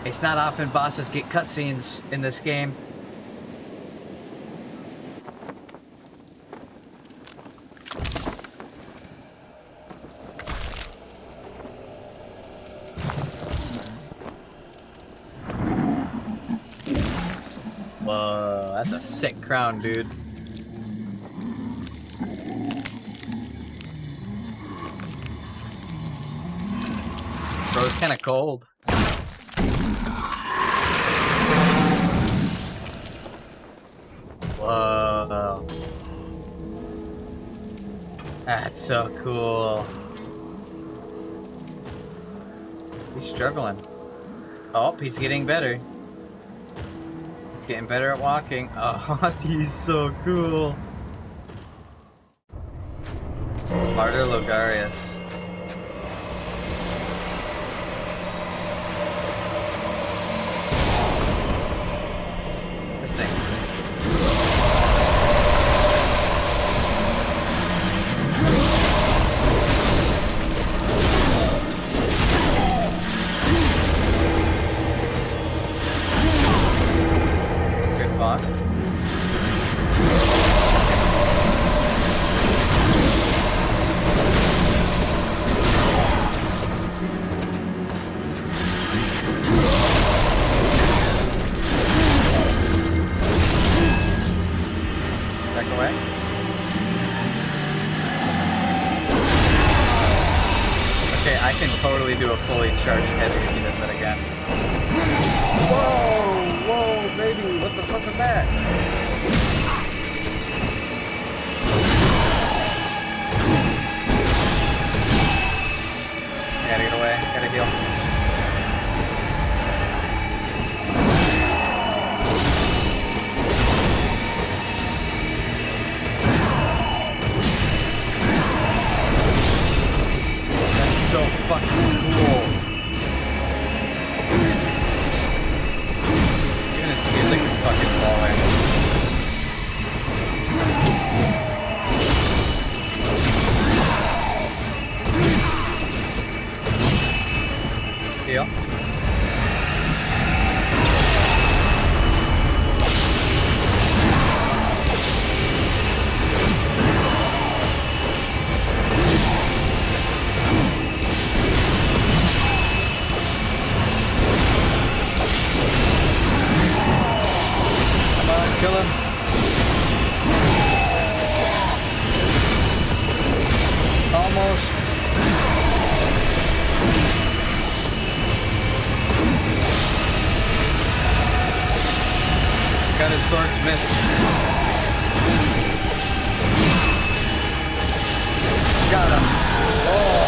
It's not often bosses get cutscenes in this game. Whoa, that's a sick crown, dude. Bro's kinda cold. Whoa. That's so cool. He's struggling. Oh, he's getting better. He's getting better at walking. Oh, he's so cool. Martyr Logarius. This thing. Good block. Back away. Okay, I can totally do a fully charged heavy if he does that again. Whoa! Whoa, baby! What the fuck was that? Kill him. Almost. Got his swords missed. Got him. Oh.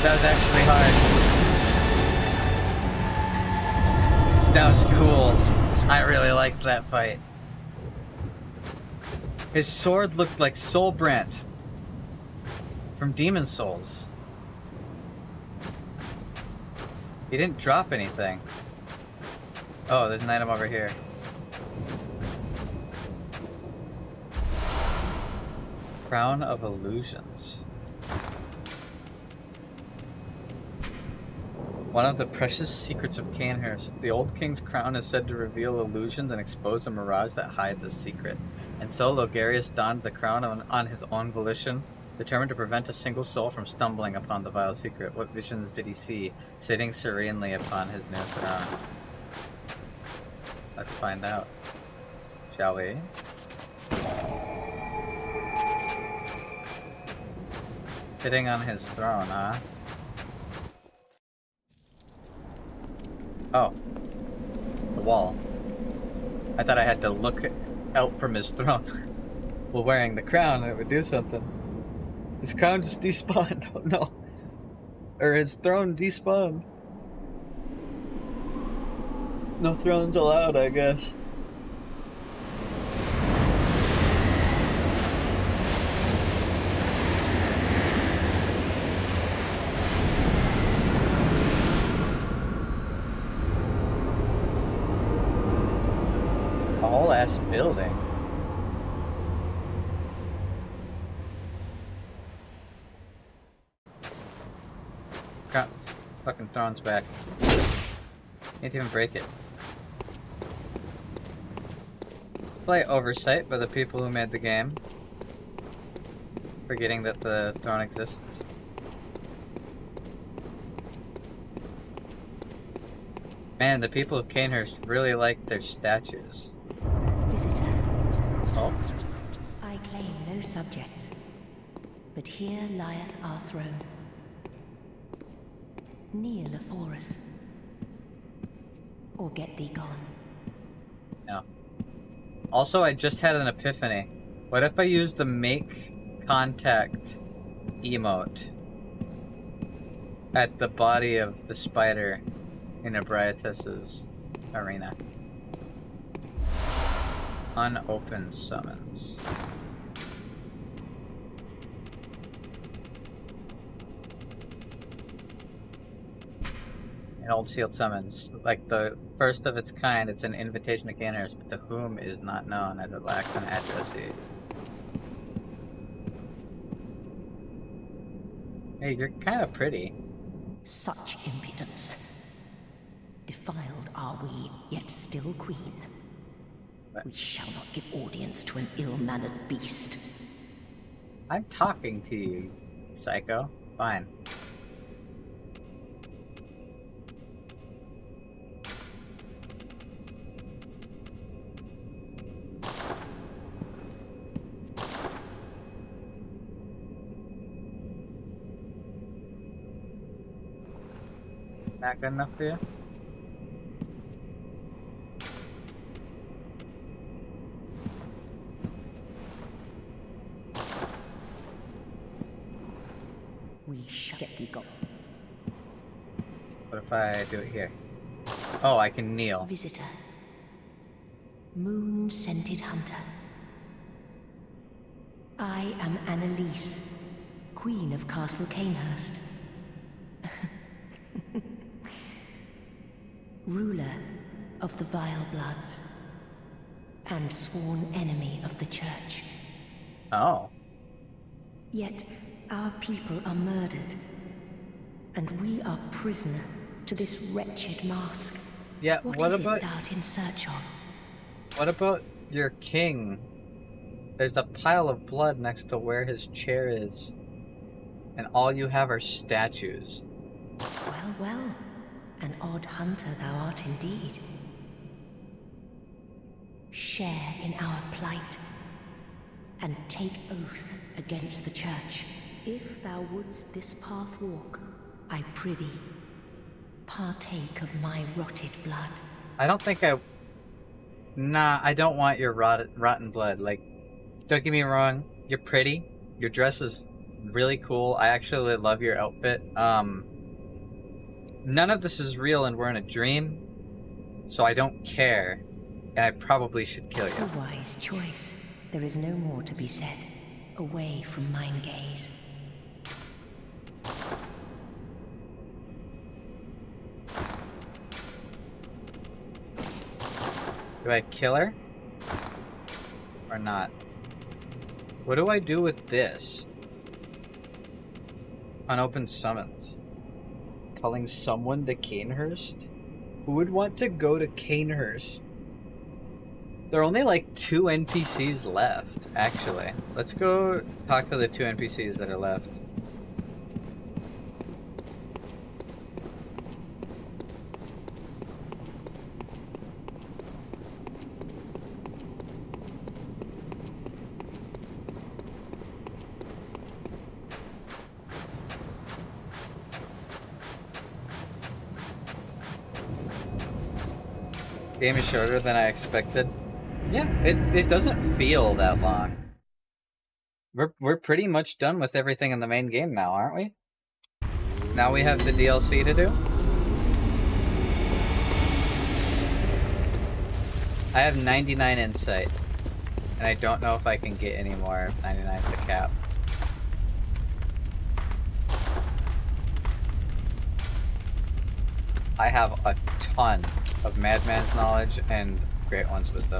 That was actually hard. That was cool. I really liked that fight. His sword looked like Soulbrand from Demon Souls. He didn't drop anything. Oh, there's an item over here. Crown of Illusions. One of the precious secrets of Canehurst. The old king's crown is said to reveal illusions and expose a mirage that hides a secret. And so Logarius donned the crown on his own volition, determined to prevent a single soul from stumbling upon the vile secret. What visions did he see, sitting serenely upon his new throne? Let's find out. Shall we? Sitting on his throne, huh? Oh. The wall. I thought I had to look out from his throne. While wearing the crown, it would do something. His crown just despawned. Oh no. Or his throne despawned. No thrones allowed, I guess. A whole ass building. Crap. Fucking throne's back. Can't even break it. Display oversight by the people who made the game. Forgetting that the throne exists. Man, the people of Canehurst really like their statues. Visitor, Oh. I claim no subjects, but here lieth our throne. Kneel afore us, or get thee gone. No. Also, I just had an epiphany. What if I used the make contact emote at the body of the spider in Ebrietus's arena? Unopened summons. An old sealed summons. Like the first of its kind, it's an invitation to Canehurst, but to whom is not known, as it lacks an addressee. Hey, you're kind of pretty. Such impudence. Defiled are we, yet still queen. What? We shall not give audience to an ill-mannered beast. I'm talking to you, psycho. Fine. Not good enough for you? We shall get thee gone. What if I do it here? Oh, I can kneel. Visitor. Moon-scented hunter. I am Annalise, Queen of Castle Canehurst. Ruler of the Vile Bloods, and sworn enemy of the Church. Oh. Yet our people are murdered, and we are prisoner to this wretched mask. Yeah, What is it thou in search of? What about your king? There's a pile of blood next to where his chair is. And all you have are statues. Well, well. An odd hunter thou art indeed. share in our plight, and take oath against the Church. If thou wouldst this path walk, I prithee, partake of my rotted blood. I don't think I... Nah, I don't want your rotten blood. Like, don't get me wrong, you're pretty. Your dress is really cool. I actually love your outfit. None of this is real and we're in a dream, so I don't care. And I probably should kill you. A wise choice. There is no more to be said. Away from mine gaze. Do I kill her? Or not? What do I do with this? Unopened summons. Calling someone to Canehurst? Who would want to go to Canehurst? There are only like 2 NPCs left, actually. Let's go talk to the 2 NPCs that are left. Game is shorter than I expected. Yeah, it doesn't feel that long. We're pretty much done with everything in the main game now, aren't we? Now we have the DLC to do. I have 99 insight, and I don't know if I can get any more. 99 is the cap. I have a ton of Madman's knowledge and Great One's wisdom.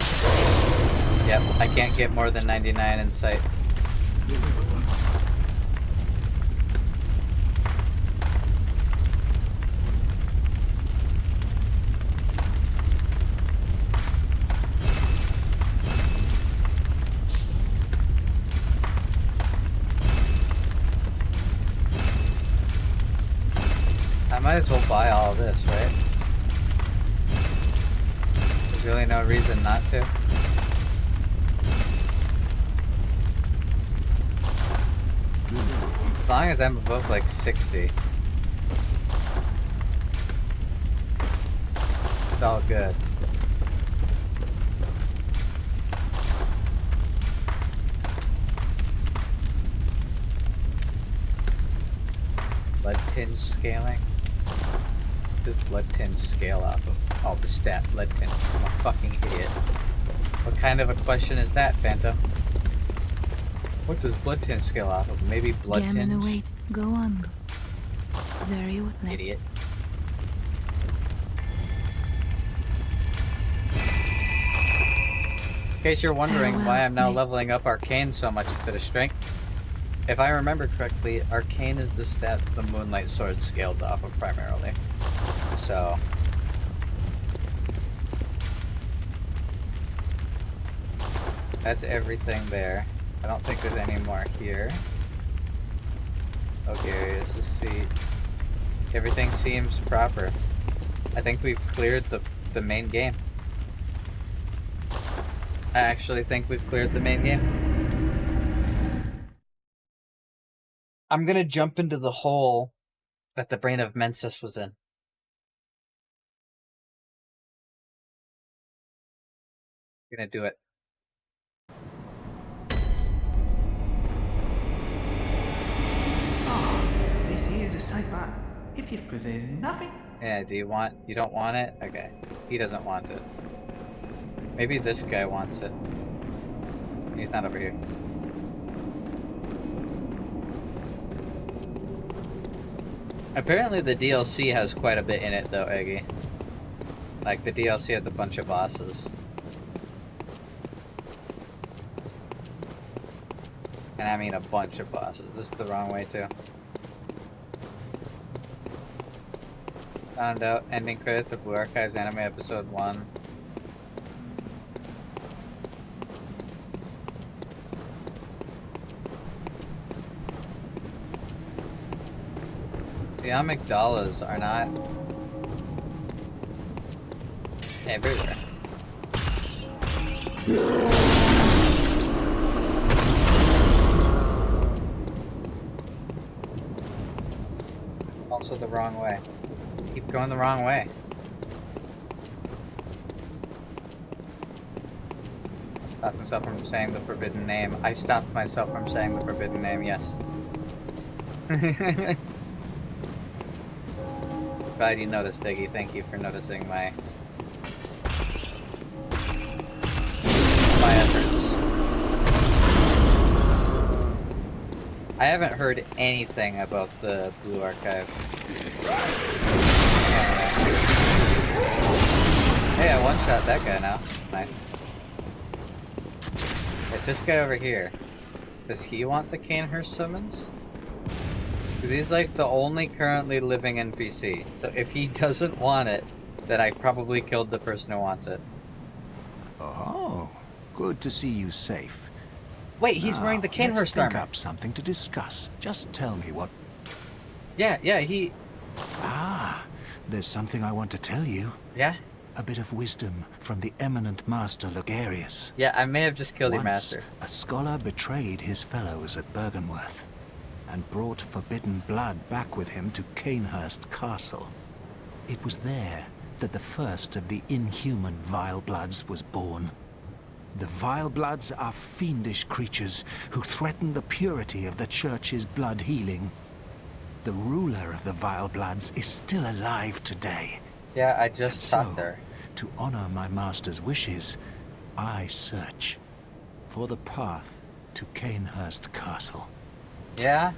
Yep, I can't get more than 99 insight. I might as well buy all of this, right? There's really no reason not to. As long as I'm above like 60. It's all good. Blood tinge scaling? Does blood tinge scale off of? Oh, the stat blood tinge. I'm a fucking idiot. What kind of a question is that, Phantom? What does blood tinge scale off of? Maybe blood tinge? Awaits. Go on. Very well. Idiot. In case you're wondering why I'm now leveling up Arcane so much instead of Strength, if I remember correctly, Arcane is the stat the Moonlight Sword scales off of primarily. So... that's everything there. I don't think there's any more here. Okay, let's just see. Everything seems proper. I think we've cleared the main game. I actually think we've cleared the main game. I'm gonna jump into the hole that the brain of Mensis was in. Gonna do it. This here is a safe bar. If you, because there's nothing. Yeah, you don't want it? Okay. He doesn't want it. Maybe this guy wants it. He's not over here. Apparently the DLC has quite a bit in it though, Eggy. Like the DLC has a bunch of bosses. And I mean a bunch of bosses. This is the wrong way too. Found out ending credits of Blue Archives anime episode 1. The amygdalas are not everywhere. Also the wrong way. Keep going the wrong way. Stopped himself from saying the forbidden name. I stopped myself from saying the forbidden name, yes. Glad you noticed, Diggy. Thank you for noticing my efforts. I haven't heard anything about the Blue Archive. Hey, I one-shot that guy now. Nice. Wait, this guy over here. Does he want the Canehurst summons? Because he's like the only currently living NPC. So if he doesn't want it, then I probably killed the person who wants it. Oh, good to see you safe. Wait, he's wearing the Canehurst let's think armor. up something to discuss. Just tell me what... Yeah, he... Ah, there's something I want to tell you. Yeah? A bit of wisdom from the eminent Master Logarius. Yeah, I may have just killed your Once, master. a scholar betrayed his fellows at Bergenworth and brought forbidden blood back with him to Canehurst Castle. It was there that the first of the inhuman Vile Bloods was born. The Vile Bloods are fiendish creatures who threaten the purity of the Church's blood healing. The ruler of the Vile Bloods is still alive today. Yeah, I just talked there. To honor my master's wishes, I search for the path to Canehurst Castle. Yeah?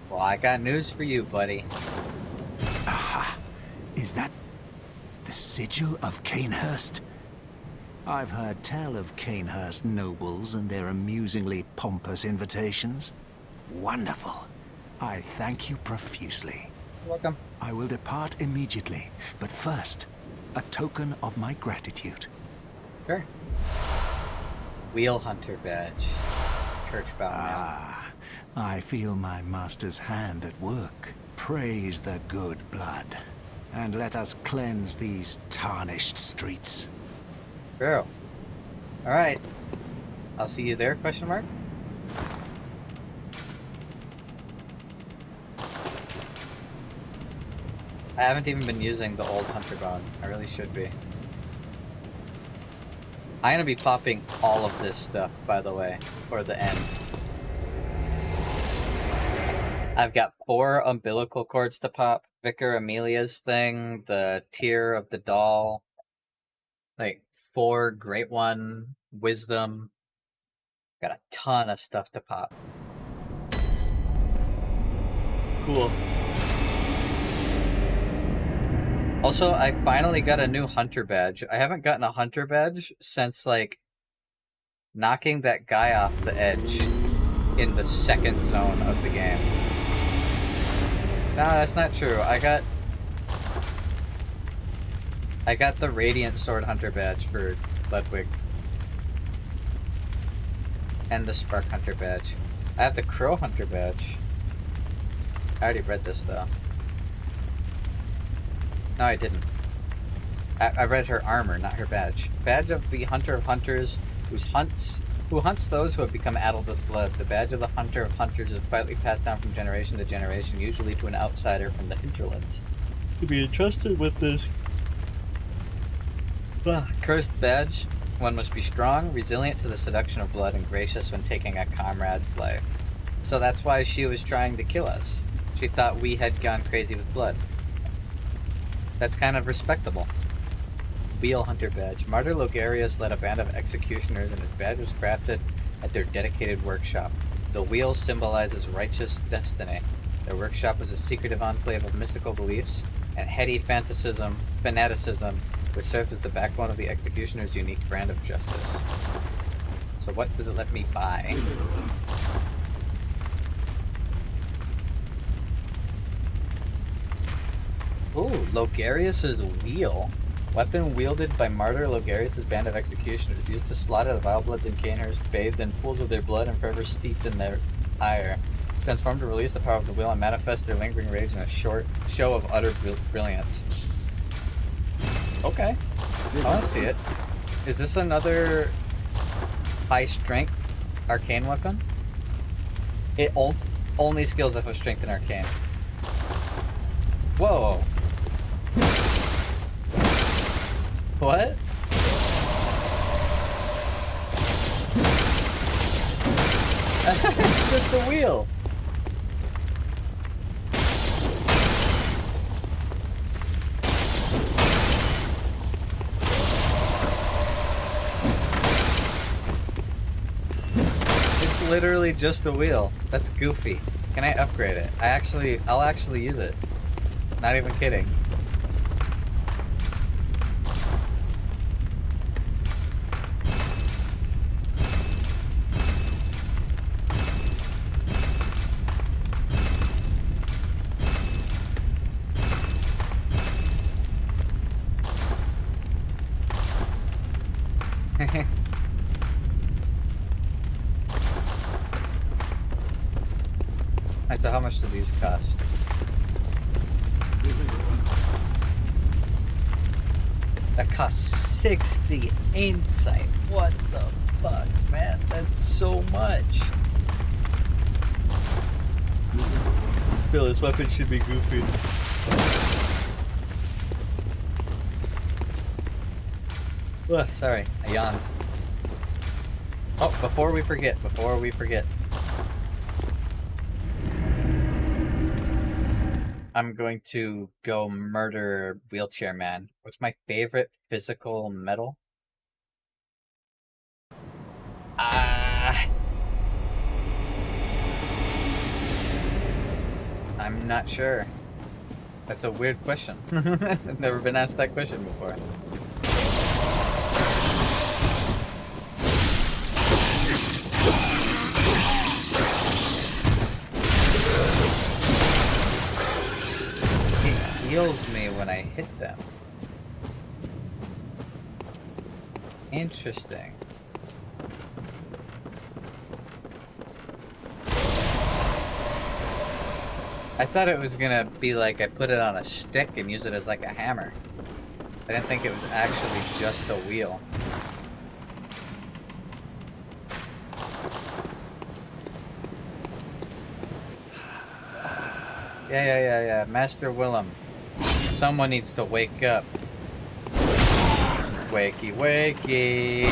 Well, I got news for you, buddy. Aha! Is that the sigil of Canehurst? I've heard tell of Canehurst nobles and their amusingly pompous invitations. Wonderful. I thank you profusely. You're welcome. I will depart immediately, but first, a token of my gratitude. Sure. Wheel Hunter badge. Church bow mail. Ah, I feel my master's hand at work. Praise the good blood, and let us cleanse these tarnished streets. True. Alright. I'll see you there, question mark? I haven't even been using the old Hunter Bone. I really should be. I'm gonna be popping all of this stuff, by the way, for the end. I've got 4 umbilical cords to pop. Vicar Amelia's thing, the Tear of the Doll, like 4 Great One, Wisdom. Got a ton of stuff to pop. Cool. Also, I finally got a new Hunter badge. I haven't gotten a Hunter badge since, like, knocking that guy off the edge in the second zone of the game. Nah, that's not true. I got the Radiant Sword Hunter badge for Ludwig. And the Spark Hunter badge. I have the Crow Hunter badge. I already read this, though. No, I didn't. I read her armor, not her badge. Badge of the Hunter of Hunters, who hunts those who have become addled with blood. The badge of the Hunter of Hunters is quietly passed down from generation to generation, usually to an outsider from the hinterlands. To be entrusted with this cursed badge, one must be strong, resilient to the seduction of blood, and gracious when taking a comrade's life. So that's why she was trying to kill us. She thought we had gone crazy with blood. That's kind of respectable. Wheel Hunter badge. Martyr Logarius led a band of executioners, and his badge was crafted at their dedicated workshop. The wheel symbolizes righteous destiny. Their workshop was a secretive enclave of mystical beliefs and heady fanaticism, which served as the backbone of the executioner's unique brand of justice. So what does it let me buy? Ooh, Logarius' wheel. Weapon wielded by Martyr Logarius' band of executioners, used to slaughter the vile bloods in Canehurst, bathed in pools of their blood and forever steeped in their ire. Transformed to release the power of the wheel and manifest their lingering rage in a short show of utter brilliance. Okay. I want to see it. Is this another high strength arcane weapon, it only scales up with strength and arcane. Whoa. What? It's just a wheel. It's literally just a wheel. That's goofy. Can I upgrade it? I'll actually use it. Not even kidding. Alright, so how much do these cost? That costs 60 insight. What the fuck, man? That's so much. I feel this weapon should be goofy. Ugh, sorry, I yawned. Oh, before we forget. I'm going to go murder Wheelchair Man. What's my favorite physical metal? I'm not sure. That's a weird question. I've never been asked that question before. Heals me when I hit them. Interesting. I thought it was gonna be like I put it on a stick and use it as like a hammer. I didn't think it was actually just a wheel. Yeah. Master Willem. Someone needs to wake up. Wakey, wakey.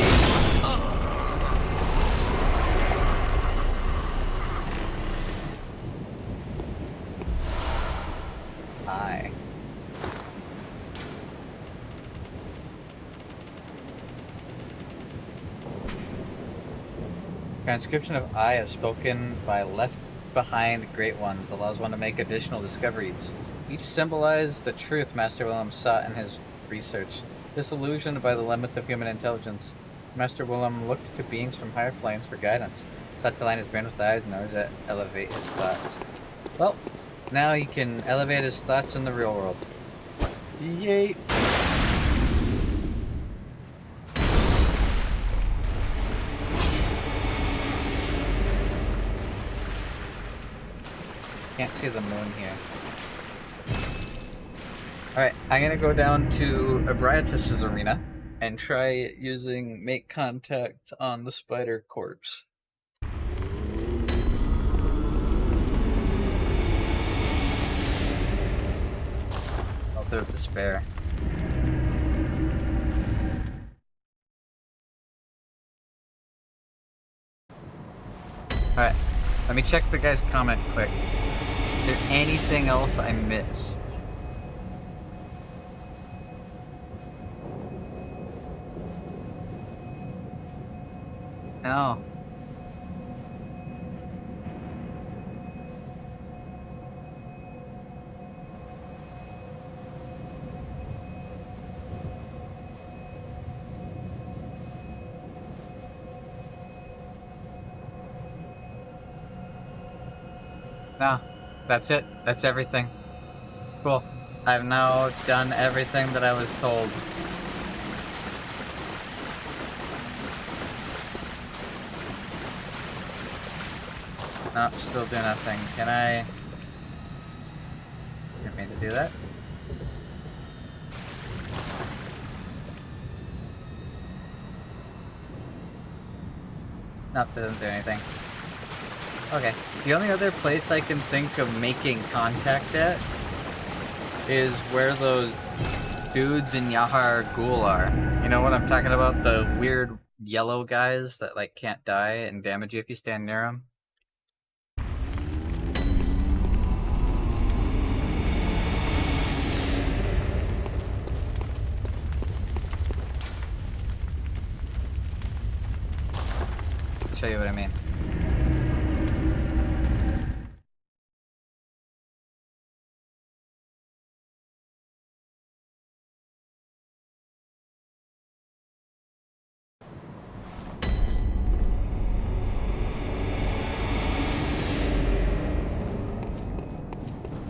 Hi. Transcription of I as spoken by left behind great ones allows one to make additional discoveries. Each symbolized the truth Master Willem sought in his research. Disillusioned by the limits of human intelligence, Master Willem looked to beings from higher planes for guidance, sought to line his brain with eyes in order to elevate his thoughts. Well, now he can elevate his thoughts in the real world. Yay! Can't see the moon here. Alright, I'm gonna go down to Abriatus's arena and try using make contact on the spider corpse. Altar of Despair. Alright, let me check the guy's comment quick. Is there anything else I missed? No. No, that's it. That's everything. Cool. I've now done everything that I was told. No, still do nothing. Can I... Get me to do that? Nope, doesn't do anything. Okay. The only other place I can think of making contact at is where those dudes in Yahar Ghul are. You know what I'm talking about? The weird yellow guys that like can't die and damage you if you stand near them. I'll show you what I mean.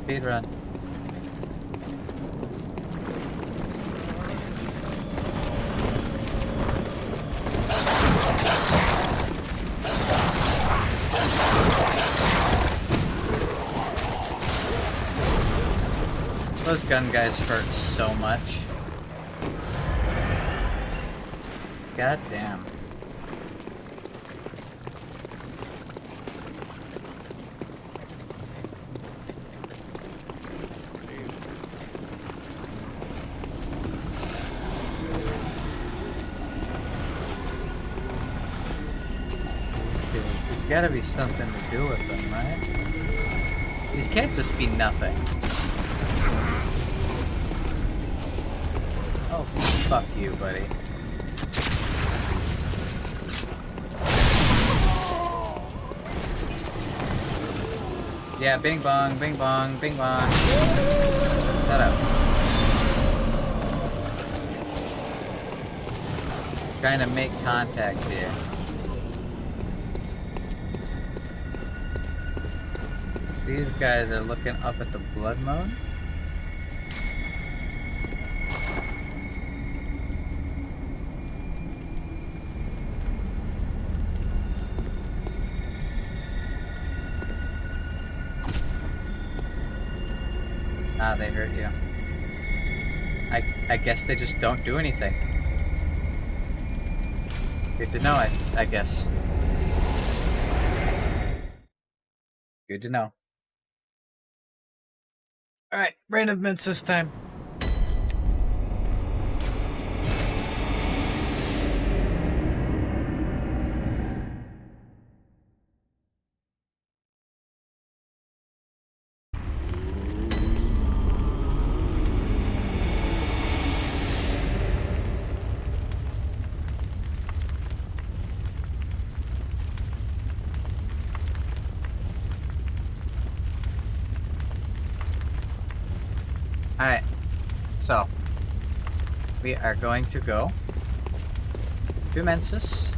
Speed run. Those gun guys hurt so much. God damn. There's gotta be something to do with them, right? These can't just be nothing. Oh, fuck you, buddy. Yeah, bing bong, bing bong, bing bong. Shut up. Trying to make contact here. These guys are looking up at the blood moon. Ah, they hurt you. I guess they just don't do anything. Good to know, I guess. Good to know. Alright, Rain of Mints this time. Alright, so we are going to go to Mensis.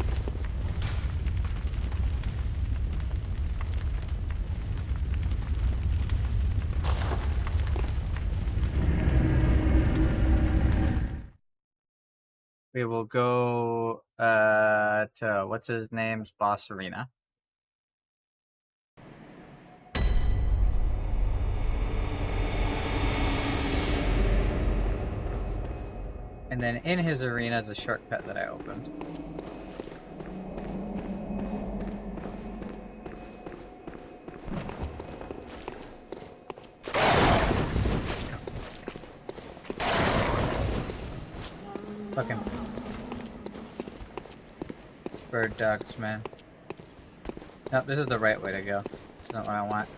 We will go to what's his name's boss arena. And then in his arena is a shortcut that I opened. Fucking bird dogs, man. No, this is the right way to go. This is not what I want.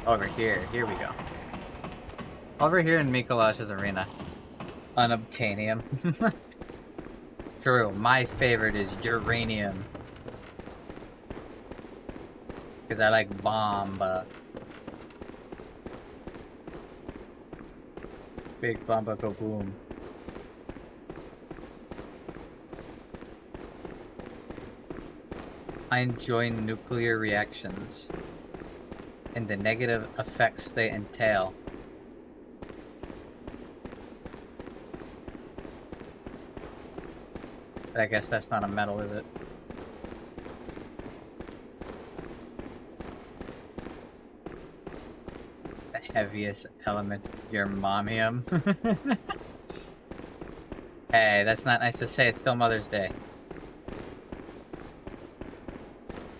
Over here. Here we go. Over here in Mikolash's arena. Unobtainium. True. My favorite is uranium. Because I like Bomba. Big Bomba go boom. I enjoy nuclear reactions and the negative effects they entail. But I guess that's not a metal, is it? The heaviest element, your momium. Hey, that's not nice to say. It's still Mother's Day.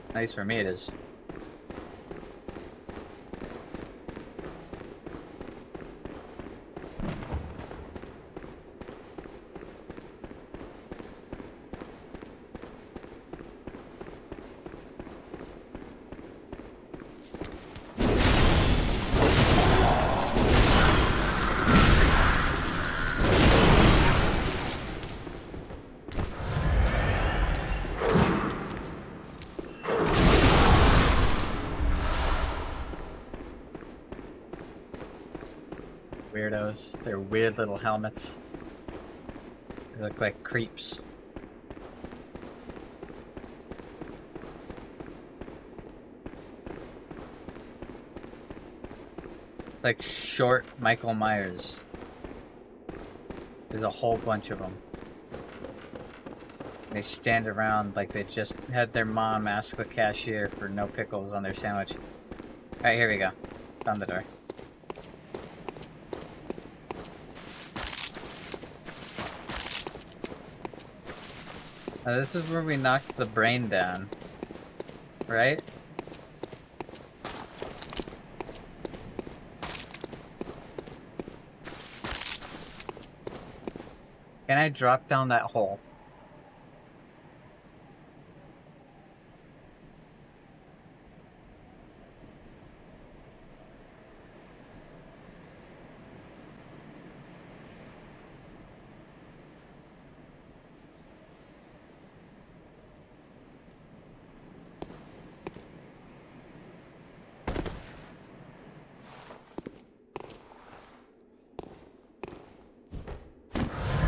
At least for me it is. Weirdos. They're weird little helmets. They look like creeps. Like short Michael Myers. There's a whole bunch of them. They stand around like they just had their mom ask the cashier for no pickles on their sandwich. Alright, here we go. Found the door. Now this is where we knocked the brain down, right? Can I drop down that hole?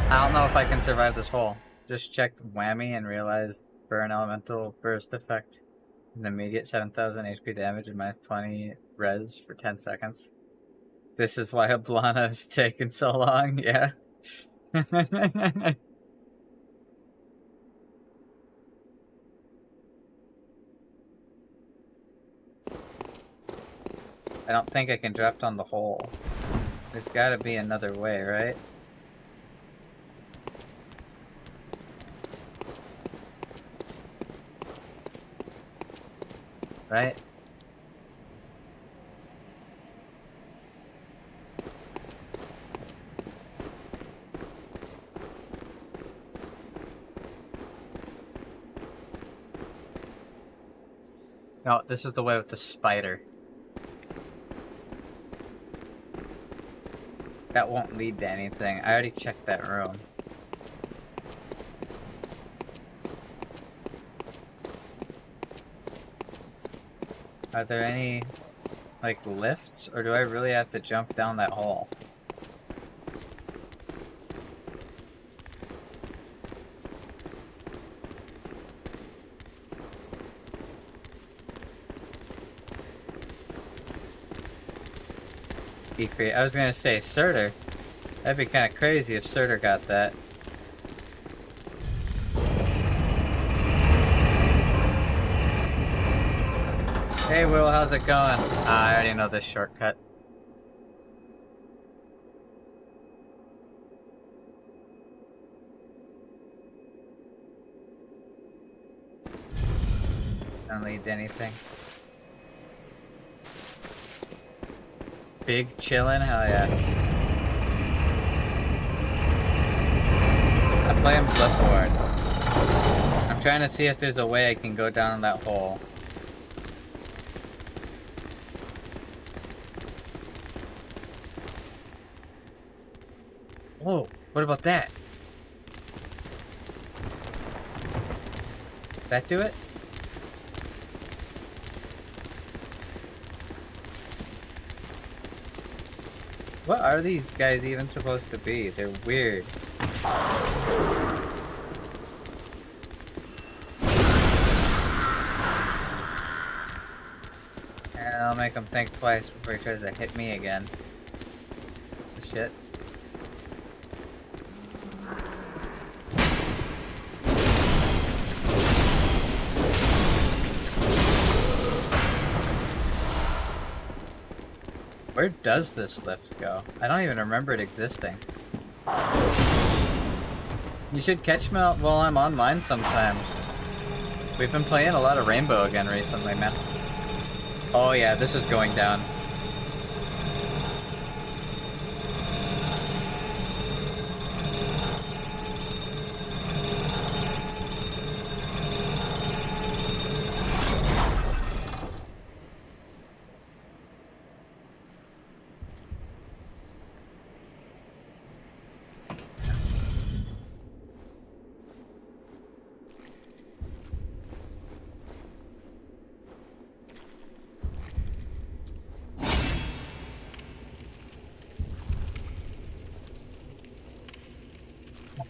I don't know if I can survive this hole. Just checked whammy and realized burn elemental burst effect. An immediate 7,000 HP damage and minus 20 res for 10 seconds. This is why Oblana is taking so long, yeah. I don't think I can drop down the hole. There's gotta be another way, right? Right? No, this is the way with the spider. That won't lead to anything. I already checked that room. Are there any, like, lifts? Or do I really have to jump down that hole? I was gonna say Surtur. That'd be kind of crazy if Surtur got that. Hey Will, how's it going? I already know this shortcut. Don't lead to anything. Big chillin'? Hell yeah. I'm playing Bloodborne. I'm trying to see if there's a way I can go down that hole. Whoa, what about that? Did that do it? What are these guys even supposed to be? They're weird. And I'll make him think twice before he tries to hit me again. What's the shit? Where does this lift go? I don't even remember it existing. You should catch me while I'm online sometimes. We've been playing a lot of Rainbow again recently, man. Oh yeah, this is going down.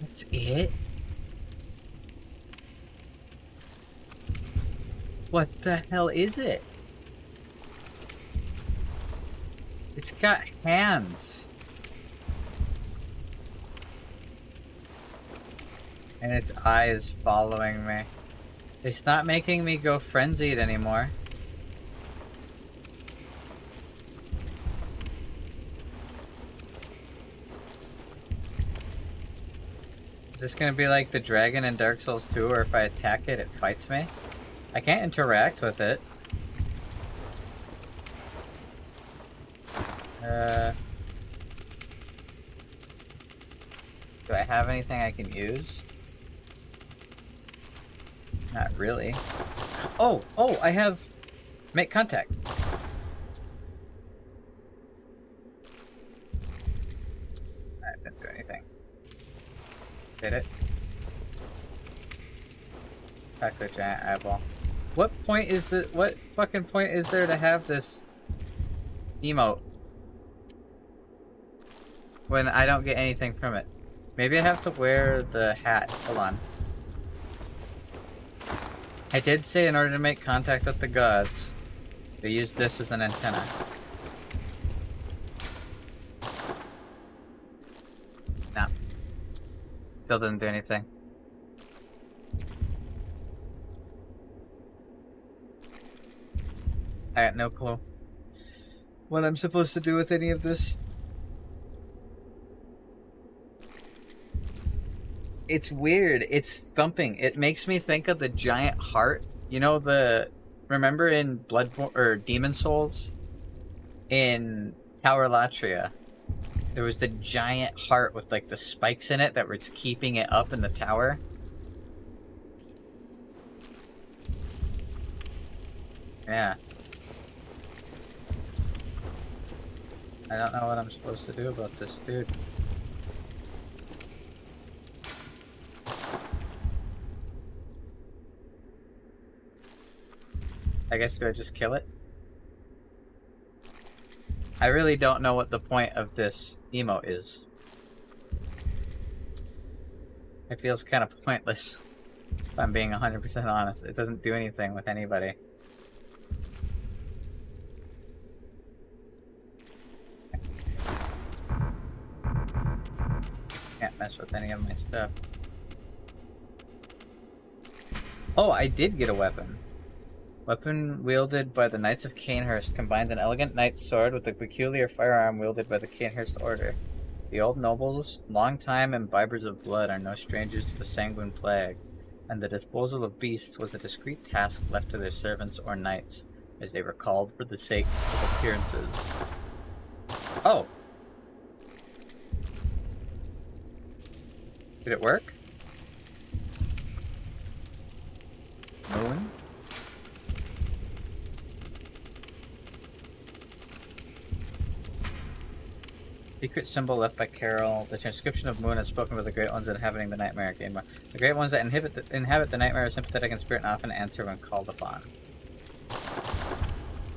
That's it? What the hell is it? It's got hands. And its eyes following me. It's not making me go frenzied anymore. Is this gonna be like the dragon in Dark Souls 2, where if I attack it, it fights me? I can't interact with it. Do I have anything I can use? Not really. Oh, I have... Make contact. I didn't do anything. Did it? Attack the giant eyeball. What point is the... What fucking point is there to have this emote when I don't get anything from it? Maybe I have to wear the hat. Hold on. I did say in order to make contact with the gods, they use this as an antenna. No. Still didn't do anything. I got no clue what I'm supposed to do with any of this. It's weird. It's thumping. It makes me think of the giant heart. You know the... Remember in Bloodborne or Demon Souls? In Tower Latria, there was the giant heart with like the spikes in it that was keeping it up in the tower. Yeah. I don't know what I'm supposed to do about this dude. I guess, do I just kill it? I really don't know what the point of this emote is. It feels kind of pointless, if I'm being 100% honest. It doesn't do anything with anybody. Can't mess with any of my stuff. Oh, I did get a weapon. Weapon wielded by the Knights of Canehurst combines an elegant knight's sword with a peculiar firearm wielded by the Canehurst Order. The old nobles, long-time imbibers of blood, are no strangers to the sanguine plague, and the disposal of beasts was a discreet task left to their servants or knights, as they were called for the sake of appearances. Oh! Did it work? Moon? Secret symbol left by Carol. The transcription of Moon is spoken by the Great Ones inhabiting the Nightmare game. The Great Ones that inhabit the Nightmare are sympathetic in spirit and often answer when called upon.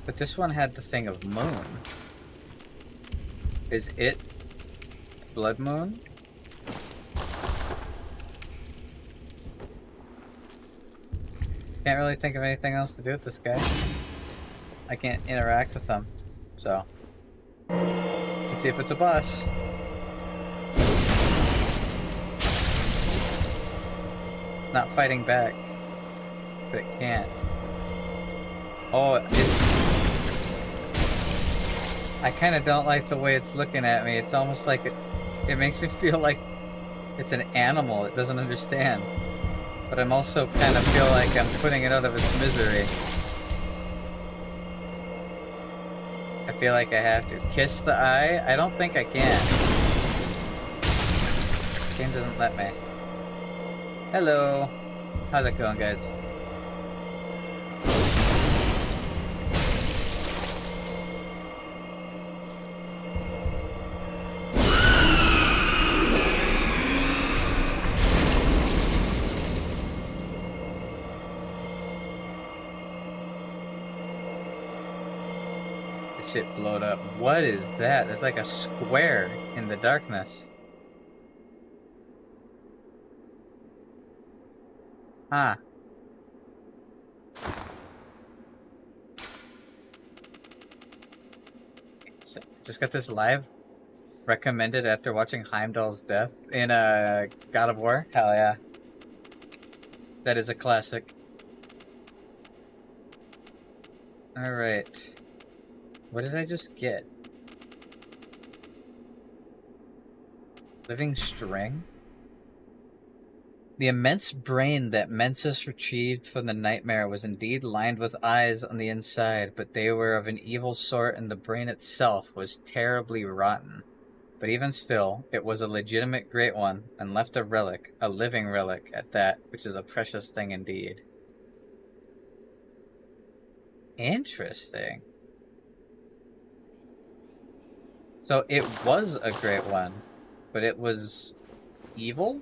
But this one had the thing of Moon. Is it Blood Moon? Can't really think of anything else to do with this guy. I can't interact with him, so... Let's see if it's a boss. Not fighting back, but it can't. Oh, I kind of don't like the way it's looking at me. It's almost like it makes me feel like it's an animal. It doesn't understand. But I'm also kind of feel like I'm putting it out of its misery. I feel like I have to kiss the eye. I don't think I can. The game doesn't let me. Hello. How's it going, guys? This shit blowed up. What is that? There's like a square in the darkness. Huh. So, just got this live recommended after watching Heimdall's death in God of War. Hell yeah. That is a classic. Alright. What did I just get? Living string? The immense brain that Mensis retrieved from the nightmare was indeed lined with eyes on the inside, but they were of an evil sort and the brain itself was terribly rotten. But even still, it was a legitimate great one, and left a relic, a living relic at that, which is a precious thing indeed. Interesting. So it was a great one, but it was evil?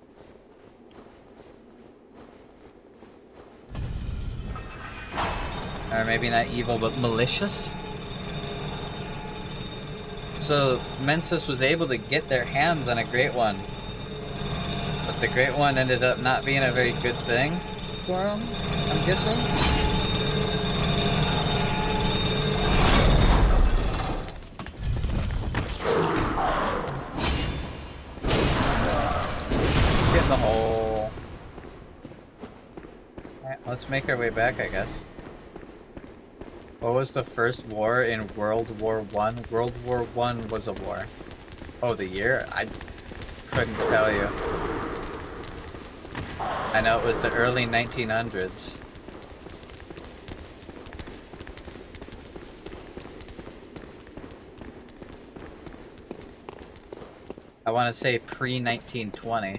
Or maybe not evil, but malicious? So Mensis was able to get their hands on a great one. But the great one ended up not being a very good thing for them, I'm guessing? Get in the hole. Alright, let's make our way back, I guess. What was the first war in World War One? World War One was a war. Oh, the year? I couldn't tell you. I know it was the early 1900s. I want to say pre-1920.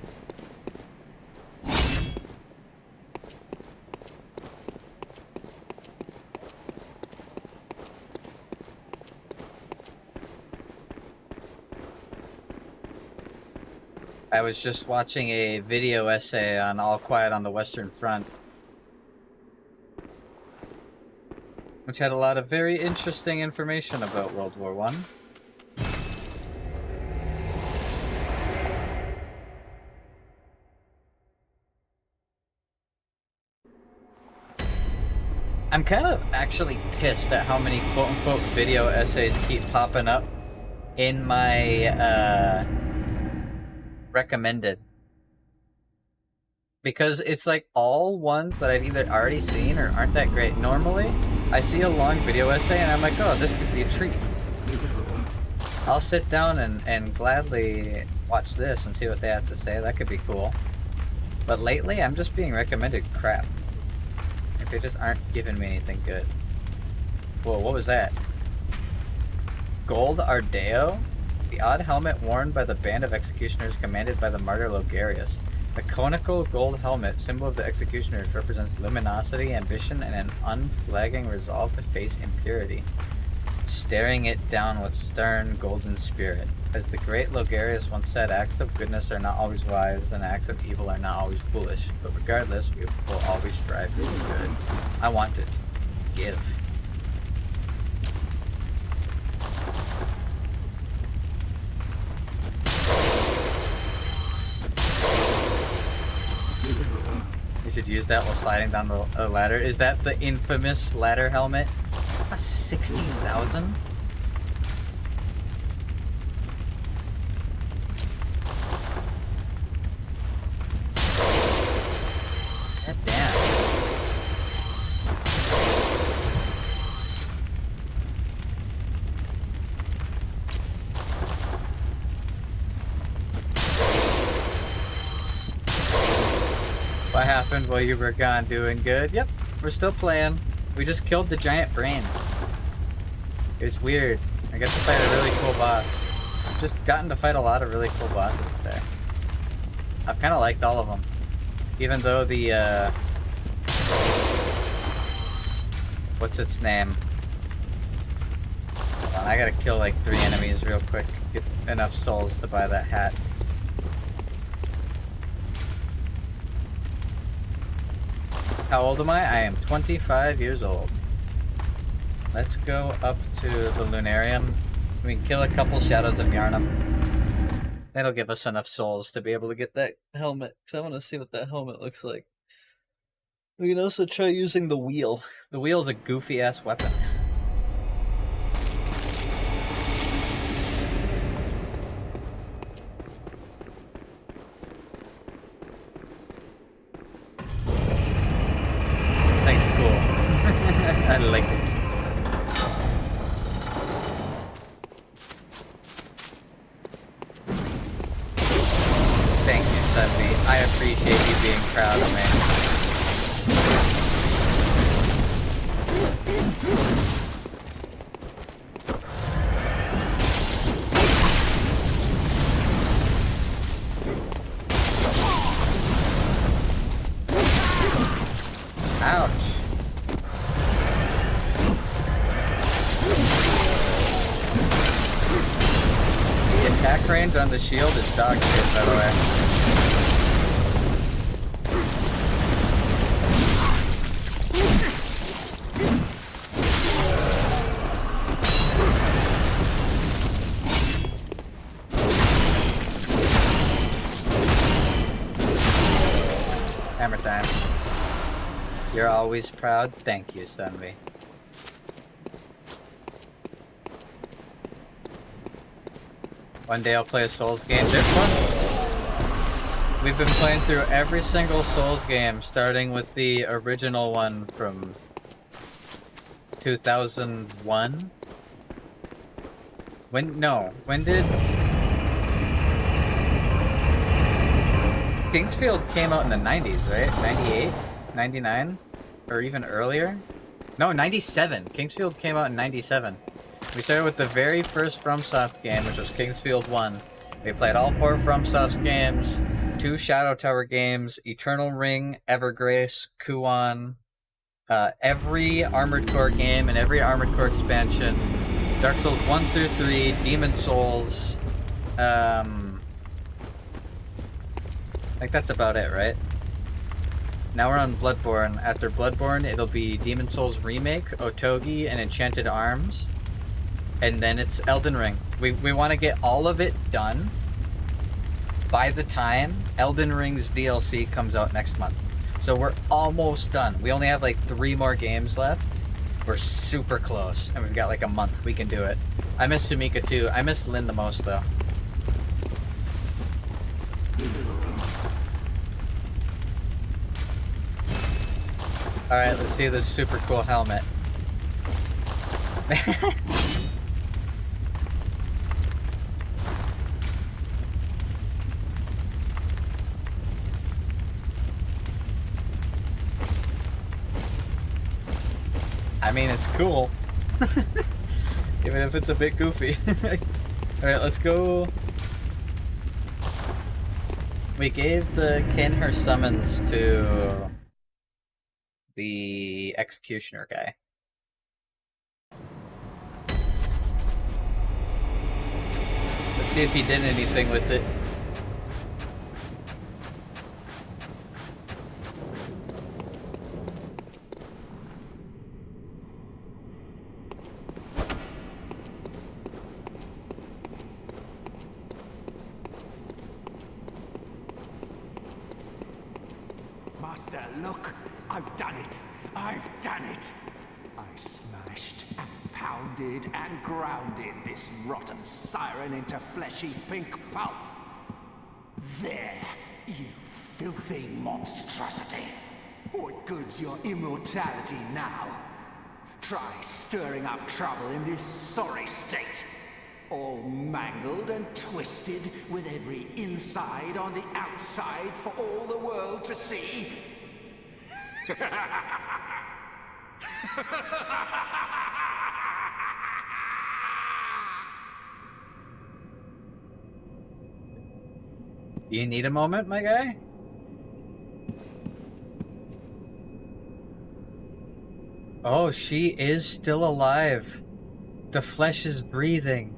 I was just watching a video essay on All Quiet on the Western Front, which had a lot of very interesting information about World War One. I'm kind of actually pissed at how many quote-unquote video essays keep popping up in my recommended, because it's like all ones that I've either already seen or aren't that great. Normally I see a long video essay and I'm like, oh, this could be a treat. I'll sit down and gladly watch this and see what they have to say. That could be cool. But lately I'm just being recommended crap. Like, they just aren't giving me anything good. Whoa, what was that? Gold Ardeo? The odd helmet worn by the band of executioners commanded by the martyr Logarius. The conical gold helmet, symbol of the executioners, represents luminosity, ambition, and an unflagging resolve to face impurity. Staring it down with stern, golden spirit. As the great Logarius once said, acts of goodness are not always wise, and acts of evil are not always foolish. But regardless, we will always strive to do good. I want it. Give. You should use that while sliding down the ladder. Is that the infamous ladder helmet? 16,000? God damn. happened while you were gone? Doing good. Yep, we're still playing. We just killed the giant brain. It was weird. I got to fight a really cool boss. I've just gotten to fight a lot of really cool bosses today. I've kind of liked all of them. Even though the, what's its name? Hold on, I gotta kill like 3 enemies real quick. Get enough souls to buy that hat. How old am I? I am 25 years old. Let's go up to the Lunarium. We can kill a couple Shadows of Yharnam. That'll give us enough souls to be able to get that helmet, because I want to see what that helmet looks like. We can also try using the wheel. The wheel is a goofy-ass weapon. Thing's cool. I like it. Thank you, Sunby. I appreciate you being proud of me. Ouch. The attack range on the shield is dog shit, by the way. Hammer time. You're always proud. Thank you, Sunby. One day I'll play a Souls game. This one? We've been playing through every single Souls game, starting with the original one from 2001? When did... Kingsfield came out in the 90s, right? 98? 99? Or even earlier? No, 97. Kingsfield came out in 97. We started with the very first FromSoft game, which was Kingsfield 1. We played all 4 FromSoft games, 2 Shadow Tower games, Eternal Ring, Evergrace, Kuon, every Armored Core game and every Armored Core expansion, Dark Souls 1 through 3, Demon Souls, I think that's about it, right? Now we're on Bloodborne. After Bloodborne, it'll be Demon Souls Remake, Otogi, and Enchanted Arms. And then it's Elden Ring. We want to get all of it done by the time Elden Ring's DLC comes out next month. So we're almost done. We only have like 3 more games left. We're super close. And we've got like a month. We can do it. I miss Sumika too. I miss Lynn the most though. Alright, let's see this super cool helmet. I mean, it's cool. Even if it's a bit goofy. Alright, let's go. We gave the Kinher summons to the Executioner guy. Let's see if he did anything with it. Master, look! I've done it! I've done it! I smashed and pounded and grounded this rotten siren into fleshy pink pulp. There, you filthy monstrosity! What good's your immortality now? Try stirring up trouble in this sorry state. All mangled and twisted, with every inside on the outside for all the world to see. Do you need a moment, my guy? Oh, she is still alive. The flesh is breathing.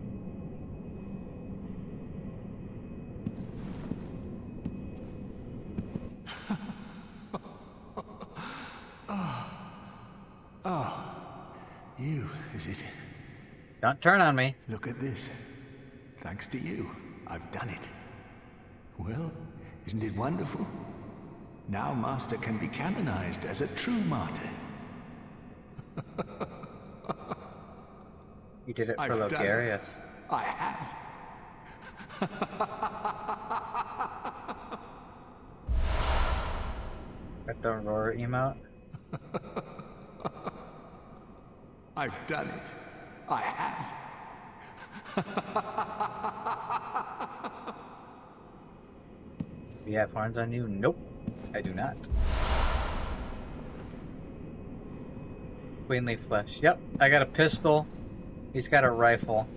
You, is it? Don't turn on me. Look at this. Thanks to you, I've done it. Well, isn't it wonderful? Now Master can be canonized as a true martyr. You did it for I've done Logarius. it. I have. Got the roar emote. I've done it. I have. Do you have horns on you? Nope, I do not. Queenly flesh. Yep, I got a pistol. He's got a rifle.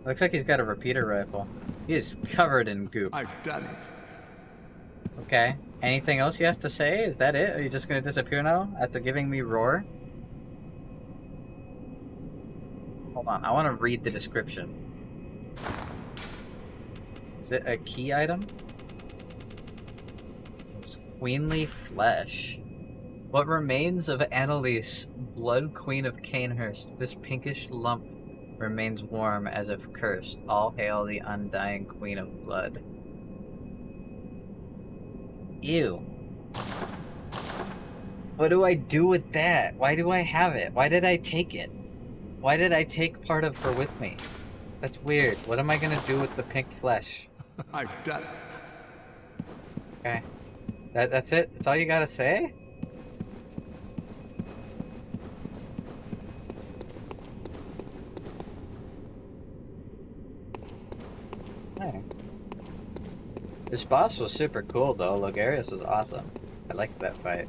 Looks like he's got a repeater rifle. He is covered in goop. I've done it. Okay. Anything else you have to say? Is that it? Are you just gonna disappear now after giving me roar? Hold on, I want to read the description. Is it a key item? It's queenly flesh. What remains of Annalise, Blood Queen of Canehurst, this pinkish lump remains warm as if cursed. All hail the undying Queen of Blood. Ew. What do I do with that? Why do I have it? Why did I take it? Why did I take part of her with me? That's weird. What am I gonna do with the pink flesh? I've done it. Okay. That's it? That's all you gotta say? Hey. This boss was super cool though. Logarius was awesome. I liked that fight.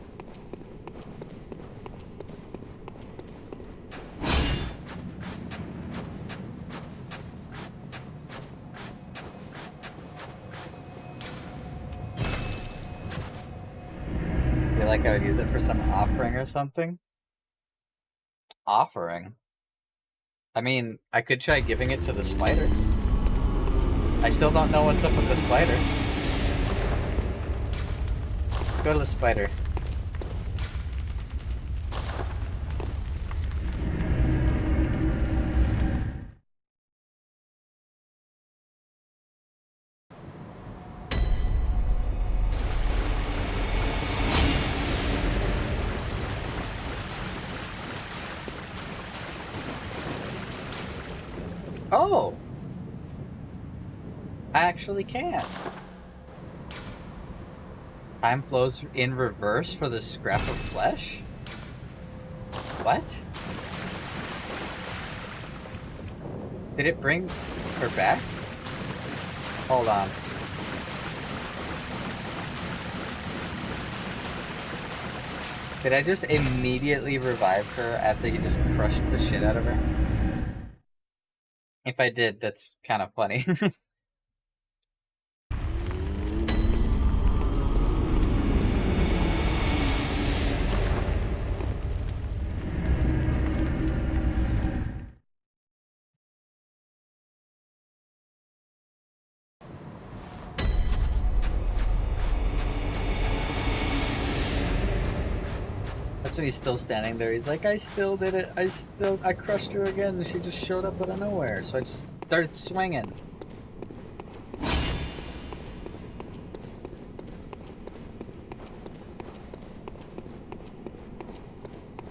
Feel like I would use it for some offering or something? Offering? I mean, I could try giving it to the spider. I still don't know what's up with the spider. Let's go to the spider. Oh! I actually can. Time flows in reverse for the scrap of flesh? What? Did it bring her back? Hold on. Did I just immediately revive her after you just crushed the shit out of her? If I did, that's kind of funny. That's when he's still standing there. He's like, I still did it. I crushed her again. And she just showed up out of nowhere. So I just started swinging.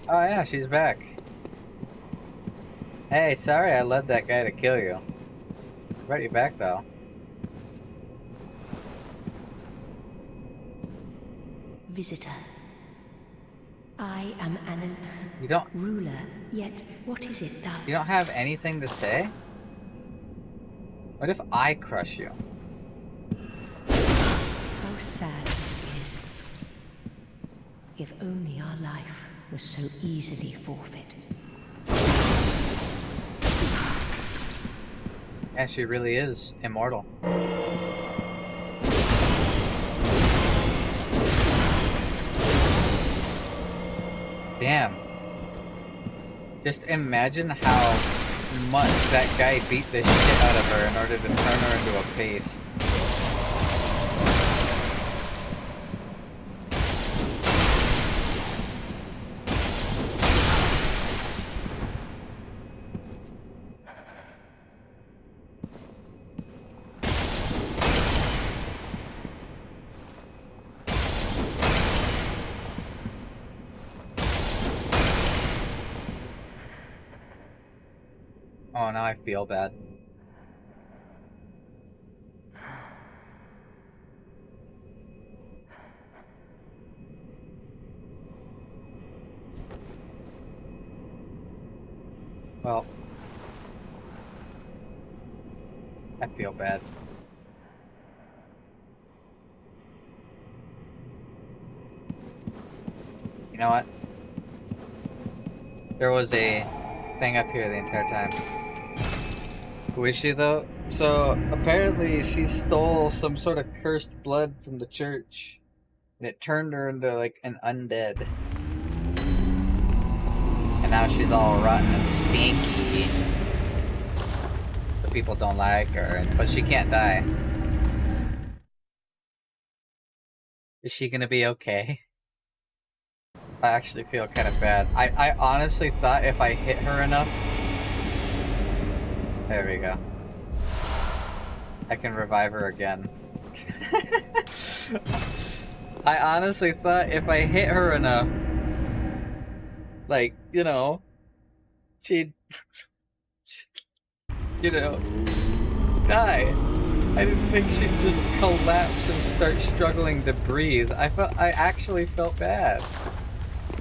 Oh yeah, she's back. Hey, sorry I led that guy to kill you. Brought you back though. Visitor. I am an You don't ruler, yet what is it thou... You don't have anything to say? What if I crush you? How sad this is. If only our life was so easily forfeit. Yeah, she really is immortal. Damn. Just imagine how much that guy beat the shit out of her in order to turn her into a paste. Oh, now I feel bad. Well, I feel bad. You know what? There was a thing up here the entire time. Who is she, though? So, apparently she stole some sort of cursed blood from the church. And it turned her into, like, an undead. And now she's all rotten and stinky. The people don't like her, but she can't die. Is she gonna be okay? I actually feel kind of bad. I honestly thought if I hit her enough... There we go. I can revive her again. I honestly thought if I hit her enough, like, you know, she'd, you know, die. I didn't think she'd just collapse and start struggling to breathe. I actually felt bad.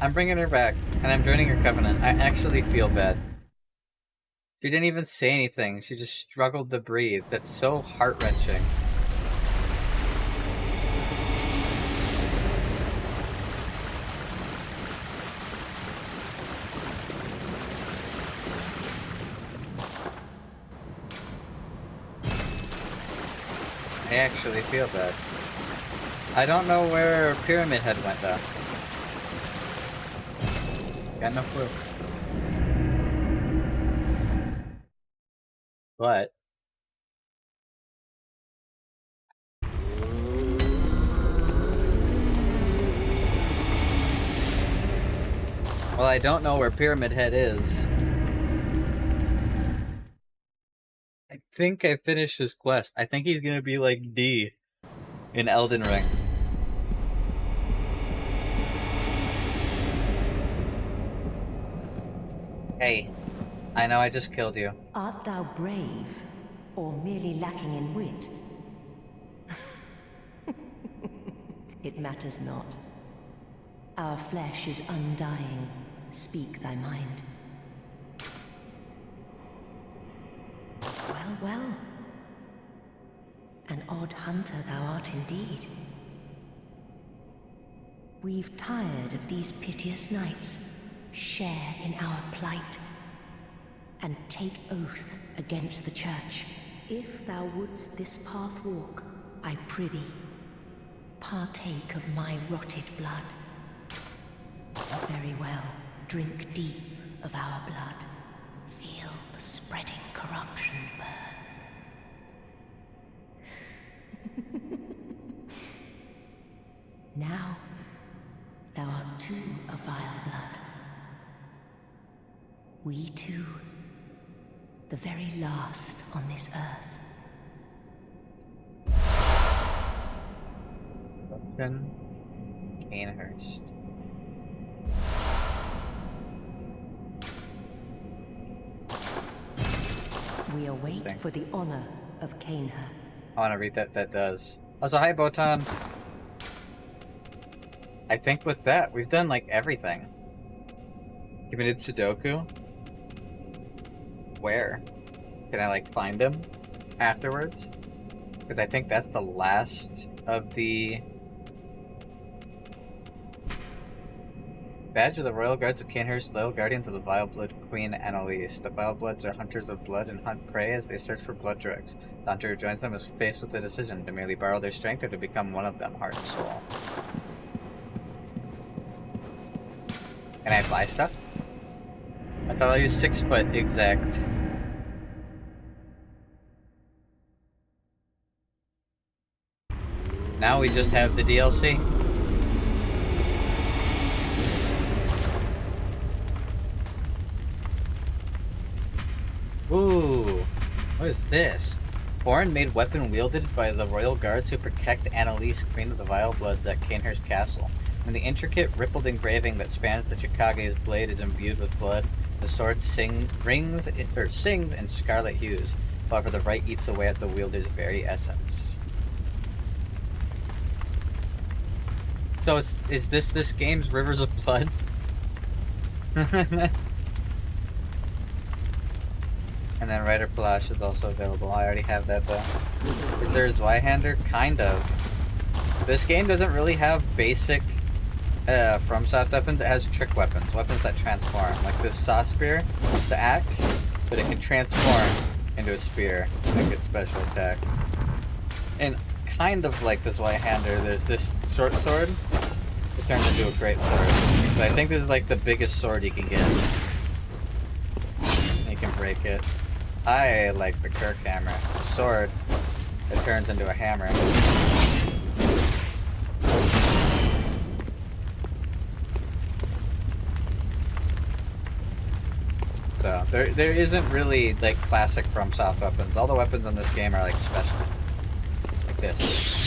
I'm bringing her back, and I'm joining her covenant. I actually feel bad. She didn't even say anything. She just struggled to breathe. That's so heart-wrenching. I actually feel bad. I don't know where Pyramid Head went, though. Got no clue. But... well, I don't know where Pyramid Head is. I think I finished his quest. I think he's gonna be like D in Elden Ring. Hey, I know I just killed you. Art thou brave, or merely lacking in wit? It matters not. Our flesh is undying. Speak thy mind. Well, well. An odd hunter thou art indeed. We've tired of these piteous nights. Share in our plight, and take oath against the church. If thou wouldst this path walk, I prithee, partake of my rotted blood. Very well, drink deep of our blood. Feel the spreading corruption burn. Now, thou art too of vile blood. We two, the very last on this earth. Canehurst. We await for the honor of Canehurst. I want to read that does. Also, hi, Botan. I think with that, we've done, like, everything. Committed Sudoku? Where? Can I, like, find him afterwards? Because I think that's the last of the Badge of the Royal Guards of Canehurst, loyal guardians of the Vile Blood Queen Annalise. The Vile Bloods are hunters of blood and hunt prey as they search for blood drugs. The hunter who joins them is faced with the decision to merely borrow their strength or to become one of them, heart and soul. Can I buy stuff? I thought I used 6 foot exact. Now we just have the DLC. Ooh, what is this? Foreign-made weapon wielded by the royal guards who protect Annalise, Queen of the Vile Bloods at Canehurst Castle. When the intricate, rippled engraving that spans the Chikage's blade is imbued with blood, the sword sings in scarlet hues. However, the rite eats away at the wielder's very essence. So is this game's Rivers of Blood? And then Rider Palash is also available. I already have that though. Is there a Zweihander? Kind of. This game doesn't really have basic FromSoft weapons. It has trick weapons. Weapons that transform. Like this saw spear, the axe, but it can transform into a spear and get special attacks. And kind of like this Zweihander, there's this short sword. It turns into a great sword. But I think this is like the biggest sword you can get. You can break it. I like the Kirk hammer. The sword, it turns into a hammer. So, there isn't really, like, classic FromSoft weapons. All the weapons in this game are, like, special. Like this.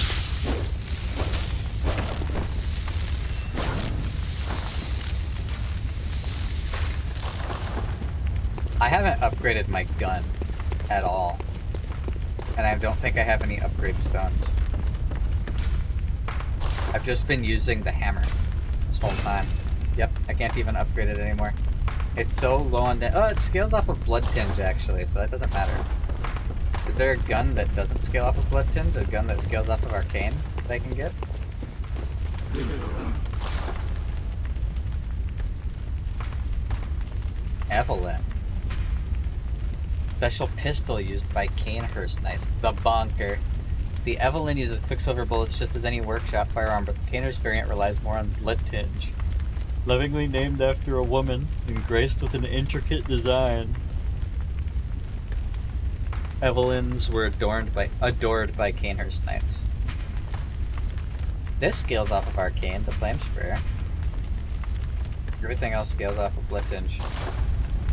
I haven't upgraded my gun at all. And I don't think I have any upgrade stones. I've just been using the hammer this whole time. Yep, I can't even upgrade it anymore. It's so low on oh, it scales off of Blood Tinge actually, so that doesn't matter. Is there a gun that doesn't scale off of Blood Tinge? A gun that scales off of Arcane that I can get? Evelyn. Special pistol used by Canehurst Knights. The Bonker. The Evelyn uses Quicksilver bullets just as any workshop firearm, but the Canehurst variant relies more on Blood Tinge. Lovingly named after a woman and graced with an intricate design. Evelyns were adored by Canehurst Knights. This scales off of Arcane, the Flame Spear. Everything else scales off of Blood Tinge.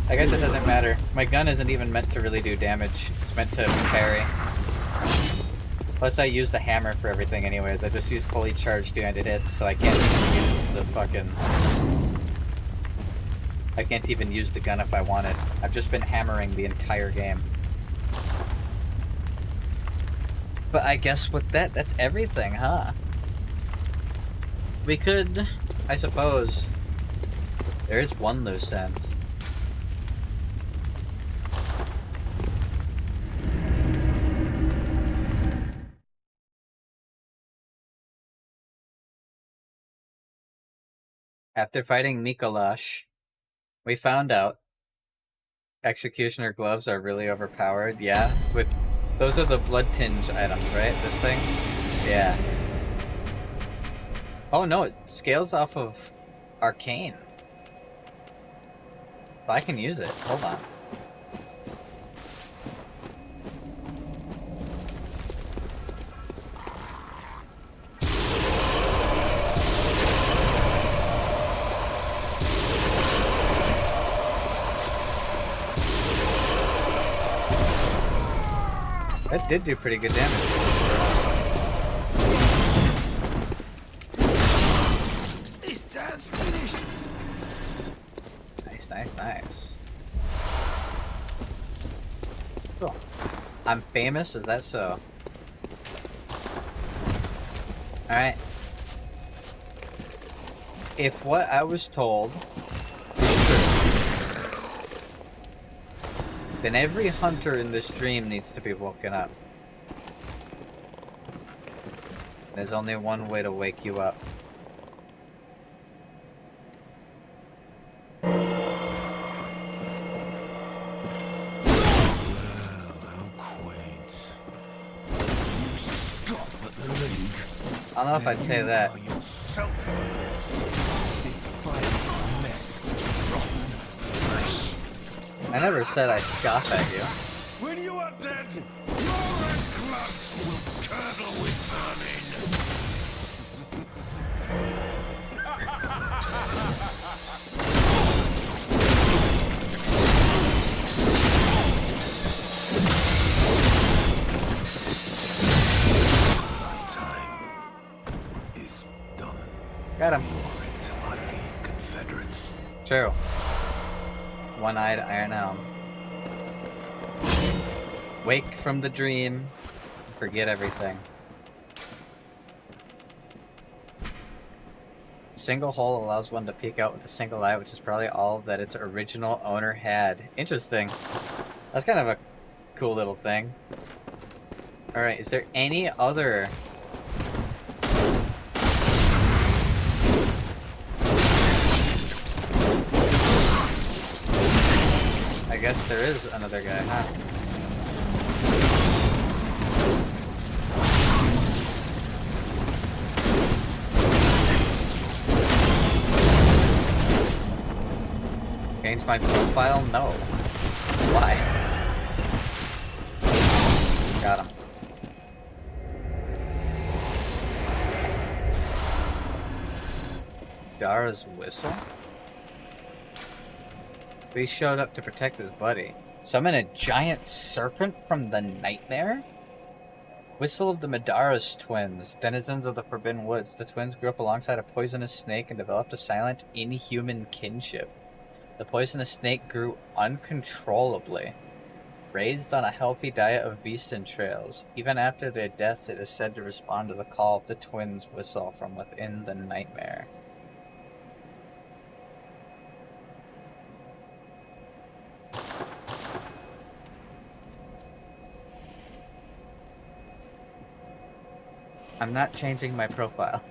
I guess it doesn't matter. My gun isn't even meant to really do damage. It's meant to parry. Plus I use the hammer for everything anyways. I just use fully charged 200 hits, so I can't even use the fucking... I can't even use the gun if I wanted. I've just been hammering the entire game. But I guess with that, that's everything, huh? We could, I suppose... There is one loose end. After fighting Mikolash, we found out Executioner gloves are really overpowered. Yeah, with those are the Blood Tinge items, right? This thing? Yeah. Oh no, it scales off of Arcane. But I can use it. Hold on. That did do pretty good damage. This time's finished. Nice, nice, nice. Cool. I'm famous? Is that so? Alright. If what I was told is true, then every hunter in this dream needs to be woken up. There's only one way to wake you up. I don't know if I'd say that. Are yourself defiled mess of rotten flesh. I never said I scoff at you. When you are dead, your red blood will curdle with vermin. My time is done. Got him. You are entirely Confederates. True. One-eyed Iron Helm. Wake from the dream. Forget everything. Single hole allows one to peek out with a single eye, which is probably all that its original owner had. Interesting. That's kind of a cool little thing. Alright, is there any other... I guess there is another guy, huh? Change my profile? No. Why? Got him. Dara's whistle? He showed up to protect his buddy. Summon a giant serpent from the nightmare? Whistle of the Madara's twins, denizens of the Forbidden Woods. The twins grew up alongside a poisonous snake and developed a silent, inhuman kinship. The poisonous snake grew uncontrollably, raised on a healthy diet of beast entrails. Even after their deaths, it is said to respond to the call of the twins' whistle from within the nightmare. I'm not changing my profile.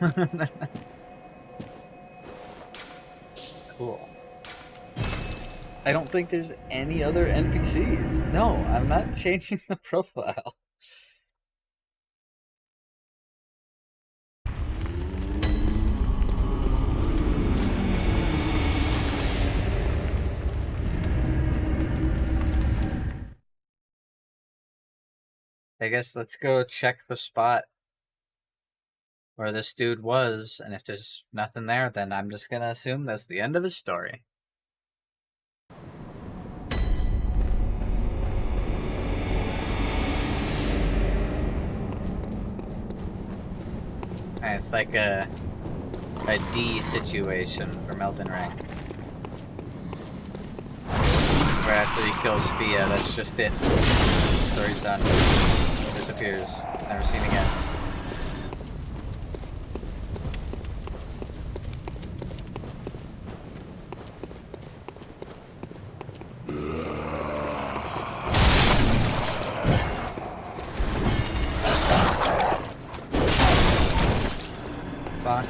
Cool. I don't think there's any other NPCs. No, I'm not changing the profile. I guess let's go check the spot where this dude was, and if there's nothing there, then I'm just gonna assume that's the end of his story. And it's like a D situation from Elden Ring. Where after he kills Fia, that's just it. Story's done. Disappears. Never seen again. Fuck.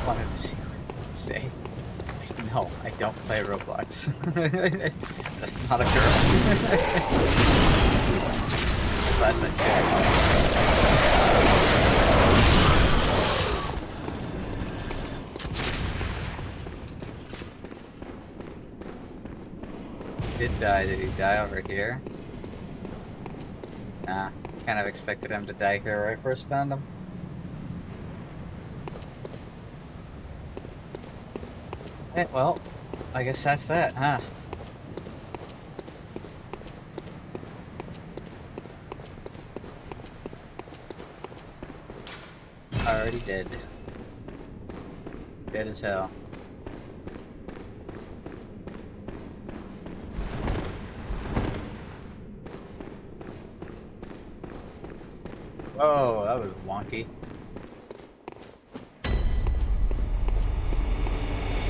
Wanted to see what it would say. No, I don't play Roblox. That's not a girl. That's last I checked. Did die. Did he die over here? Nah. Kind of expected him to die here where I first found him. Okay, well, I guess that's that, huh? Already dead. Dead as hell. Whoa, that was wonky.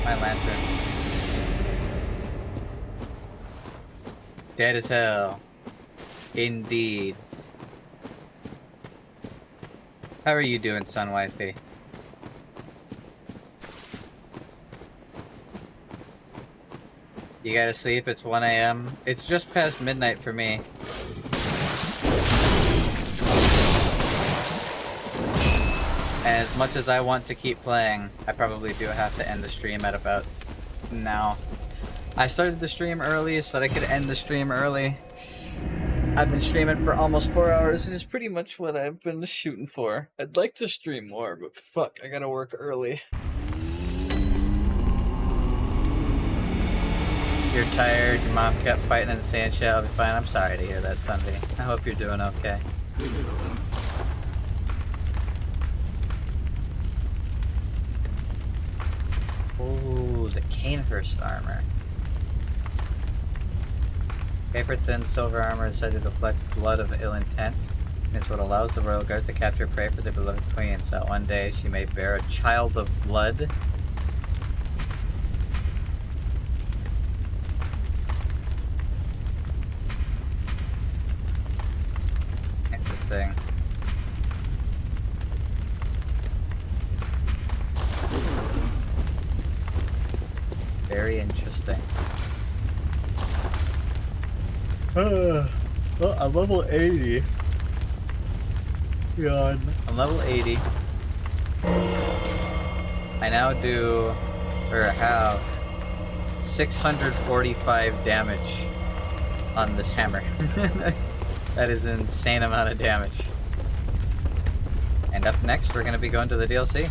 My lantern. Dead as hell. Indeed. How are you doing, Sun Wifey? You gotta sleep, it's 1 a.m. It's just past midnight for me. And as much as I want to keep playing, I probably do have to end the stream at about now. I started the stream early so that I could end the stream early. I've been streaming for almost 4 hours, which is pretty much what I've been shooting for. I'd like to stream more, but fuck, I gotta work early. You're tired, your mom kept fighting and saying shit, I'll be fine. I'm sorry to hear that, Sunday. I hope you're doing okay. Ooh, the Canehurst armor. Paper-thin silver armor is said to deflect blood of ill intent. It's what allows the royal guards to capture prey for their beloved queen, so that one day she may bear a child of blood. Interesting. Very interesting. Well, I'm level 80. God. I'm level 80. I now do, or have, 645 damage on this hammer. That is an insane amount of damage. And up next, we're going to be going to the DLC.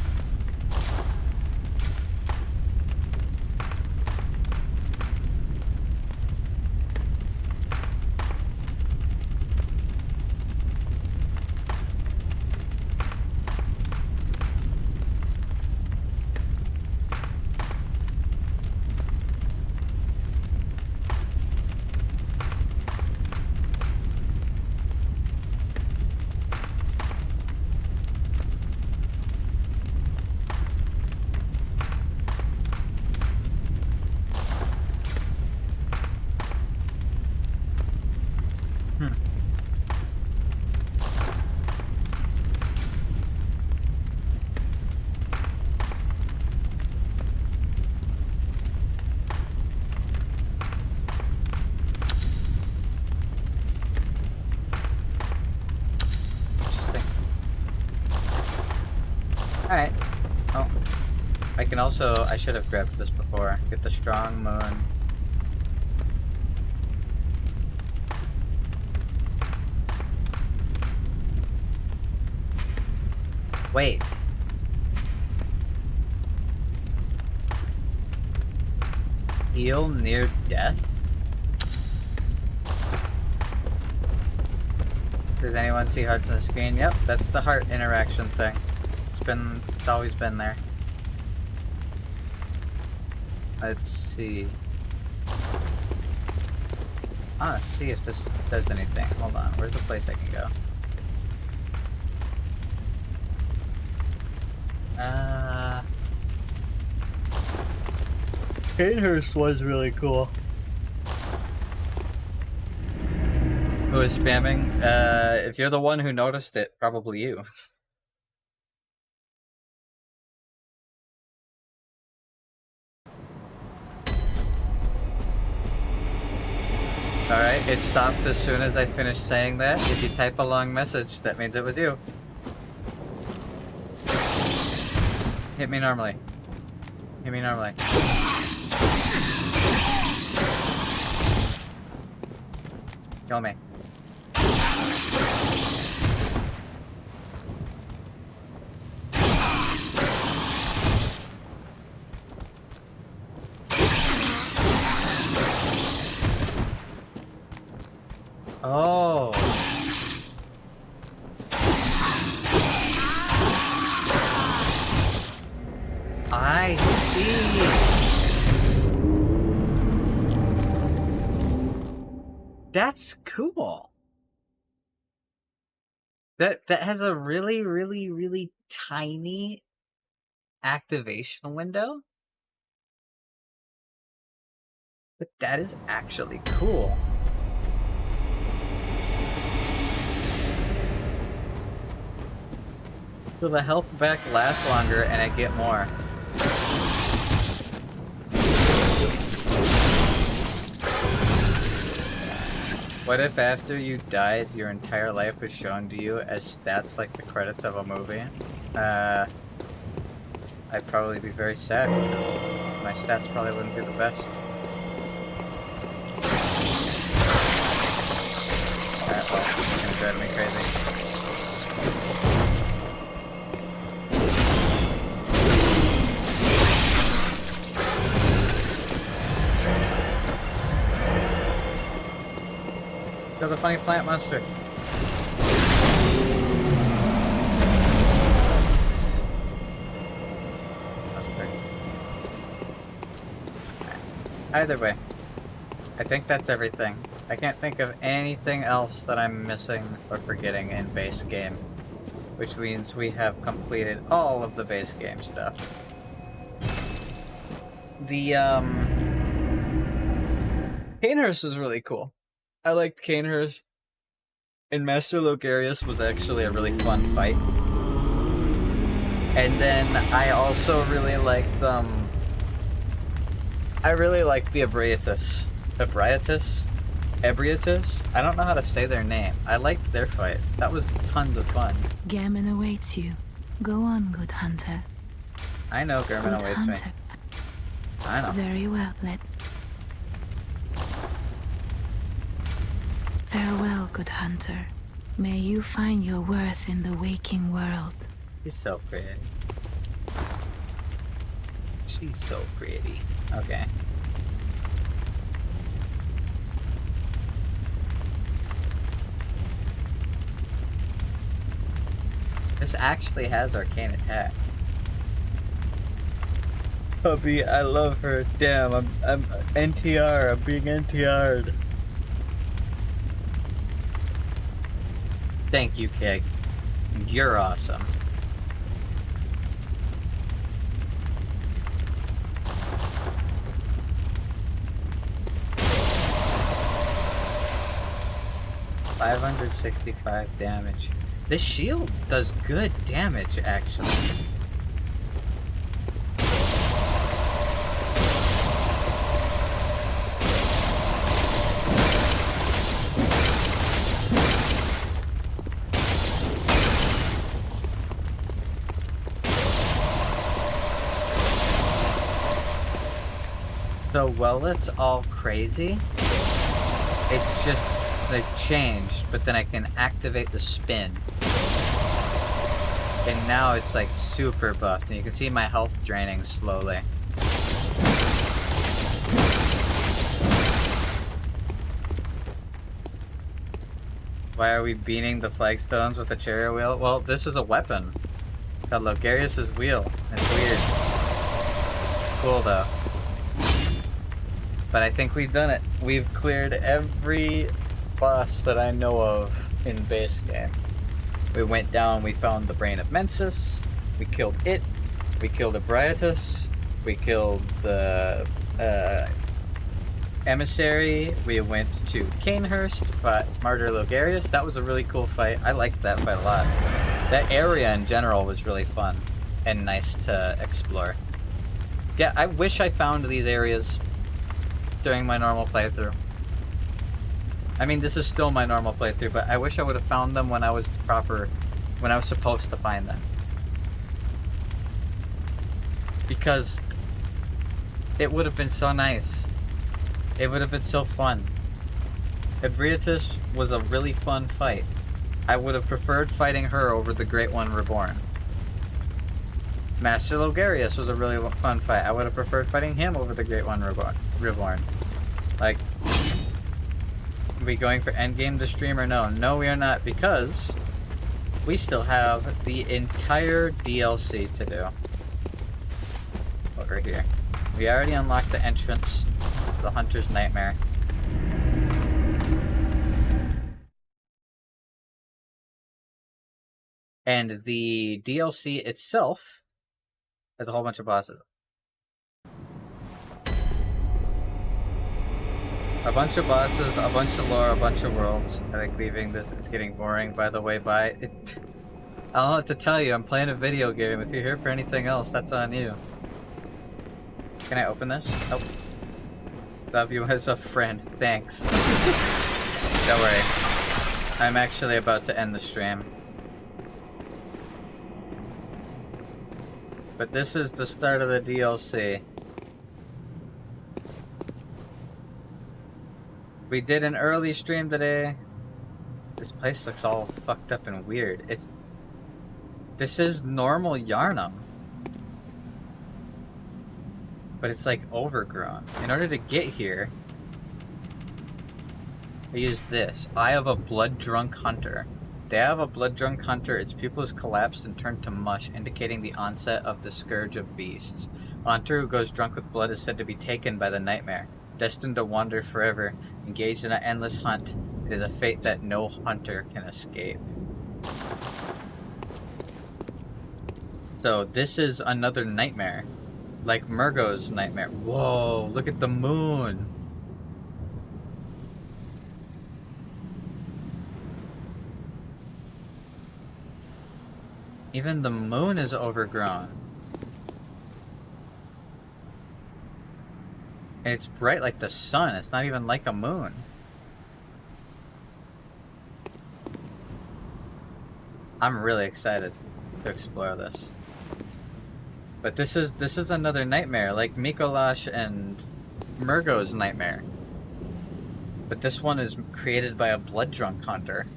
Alright. Oh. I can also... I should have grabbed this before. Get the strong moon. Wait. Heal near death? Does anyone see hearts on the screen? Yep, that's the heart interaction thing. It's always been there. Let's see. I want to see if this does anything. Hold on, where's the place I can go? Canehurst was really cool. Who is spamming? If you're the one who noticed it, probably you. Alright, it stopped as soon as I finished saying that. If you type a long message, that means it was you. Hit me normally. Hit me normally. Kill me. Oh. I see. That's cool. That has a really tiny activation window. But that is actually cool. So the health back lasts longer and I get more. What if after you died, your entire life was shown to you as stats like the credits of a movie? I'd probably be very sad because my stats probably wouldn't be the best. Alright, well, it's gonna drive me crazy. Kill the funny plant monster. That's great. Either way, I think that's everything. I can't think of anything else that I'm missing or forgetting in base game, which means we have completed all of the base game stuff. The Canehurst was really cool. I liked Canehurst, and Master Logarius was actually a really fun fight. And then I also really liked I really liked the Ebrietas. Ebrietas? I don't know how to say their name. I liked their fight. That was tons of fun. Gammon awaits you. Go on, good hunter. I know Gammon Good awaits hunter. me. I know. Very well, Farewell, good hunter. May you find your worth in the waking world. She's so pretty. She's so pretty. Okay. This actually has arcane attack. Hubby, I love her. Damn, I'm NTR. I'm being NTR'd. Thank you, Keg. You're awesome. $565 damage. This shield does good damage, actually. So while it's all crazy, it's just they changed, but then I can activate the spin. And now it's like super buffed, and you can see my health draining slowly. Why are we beating the flagstones with a chariot wheel? Well, this is a weapon. It's called Logarius' wheel. It's weird. It's cool though. But I think we've done it. We've cleared every boss that I know of in base game. We went down, we found the Brain of Mensis, we killed it, we killed Ebrietas, we killed the Emissary, we went to Canehurst, fought Martyr Logarius. That was a really cool fight. I liked that fight a lot. That area in general was really fun and nice to explore. Yeah, I wish I found these areas during my normal playthrough. I mean, this is still my normal playthrough, but I wish I would have found them when I was supposed to find them. Because it would have been so nice. It would have been so fun. Ebrietas was a really fun fight. I would have preferred fighting her over the Great One Reborn. Master Logarius was a really fun fight. I would have preferred fighting him over the Great One Reborn. Like, are we going for endgame to stream or no? No, we are not, because we still have the entire DLC to do. Over here. We already unlocked the entrance to the Hunter's Nightmare. And the DLC itself has a whole bunch of bosses. A bunch of bosses, a bunch of lore, a bunch of worlds. I like leaving this. It's getting boring, by the way. Bye. I don't know what to tell you. I'm playing a video game. If you're here for anything else, that's on you. Can I open this? Nope. Love you as a friend. Thanks. Don't worry. I'm actually about to end the stream. But this is the start of the DLC. We did an early stream today. This place looks all fucked up and weird. This is normal Yarnum. But it's like overgrown. In order to get here, I used this. Eye of a blood-drunk hunter. The eye of a blood-drunk hunter, its pupils collapsed and turned to mush, indicating the onset of the scourge of beasts. A hunter who goes drunk with blood is said to be taken by the nightmare, destined to wander forever, engaged in an endless hunt. It is a fate that no hunter can escape. So this is another nightmare. Like Murgo's nightmare. Whoa, look at the moon. Even the moon is overgrown. And it's bright like the sun. It's not even like a moon. I'm really excited to explore this. But this is another nightmare, like Mikolash and Murgo's nightmare. But this one is created by a blood-drunk hunter.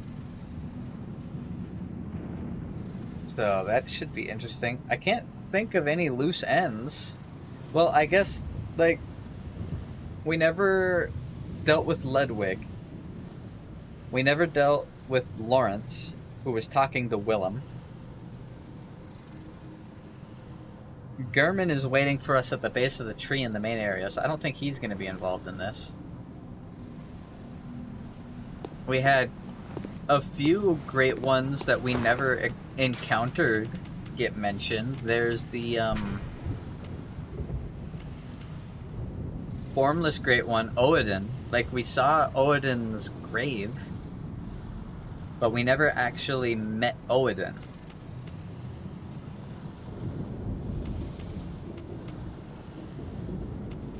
So that should be interesting. I can't think of any loose ends. Well, I guess, like, we never dealt with Ludwig. We never dealt with Lawrence, who was talking to Willem. German is waiting for us at the base of the tree in the main area, so I don't think he's going to be involved in this. We had a few great ones that we never encountered get mentioned. There's the formless great one, Oedon. Like, we saw Oedon's grave, but we never actually met Oedon.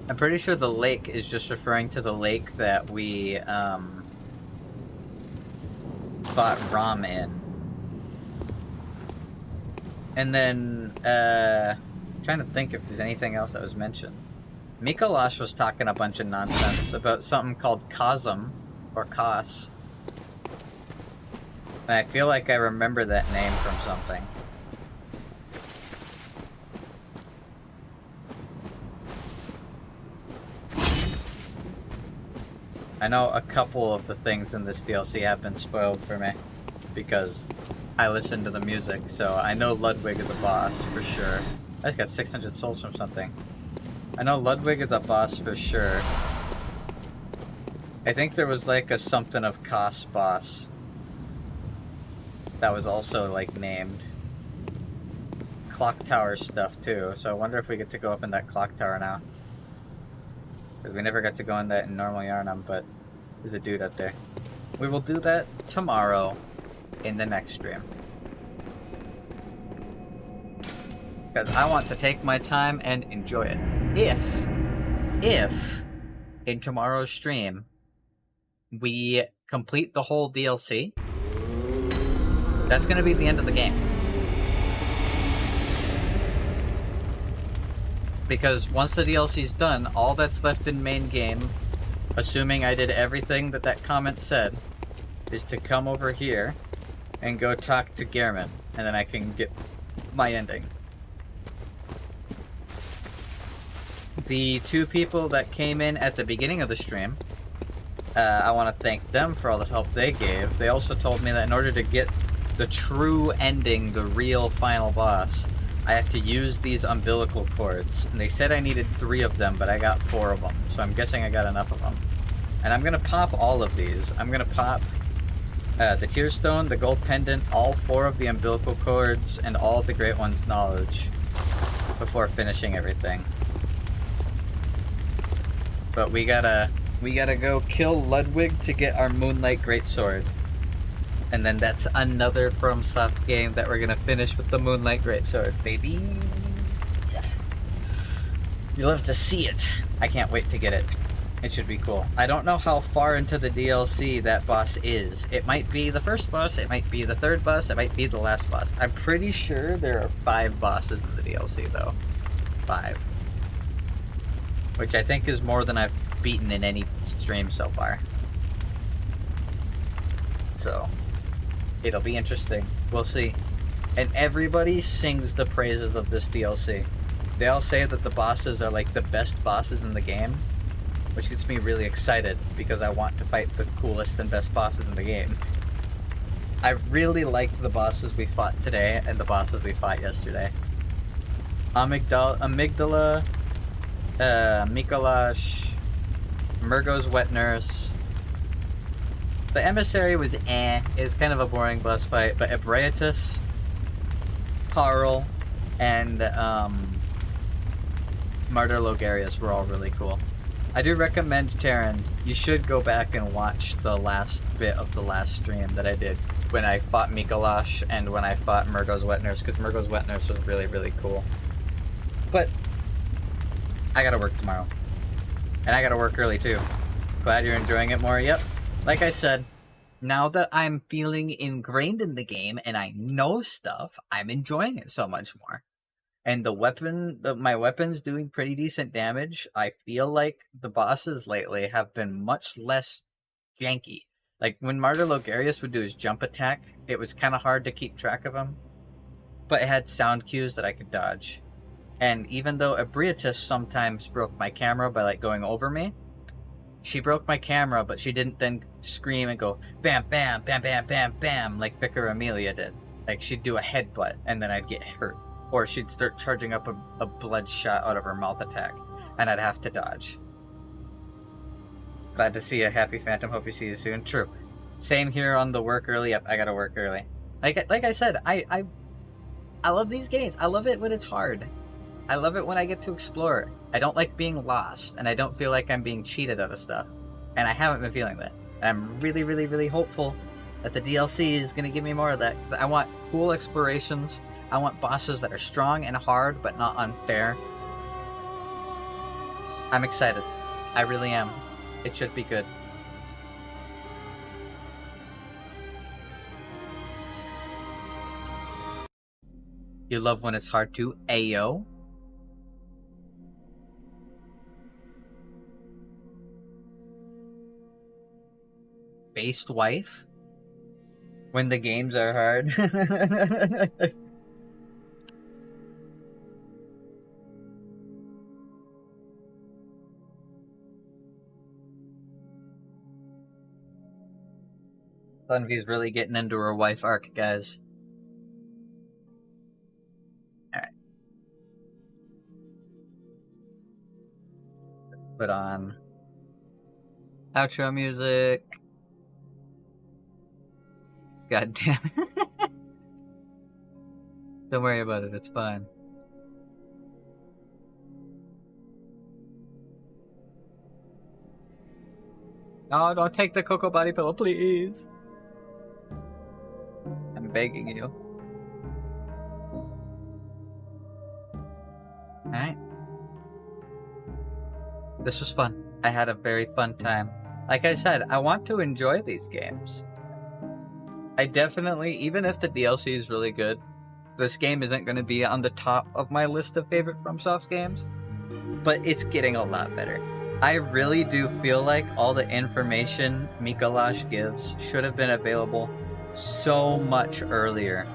I'm pretty sure the lake is just referring to the lake that we fought Rom in. And then, trying to think if there's anything else that was mentioned. Mikolash was talking a bunch of nonsense about something called Cosm, or Kos. And I feel like I remember that name from something. I know a couple of the things in this DLC have been spoiled for me, because I listen to the music, so I know Ludwig is a boss, for sure. I just got 600 souls from something. I know Ludwig is a boss for sure. I think there was like a something of Kos boss that was also like named. Clock tower stuff too, so I wonder if we get to go up in that clock tower now. Because we never got to go in that in normal Yarnum, but there's a dude up there. We will do that tomorrow in the next stream. Because I want to take my time and enjoy it. If in tomorrow's stream we complete the whole DLC, that's going to be the end of the game. Because once the DLC's done, all that's left in main game, assuming I did everything that that comment said, is to come over here and go talk to Gehrman, and then I can get my ending. The two people that came in at the beginning of the stream, I want to thank them for all the help they gave. They also told me that in order to get the true ending, the real final boss, I have to use these umbilical cords. And they said I needed 3 of them, but I got 4 of them. So I'm guessing I got enough of them. And I'm going to pop all of these. I'm going to pop the Tear Stone, the Gold Pendant, all 4 of the umbilical cords, and all of the Great One's knowledge before finishing everything. But we gotta go kill Ludwig to get our Moonlight Greatsword. And then that's another FromSoft game that we're gonna finish with the Moonlight Greatsword, baby. Yeah. You'll have to see it. I can't wait to get it. It should be cool. I don't know how far into the DLC that boss is. It might be the first boss, it might be the third boss, it might be the last boss. I'm pretty sure there are 5 bosses in the DLC though. 5. Which I think is more than I've beaten in any stream so far. So, it'll be interesting. We'll see. And everybody sings the praises of this DLC. They all say that the bosses are like the best bosses in the game, which gets me really excited because I want to fight the coolest and best bosses in the game. I really liked the bosses we fought today and the bosses we fought yesterday. Amygdala, Mikolash, Murgo's Wet Nurse. The Emissary was eh. It was kind of a boring boss fight, but Ebrietas, Parl, and Martyr Logarius were all really cool. I do recommend, Taryn, you should go back and watch the last bit of the last stream that I did when I fought Mikolash and when I fought Murgo's Wet Nurse, because Murgo's Wet Nurse was really, really cool. But I gotta work tomorrow. And I gotta work early too. Glad you're enjoying it more. Yep. Like I said, now that I'm feeling ingrained in the game and I know stuff, I'm enjoying it so much more. And my weapon's doing pretty decent damage. I feel like the bosses lately have been much less janky. Like when Martyr Logarius would do his jump attack, it was kind of hard to keep track of him. But it had sound cues that I could dodge. And even though Ebrietas sometimes broke my camera by like going over me, she broke my camera, but she didn't then scream and go bam, bam, bam, bam, bam, bam, like Vicar Amelia did. Like she'd do a headbutt and then I'd get hurt. Or she'd start charging up a blood shot out of her mouth attack, and I'd have to dodge. Glad to see you, Happy Phantom. Hope you see you soon. True. Same here on the work early. Yep, I gotta work early. Like I said, I love these games. I love it when it's hard. I love it when I get to explore. I don't like being lost, and I don't feel like I'm being cheated out of stuff. And I haven't been feeling that. And I'm really, really, really hopeful that the DLC is going to give me more of that. I want cool explorations. I want bosses that are strong and hard, but not unfair. I'm excited. I really am. It should be good. You love when it's hard to Ayo. Based wife? When the games are hard? Sunvi's really getting into her wife arc, guys. Alright. Put on outro music. God damn it. Don't worry about it, it's fine. No, don't take the cocoa body pillow, please. I'm begging you. Alright. This was fun. I had a very fun time. Like I said, I want to enjoy these games. I definitely, even if the DLC is really good, this game isn't going to be on the top of my list of favorite FromSoft games, but it's getting a lot better. I really do feel like all the information Mikolash gives should have been available so much earlier.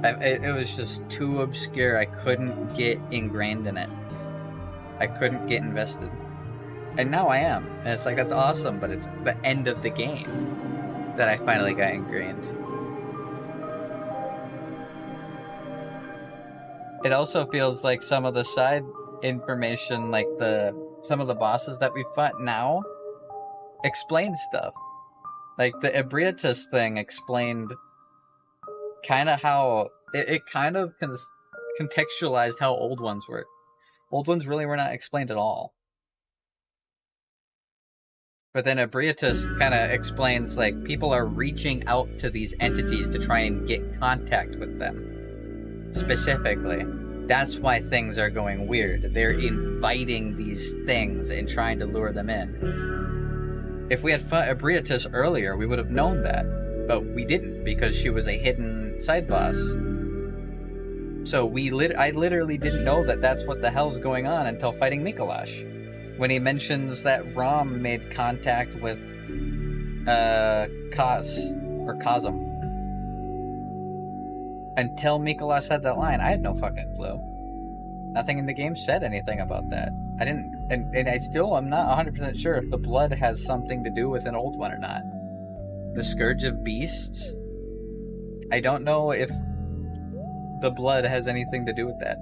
It was just too obscure. I couldn't get ingrained in it. I couldn't get invested. And now I am. And it's like, that's awesome, but it's the end of the game that I finally got ingrained. It also feels like some of the side information, like some of the bosses that we fought now, explain stuff. Like the Ebrietas thing explained kind of how it kind of contextualized how old ones were. Old ones really were not explained at all. But then Ebrietas kind of explains, like, people are reaching out to these entities to try and get contact with them. Specifically. That's why things are going weird. They're inviting these things and trying to lure them in. If we had fought Abriatus earlier, we would have known that. But we didn't, because she was a hidden side boss. So I literally didn't know that that's what the hell's going on until fighting Mikolash. When he mentions that Rom made contact with Cosm. Until Mikolash said that line, I had no fucking clue. Nothing in the game said anything about that. I didn't, and I still am not 100% sure if the blood has something to do with an old one or not. The Scourge of Beasts? I don't know if the blood has anything to do with that.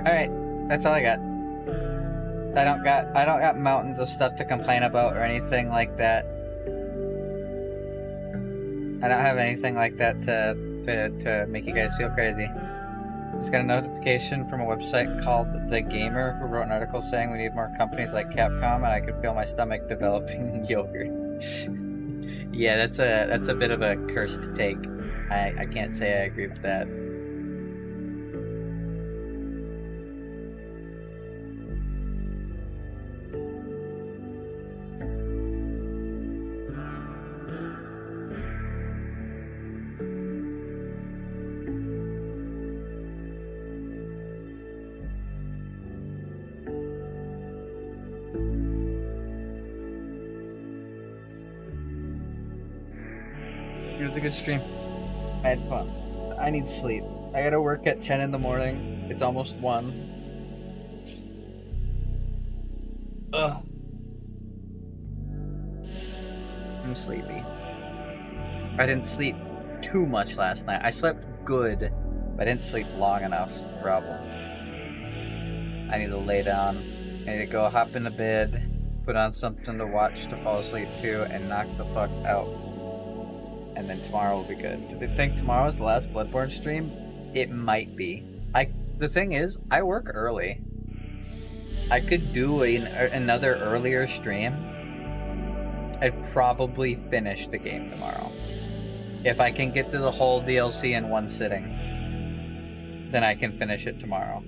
Alright, that's all I got. I don't got mountains of stuff to complain about or anything like that. I don't have anything like that to make you guys feel crazy. Just got a notification from a website called The Gamer, who wrote an article saying we need more companies like Capcom, and I could feel my stomach developing yogurt. Yeah, that's a bit of a cursed take. I can't say I agree with that. It was a good stream. I had fun. I need sleep. I gotta work at 10 in the morning. It's almost 1. Ugh. I'm sleepy. I didn't sleep too much last night. I slept good, but I didn't sleep long enough. Is the problem. I need to lay down. I need to go hop into bed, put on something to watch to fall asleep to, and knock the fuck out. And then tomorrow will be good. Do they think tomorrow's the last Bloodborne stream? It might be. The thing is, I work early. I could do another earlier stream. I'd probably finish the game tomorrow. If I can get to the whole DLC in one sitting, then I can finish it tomorrow.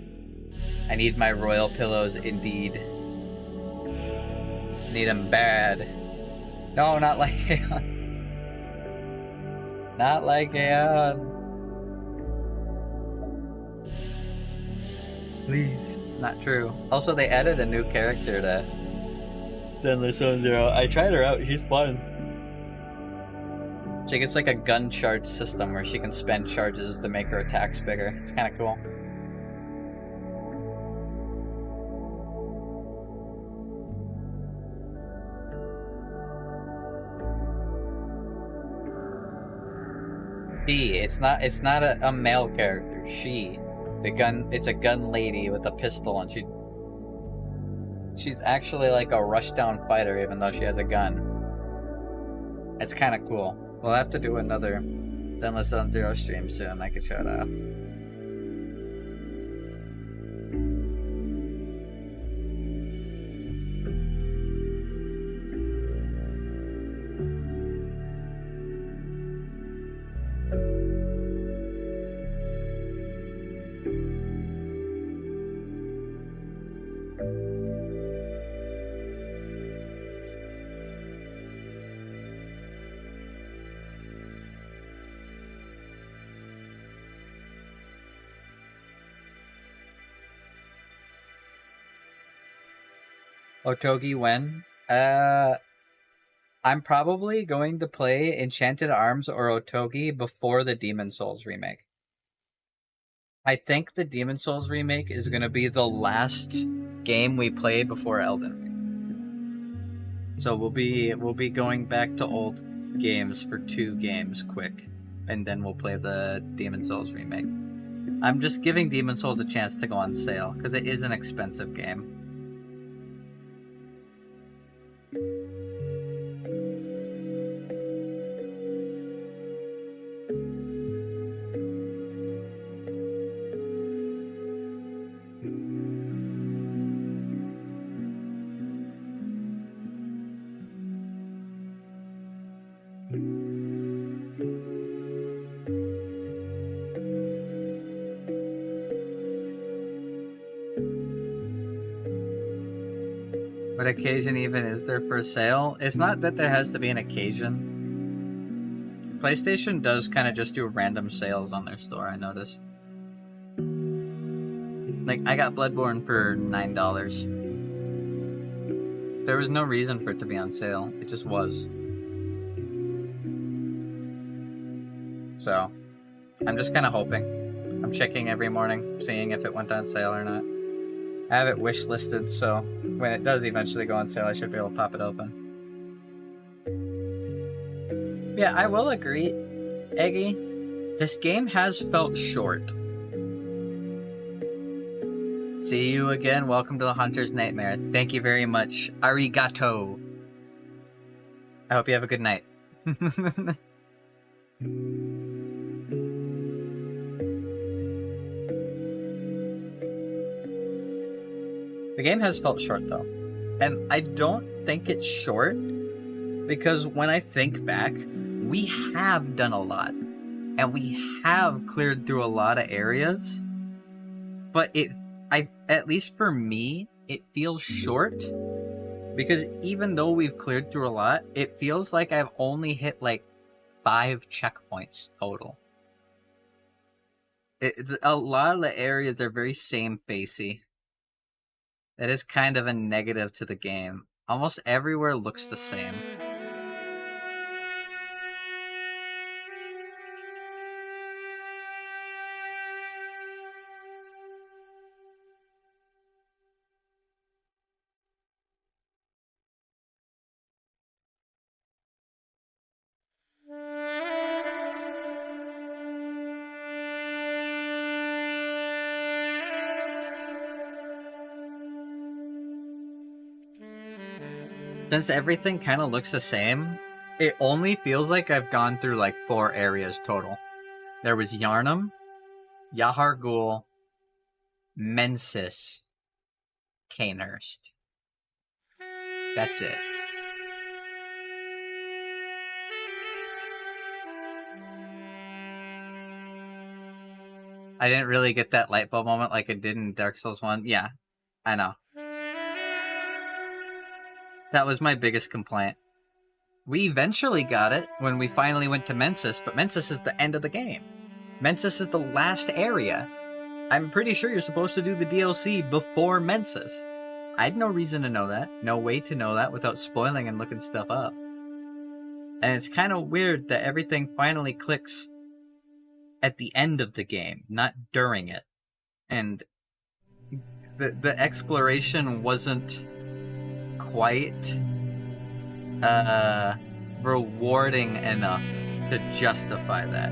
I need my royal pillows indeed. Need them bad. No, not like Aeon. Not like Aeon. Please. It's not true. Also, they added a new character to Zenless Zone Zero. I tried her out. She's fun. She gets like a gun charge system where she can spend charges to make her attacks bigger. It's kind of cool. It's not a male character. It's a gun lady with a pistol, and she's actually like a rushdown fighter, even though she has a gun. It's kind of cool. We'll have to do another Zenless Zone Zero stream soon. I can show it off. Otogi when? I'm probably going to play Enchanted Arms or Otogi before the Demon Souls remake. I think the Demon Souls remake is going to be the last game we play before Elden Ring. So we'll be going back to old games for 2 games quick, and then we'll play the Demon Souls remake. I'm just giving Demon's Souls a chance to go on sale, because it is an expensive game. What occasion even is there for sale? It's not that there has to be an occasion. PlayStation does kind of just do random sales on their store, I noticed. Like, I got Bloodborne for $9. There was no reason for it to be on sale. It just was. So, I'm just kind of hoping. I'm checking every morning, seeing if it went on sale or not. I have it wish listed, so when it does eventually go on sale, I should be able to pop it open. Yeah, I will agree, Eggy. This game has felt short. See you again. Welcome to the Hunter's Nightmare. Thank you very much. Arigato. I hope you have a good night. The game has felt short, though. And I don't think it's short, because when I think back, we have done a lot. And we have cleared through a lot of areas. But at least for me, it feels short. Because even though we've cleared through a lot, it feels like I've only hit like 5 checkpoints total. A lot of the areas are very same-facey. That is kind of a negative to the game. Almost everywhere looks the same. Since everything kind of looks the same, it only feels like I've gone through like 4 areas total. There was Yarnum, Yahar Ghul, Mensis, Cainhurst. That's it. I didn't really get that light bulb moment like I did in Dark Souls 1. Yeah, I know. That was my biggest complaint. We eventually got it when we finally went to Mensis, but Mensis is the end of the game. Mensis is the last area. I'm pretty sure you're supposed to do the DLC before Mensis. I had no reason to know that, no way to know that without spoiling and looking stuff up. And it's kind of weird that everything finally clicks at the end of the game, not during it. And the exploration wasn't quite rewarding enough to justify that.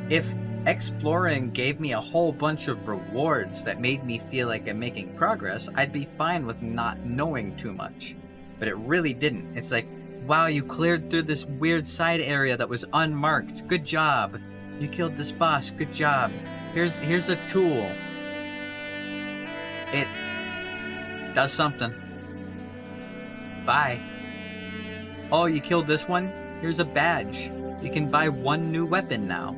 If exploring gave me a whole bunch of rewards that made me feel like I'm making progress, I'd be fine with not knowing too much. But it really didn't. It's like, wow, you cleared through this weird side area that was unmarked. Good job. You killed this boss. Good job. Here's a tool. It does something. Bye. Oh, you killed this one? Here's a badge. You can buy 1 new weapon now.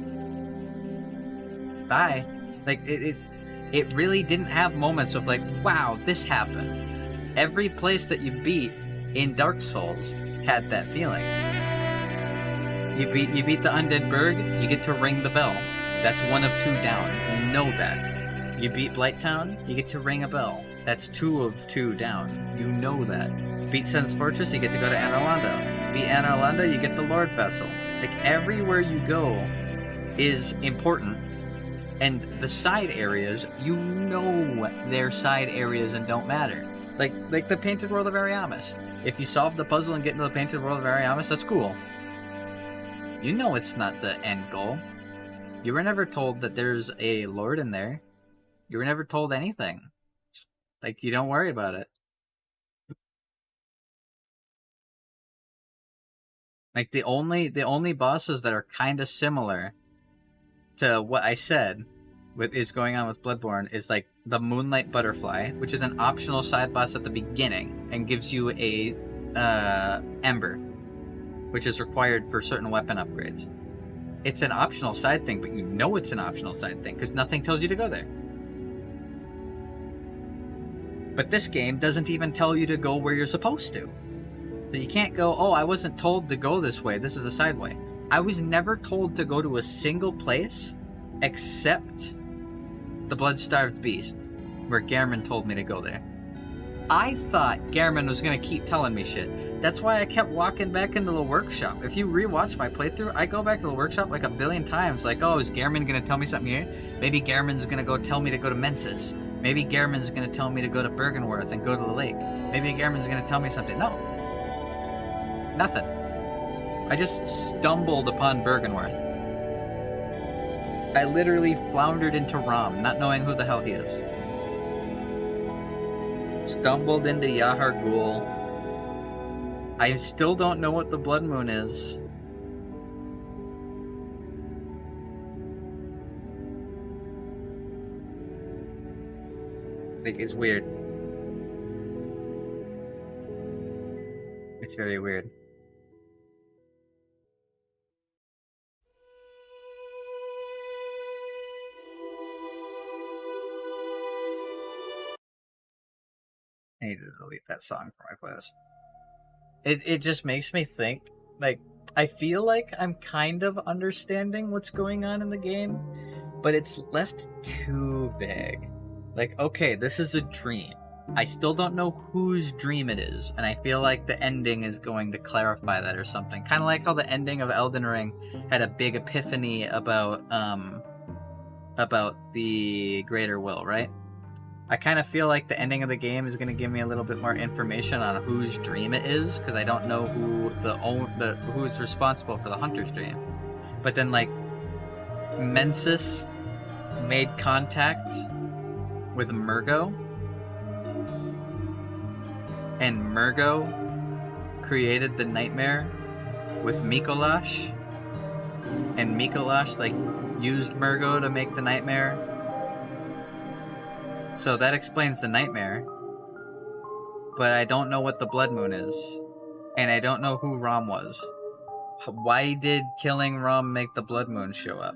Bye. Like, it really didn't have moments of like, wow, this happened. Every place that you beat in Dark Souls had that feeling. You beat the Undead Burg, you get to ring the bell. That's 1 of 2 down. You know that. You beat Blighttown, you get to ring a bell. That's 2 of 2 down. You know that. Beat Sen's Fortress, you get to go to Anor Londo. Beat Anor Londo, you get the Lord Vessel. Like, everywhere you go is important. And the side areas, you know they're side areas and don't matter. Like the Painted World of Ariamis. If you solve the puzzle and get into the Painted World of Ariamis, that's cool. You know it's not the end goal. You were never told that there's a lord in there. You were never told anything. Like, you don't worry about it. Like, the only bosses that are kind of similar to what I said is going on with Bloodborne is like the Moonlight Butterfly, which is an optional side boss at the beginning and gives you a Ember, which is required for certain weapon upgrades. It's an optional side thing, but you know it's an optional side thing because nothing tells you to go there. But this game doesn't even tell you to go where you're supposed to. So you can't go, oh, I wasn't told to go this way. This is a side way. I was never told to go to a single place except the Blood-Starved Beast, where Gehrman told me to go there. I thought Gehrman was going to keep telling me shit. That's why I kept walking back into the workshop. If you rewatch my playthrough, I go back to the workshop like a billion times. Like, oh, is Gehrman going to tell me something here? Maybe Gehrman's going to go tell me to go to Mensis. Maybe Gehrman's going to tell me to go to Byrgenwerth and go to the lake. Maybe Gehrman's going to tell me something. No. Nothing. I just stumbled upon Byrgenwerth. I literally floundered into Rom, not knowing who the hell he is. Stumbled into Yahar Ghul. I still don't know what the Blood Moon is. Like, it's weird. It's very weird. I need to delete that song from my playlist. It just makes me think, like, I feel like I'm kind of understanding what's going on in the game, but it's left too vague. Like, okay, this is a dream. I still don't know whose dream it is, and I feel like the ending is going to clarify that or something. Kind of like how the ending of Elden Ring had a big epiphany about the Greater Will, right? I kind of feel like the ending of the game is going to give me a little bit more information on whose dream it is, because I don't know who is responsible for the Hunter's dream. But then, like, Mensis made contact with Murgo, and Murgo created the nightmare with Mikolash, and Mikolash, like, used Murgo to make the nightmare. So that explains the nightmare. But I don't know what the Blood Moon is. And I don't know who Rom was. Why did killing Rom make the Blood Moon show up?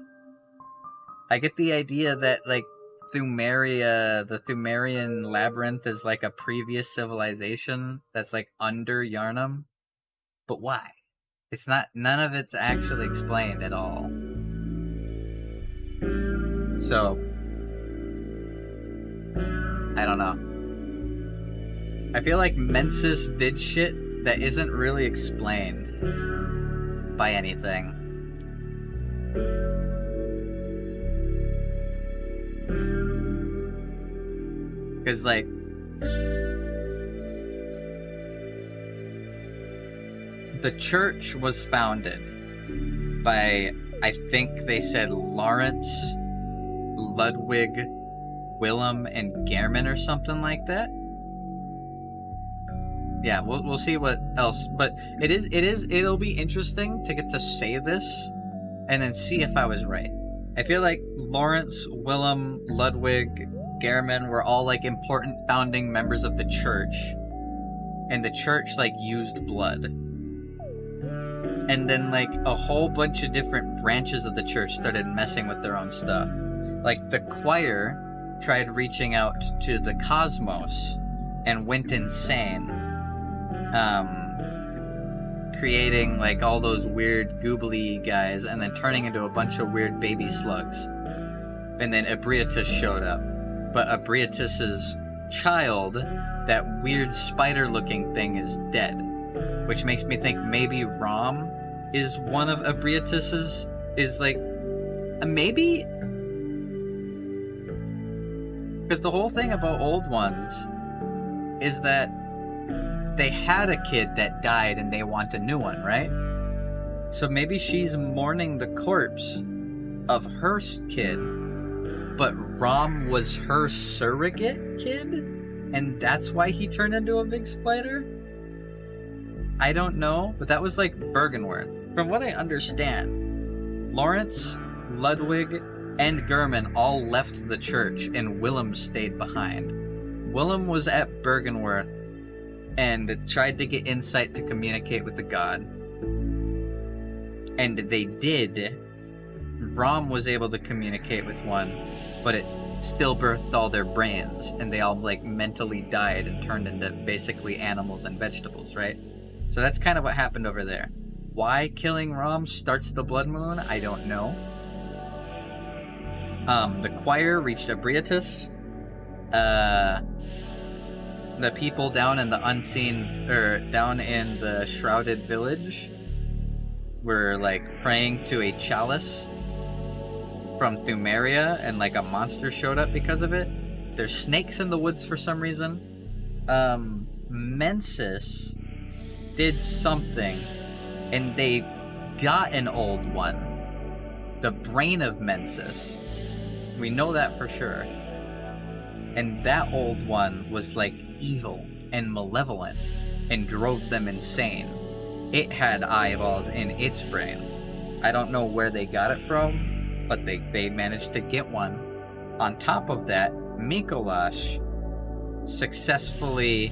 I get the idea that, like, Thumeria, the Thumerian labyrinth is like a previous civilization that's like under Yharnam. But why? It's not, none of it's actually explained at all. So, I don't know. I feel like Mensis did shit that isn't really explained by anything. Because, like, the church was founded by, I think they said Lawrence, Ludwig, Willem, and Gehrman or something like that. Yeah, we'll see what else, but it'll be interesting to get to say this and then see if I was right. I feel like Lawrence, Willem, Ludwig, Gehrman were all like important founding members of the church, and the church like used blood. And then like a whole bunch of different branches of the church started messing with their own stuff. Like the choir tried reaching out to the cosmos and went insane, creating like all those weird goobly guys and then turning into a bunch of weird baby slugs. And then Abriatus showed up, but Abriatus's child, that weird spider looking thing, is dead, which makes me think maybe Rom is one of Abriatus's, is like, maybe. Because the whole thing about Old Ones is that they had a kid that died and they want a new one, right? So maybe she's mourning the corpse of her kid, but Rom was her surrogate kid, and that's why he turned into a big spider? I don't know, but that was like Bergenworth. From what I understand, Lawrence, Ludwig, and Gurman all left the church, and Willem stayed behind. Willem was at Bergenworth and tried to get insight to communicate with the god. And they did. Rom was able to communicate with one, but it stillbirthed all their brains, and they all like mentally died and turned into basically animals and vegetables, right? So that's kind of what happened over there. Why killing Rom starts the blood moon, I don't know. The choir reached Abriatus. The people down in the down in the shrouded village were like praying to a chalice from Thumeria, and like a monster showed up because of it. There's snakes in the woods for some reason. Mensis did something, and they got an old one. The brain of Mensis. We know that for sure. And that old one was like evil and malevolent and drove them insane. It had eyeballs in its brain. I don't know where they got it from, but they managed to get one. On top of that, Mikolash successfully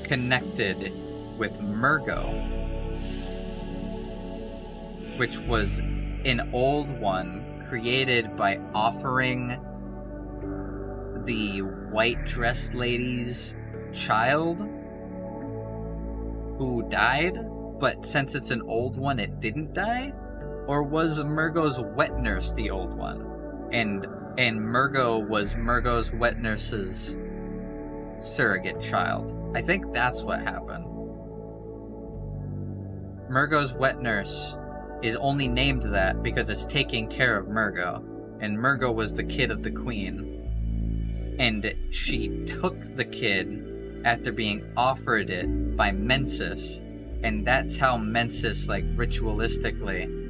connected with Murgo, which was an old one created by offering the white dressed lady's child who died, but since it's an old one, it didn't die? Or was Murgo's wet nurse the old one? And Murgo was Murgo's wet nurse's surrogate child. I think that's what happened. Murgo's wet nurse is only named that because it's taking care of Murgo, and Murgo was the kid of the queen, and she took the kid after being offered it by Mensis, and that's how Mensis, like, ritualistically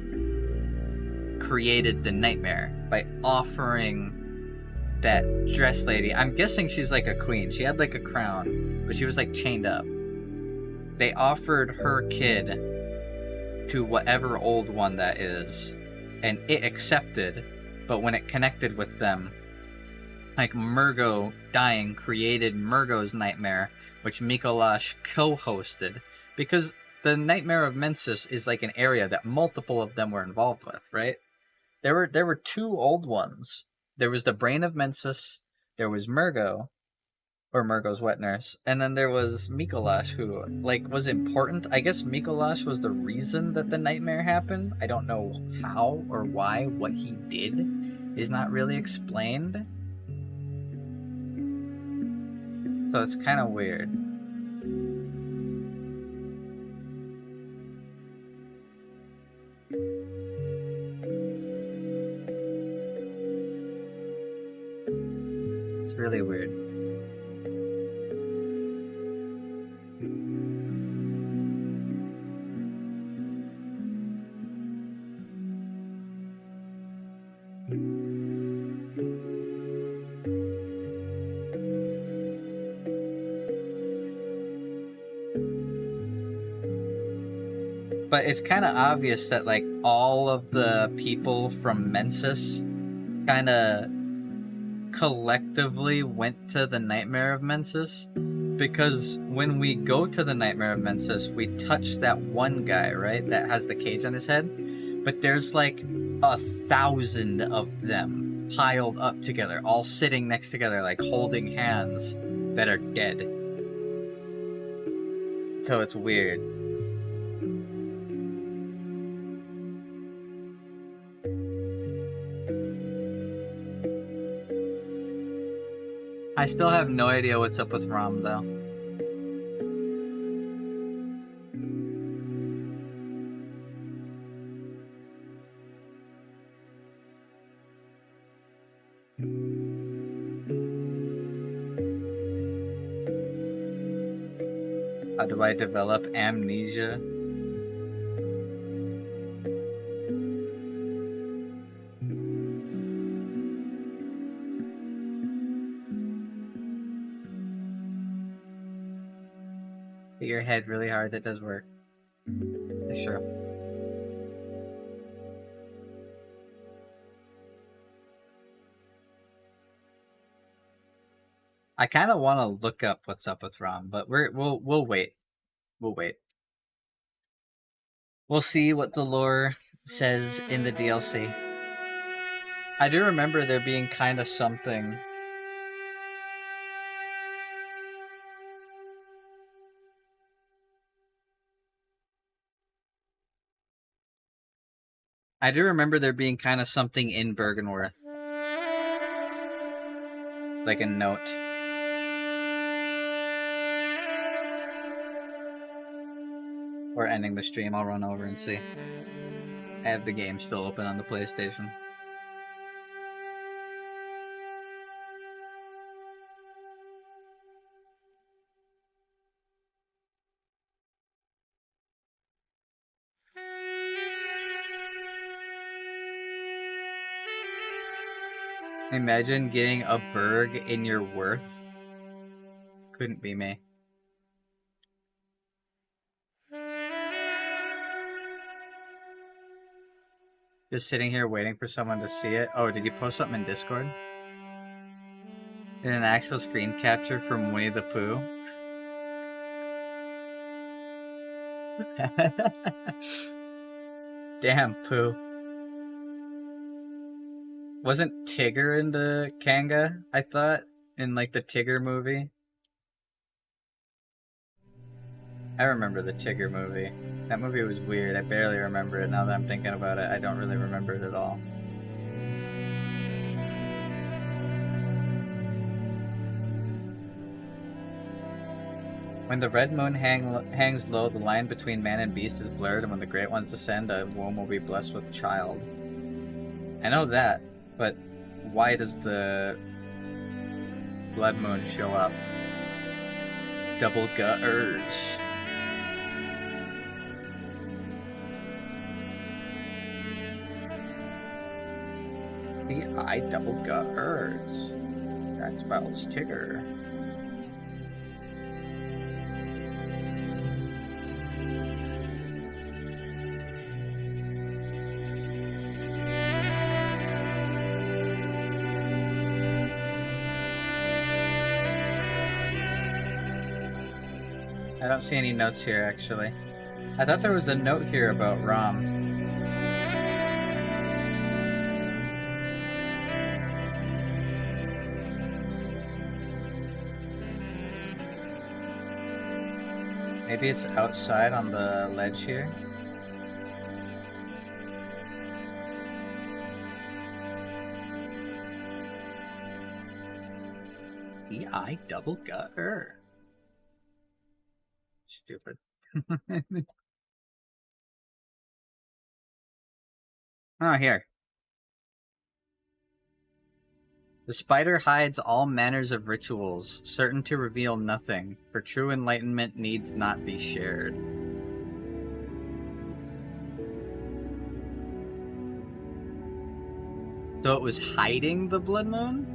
created the nightmare, by offering that dress lady. I'm guessing she's like a queen. She had like a crown, but she was like chained up. They offered her kid to whatever old one that is, and it accepted, but when it connected with them, like, Murgo dying created Murgo's nightmare, which Mikolash co-hosted, because the Nightmare of Mensis is like an area that multiple of them were involved with, right? There were two old ones. There was the Brain of Mensis, there was Murgo, or Murgo's wet nurse, and then there was Mikolash, who, like, was important. I guess Mikolash was the reason that the nightmare happened. I don't know how or why. What he did is not really explained. So it's kind of weird. It's really weird. But it's kind of obvious that, like, all of the people from Mensis kind of collectively went to the Nightmare of Mensis, because when we go to the Nightmare of Mensis, we touch that one guy, right, that has the cage on his head, but there's like 1,000 of them piled up together, all sitting next together, like holding hands, that are dead. So it's weird. I still have no idea what's up with Rom, though. How do I develop amnesia? your head really hard, that does work. That's true. I kind of want to look up what's up with Rom, but we'll wait. We'll wait. We'll see what the lore says in the DLC. I do remember there being kind of something. I do remember there being kind of something in Bergenworth. Like a note. Or ending the stream, I'll run over and see. I have the game still open on the PlayStation. Imagine getting a Berg in your worth. Couldn't be me. Just sitting here waiting for someone to see it. Oh, did you post something in Discord? In an actual screen capture from Winnie the Pooh? Damn, Pooh. Wasn't Tigger in the Kanga, I thought? In, like, the Tigger movie? I remember the Tigger movie. That movie was weird. I barely remember it. Now that I'm thinking about it, I don't really remember it at all. When the red moon hangs low, the line between man and beast is blurred, and when the great ones descend, a womb will be blessed with child. I know that, but why does the blood moon show up? Double gutters. I double gutters. That spells Tigger. I don't see any notes here, actually. I thought there was a note here about Rom. Maybe it's outside on the ledge here. I double gutter. Stupid. Oh, here. The spider hides all manners of rituals, certain to reveal nothing, for true enlightenment needs not be shared. So it was hiding the blood moon?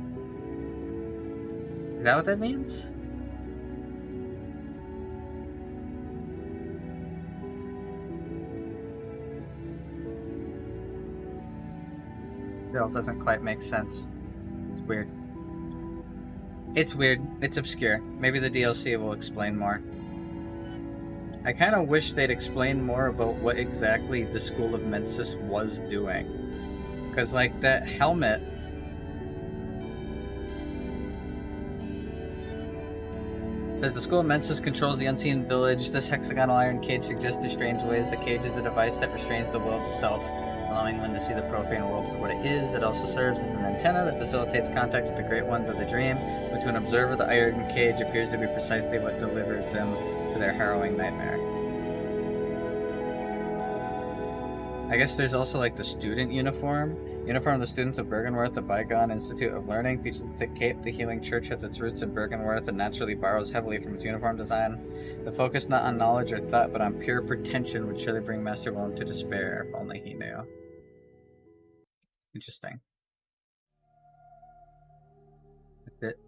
Is that what that means? Still doesn't quite make sense. It's weird. It's weird. It's obscure. Maybe the DLC will explain more. I kind of wish they'd explain more about what exactly the School of Mensis was doing. Because, like, that helmet... As the School of Mensis controls the unseen village, this hexagonal iron cage suggests in strange ways the cage is a device that restrains the will to self, allowing one to see the profane world for what it is. It also serves as an antenna that facilitates contact with the Great Ones of the Dream, but to an observer, the iron cage appears to be precisely what delivered them to their harrowing nightmare. I guess there's also, like, the student uniform. Uniform of the students of Bergenworth, the bygone Institute of Learning, features a thick cape. The Healing Church has its roots in Bergenworth and naturally borrows heavily from its uniform design. The focus not on knowledge or thought, but on pure pretension would surely bring Master Willem to despair, if only he knew. Interesting. That's it.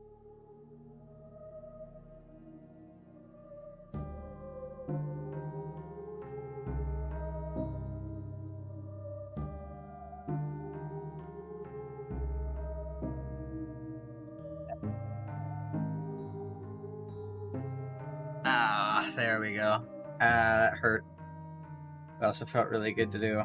There we go. That hurt. It also felt really good to do.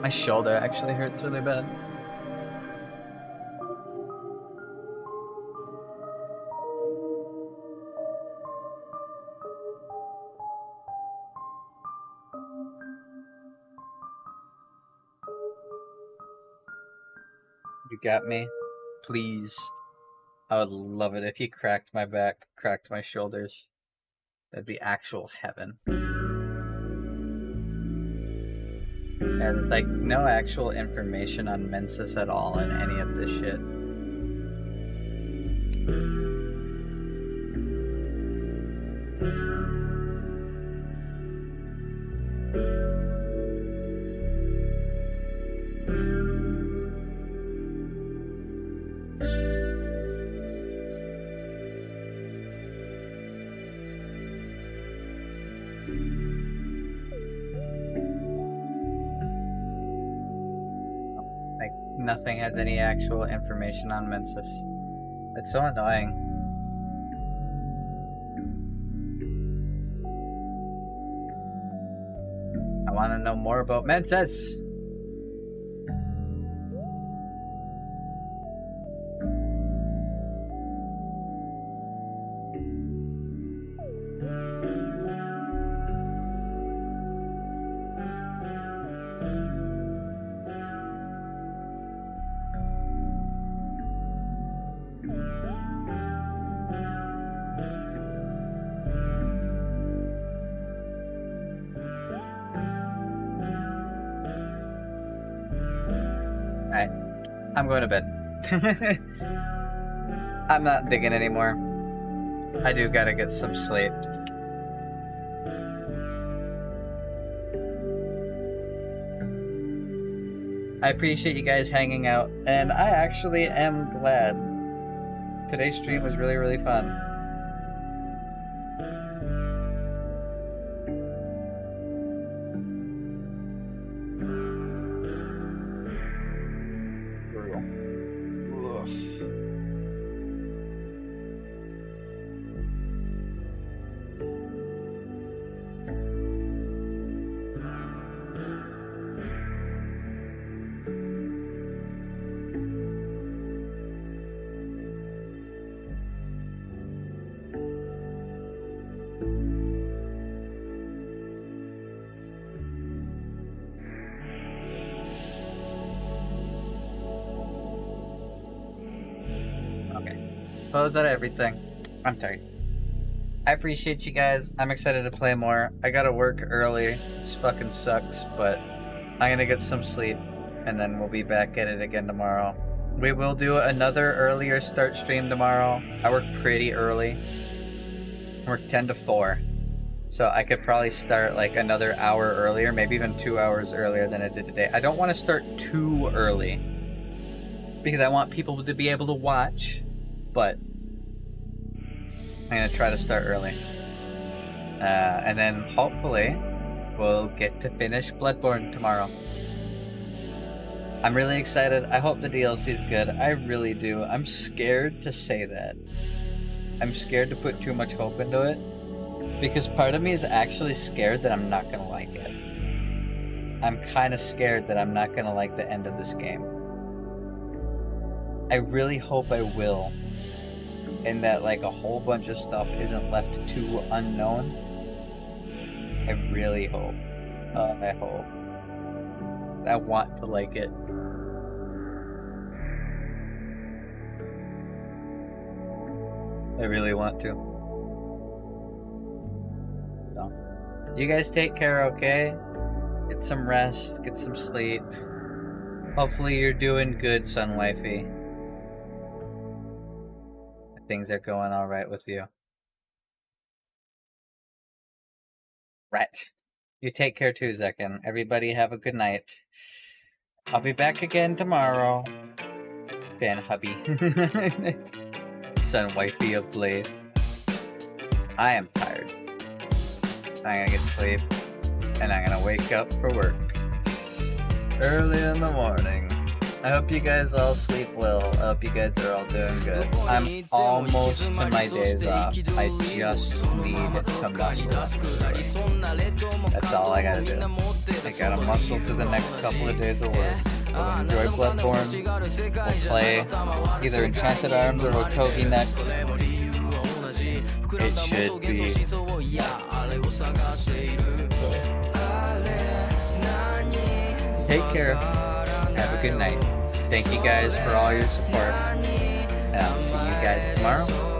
My shoulder actually hurts really bad. You got me? Please. I would love it if you cracked my back, cracked my shoulders. That'd be actual heaven. Yeah, there's like no actual information on Mensis at all in any of this shit. Like, nothing has any actual information on Mensis. It's so annoying. I want to know more about Mensis. Alright, I'm going to bed. I'm not digging anymore. I do gotta get some sleep. I appreciate you guys hanging out, and I actually am glad. Today's stream was really, really fun. Well, is that everything? I'm tired. I appreciate you guys. I'm excited to play more. I gotta work early. This fucking sucks, but I'm gonna get some sleep, and then we'll be back at it again tomorrow. We will do another earlier start stream tomorrow. I work pretty early. I work 10 to 4. So I could probably start like another hour earlier, maybe even 2 hours earlier than I did today. I don't want to start too early, because I want people to be able to watch. But I'm going to try to start early. And then hopefully we'll get to finish Bloodborne tomorrow. I'm really excited. I hope the DLC is good. I really do. I'm scared to say that. I'm scared to put too much hope into it, because part of me is actually scared that I'm not going to like it. I'm kind of scared that I'm not going to like the end of this game. I really hope I will. And that like a whole bunch of stuff isn't left too unknown. I really hope. I hope. I want to like it. I really want to. So, you guys take care, okay? Get some rest, get some sleep. Hopefully you're doing good, Sun Wifey. Things are going all right with you. Right. You take care too, Zekin. Everybody have a good night. I'll be back again tomorrow. Fan hubby. Son wifey of Blaze. I am tired. I'm gonna get sleep. And I'm gonna wake up for work. Early in the morning. I hope you guys all sleep well. I hope you guys are all doing good. I'm almost to my days off. I just need to muscle. That's all I gotta do. I gotta muscle through the next couple of days of work. We'll enjoy Bloodborne. We'll play either Enchanted Arms or Otogi next. It should be. Take care. Have a good night. Thank you guys for all your support. And I'll see you guys tomorrow.